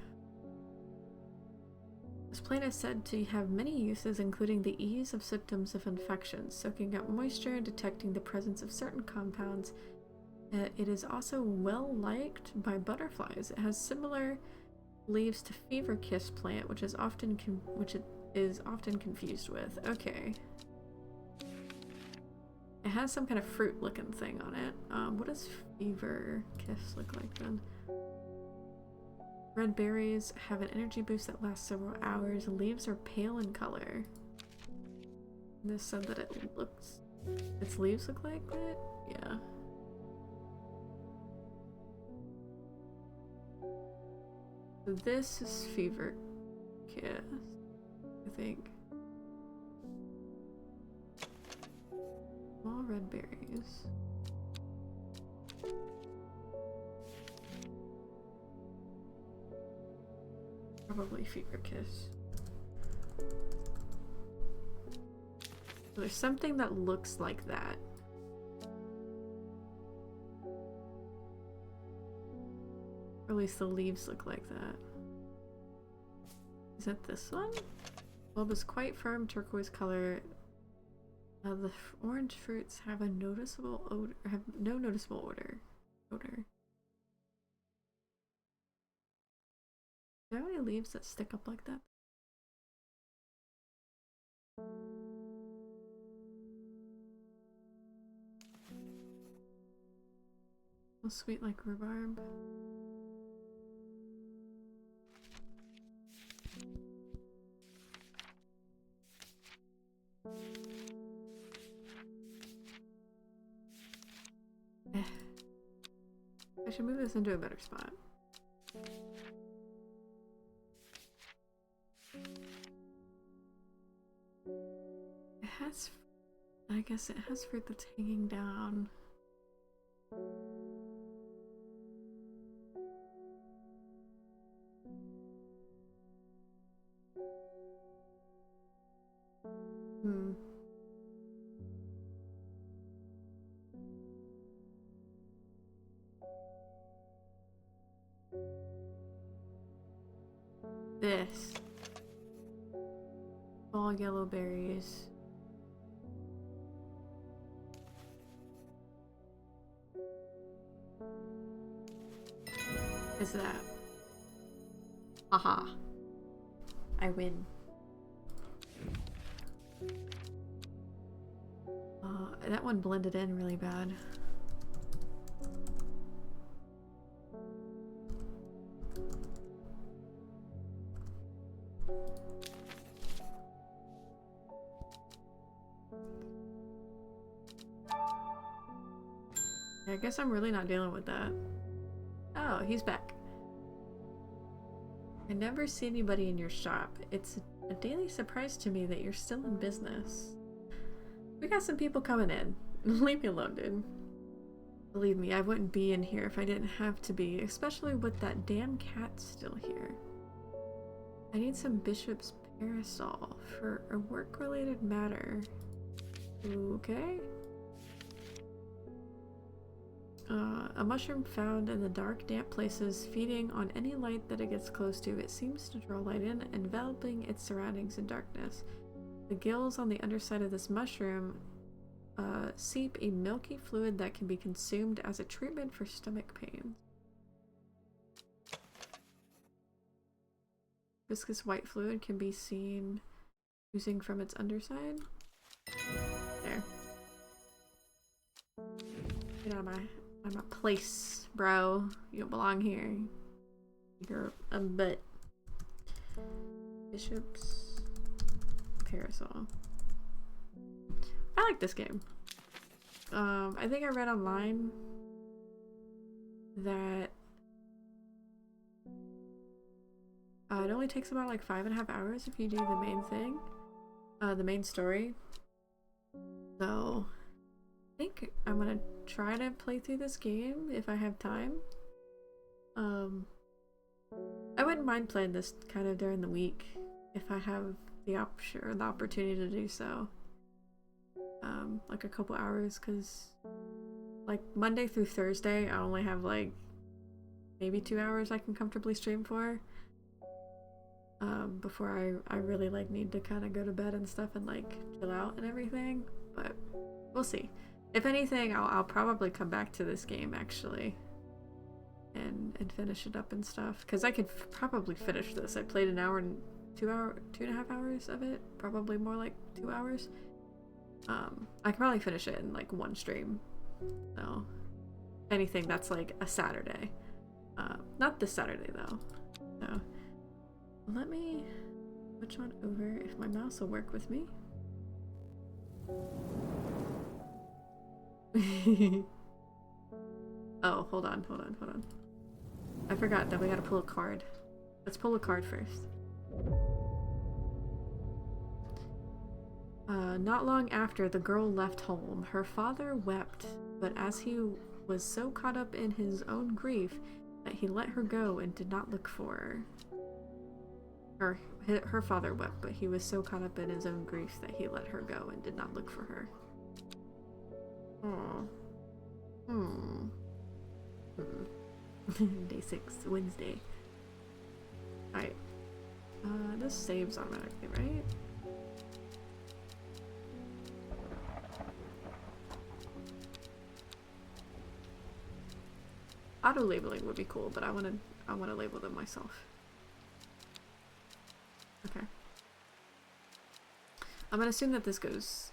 This plant is said to have many uses, including the ease of symptoms of infection, soaking up moisture and detecting the presence of certain compounds. It is also well liked by butterflies. It has similar leaves to fever kiss plant, which is often confused with. Okay. It has some kind of fruit looking thing on it. What does fever kiss look like then? Red berries have an energy boost that lasts several hours. Leaves are pale in color. This said that its leaves look like it? Yeah. So this is fever kiss, I think. Small red berries. Probably fever kiss. There's something that looks like that. Or at least the leaves look like that. Is that this one? Bulb is quite firm turquoise color. The orange fruits have a noticeable odor. Have no noticeable odor. Are there any leaves that stick up like that? Oh, sweet like rhubarb. I should move this into a better spot. It has, I guess it has fruit that's hanging down. This. All yellow berries. Is that? Aha. I win. That one blended in really bad. I guess I'm really not dealing with that. Oh, he's back. I never see anybody in your shop. It's a daily surprise to me that you're still in business. We got some people coming in. Leave me alone, dude. Believe me, I wouldn't be in here if I didn't have to be, especially with that damn cat still here. I need some bishop's parasol for a work-related matter. Okay. A mushroom found in the dark, damp places, feeding on any light that it gets close to. It seems to draw light in, enveloping its surroundings in darkness. The gills on the underside of this mushroom seep a milky fluid that can be consumed as a treatment for stomach pain. Viscous white fluid can be seen oozing from its underside. There. Get out of my place, bro. You don't belong here. You're a butt. Bishop's parasol. I like this game. I think I read online that it only takes about like 5.5 hours if you do the main thing, the main story. So I think I'm gonna try to play through this game if I have time. I wouldn't mind playing this kind of during the week if I have the option or the opportunity to do so. Like a couple hours, because like Monday through Thursday I only have like maybe 2 hours I can comfortably stream for. Before I really like need to kind of go to bed and stuff and like chill out and everything, but we'll see. If anything, I'll probably come back to this game actually and finish it up and stuff, because I could probably finish this. I played an hour and 2.5 hours of it, probably more like 2 hours. I could probably finish it in like one stream. So anything that's like a Saturday, not this Saturday though. So let me switch on over if my mouse will work with me. Oh, hold on. I forgot that we gotta pull a card. Let's pull a card first. Not long after the girl left home, her father wept, but as he was so caught up in his own grief that he let her go and did not look for her. Or her father wept, but he was so caught up in his own grief that he let her go and did not look for her. Day 6, Wednesday. Alright. This saves automatically, right? Auto labeling would be cool, but I wanna label them myself. Okay. I'm gonna assume that this goes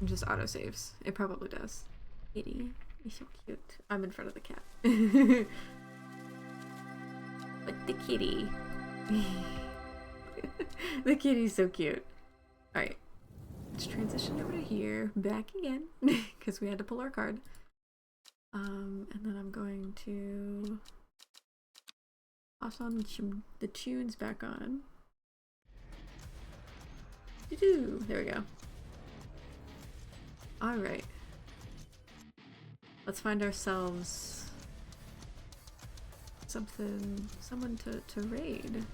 just auto saves. It probably does. Kitty, you're so cute. I'm in front of the cat. But the kitty. The kitty's so cute. Alright. Let's transition over to here. Back again. Because we had to pull our card. And then I'm going to toss on the tunes back on. There we go. Alright. Let's find ourselves someone to raid.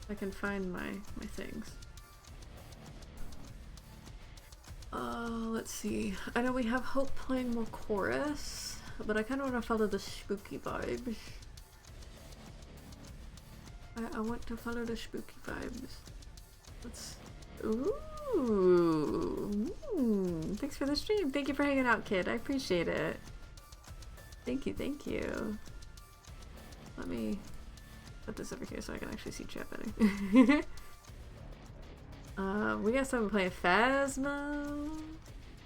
I can find my things. Let's see. I know we have Hope playing more chorus, but I kind of want to follow the spooky vibes. I want to follow the spooky vibes. Let's... Ooh. Thanks for the stream. Thank you for hanging out, kid. I appreciate it. Thank you. Let me put this over here so I can actually see chat better. We got someone playing Phasmo.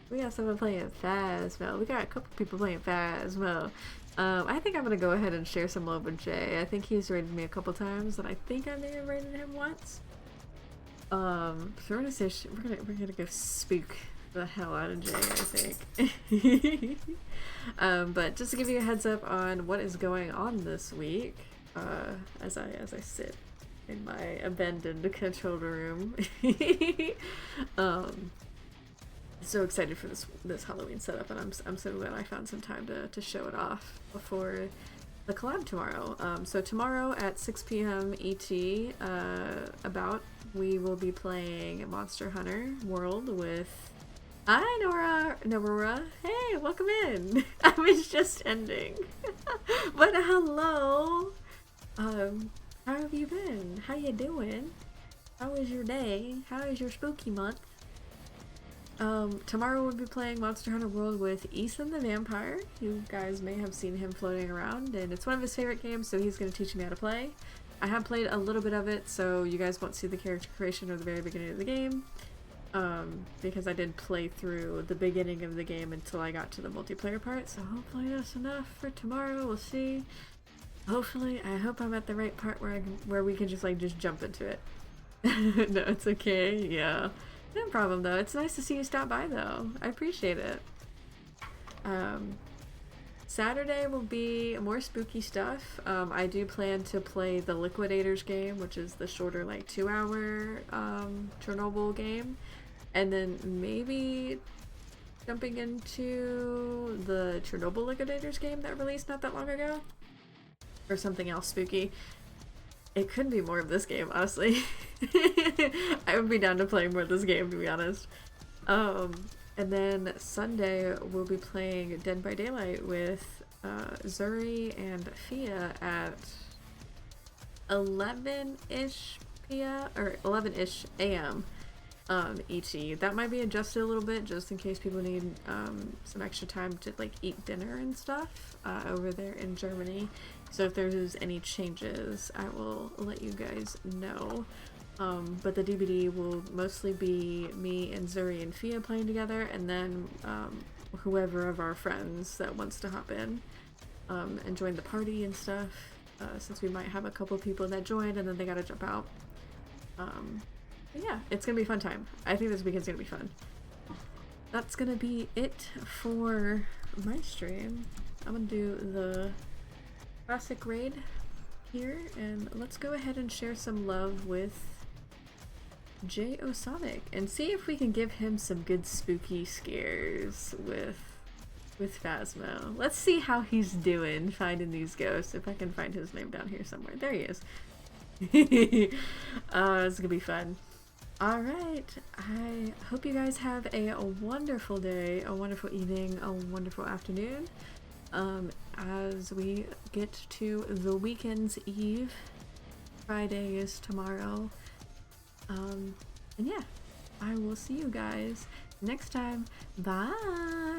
We got a couple people playing Phasmo. I think I'm gonna go ahead and share some love with Jay. I think he's raided me a couple times, and I think I may have raided him once. So we're gonna go spook the hell out of Jay, I think. But just to give you a heads up on what is going on this week, as I sit in my abandoned control room. So excited for this Halloween setup, and I'm so glad I found some time to show it off before the collab tomorrow. So tomorrow at 6 p.m. ET, we will be playing Monster Hunter World with... Hi Nora! Hey, welcome in! I was just ending. But hello! How have you been? How you doing? How was your day? How is your spooky month? Tomorrow we'll be playing Monster Hunter World with Ethan the Vampire. You guys may have seen him floating around, and it's one of his favorite games, so he's going to teach me how to play. I have played a little bit of it, so you guys won't see the character creation or the very beginning of the game, because I did play through the beginning of the game until I got to the multiplayer part, so hopefully that's enough for tomorrow. We'll see. Hopefully, I hope I'm at the right part where we can just jump into it. No, it's okay. Yeah. No problem though. It's nice to see you stop by though. I appreciate it. Saturday will be more spooky stuff. I do plan to play the Liquidators game, which is the shorter 2-hour Chernobyl game, and then maybe jumping into the Chernobyl Liquidators game that released not that long ago, or something else spooky. It could be more of this game, honestly. I would be down to play more of this game, to be honest. And then Sunday, we'll be playing Dead by Daylight with Zuri and Fia at 11-ish p.m. or 11-ish a.m. ET. That might be adjusted a little bit, just in case people need some extra time to eat dinner and stuff over there in Germany. So if there's any changes, I will let you guys know. But the DVD will mostly be me and Zuri and Fia playing together, and then whoever of our friends that wants to hop in and join the party and stuff, since we might have a couple people that joined and then they gotta jump out. But yeah, it's gonna be a fun time. I think this weekend's gonna be fun. That's gonna be it for my stream. I'm gonna do the classic raid here, and let's go ahead and share some love with J Osonic and see if we can give him some good spooky scares with Phasmo. Let's see how he's doing finding these ghosts, if I can find his name down here somewhere. There he is. It's gonna be fun. Alright, I hope you guys have a wonderful day, a wonderful evening, a wonderful afternoon. As we get to the weekend's eve. Friday is tomorrow. And yeah, I will see you guys next time. Bye!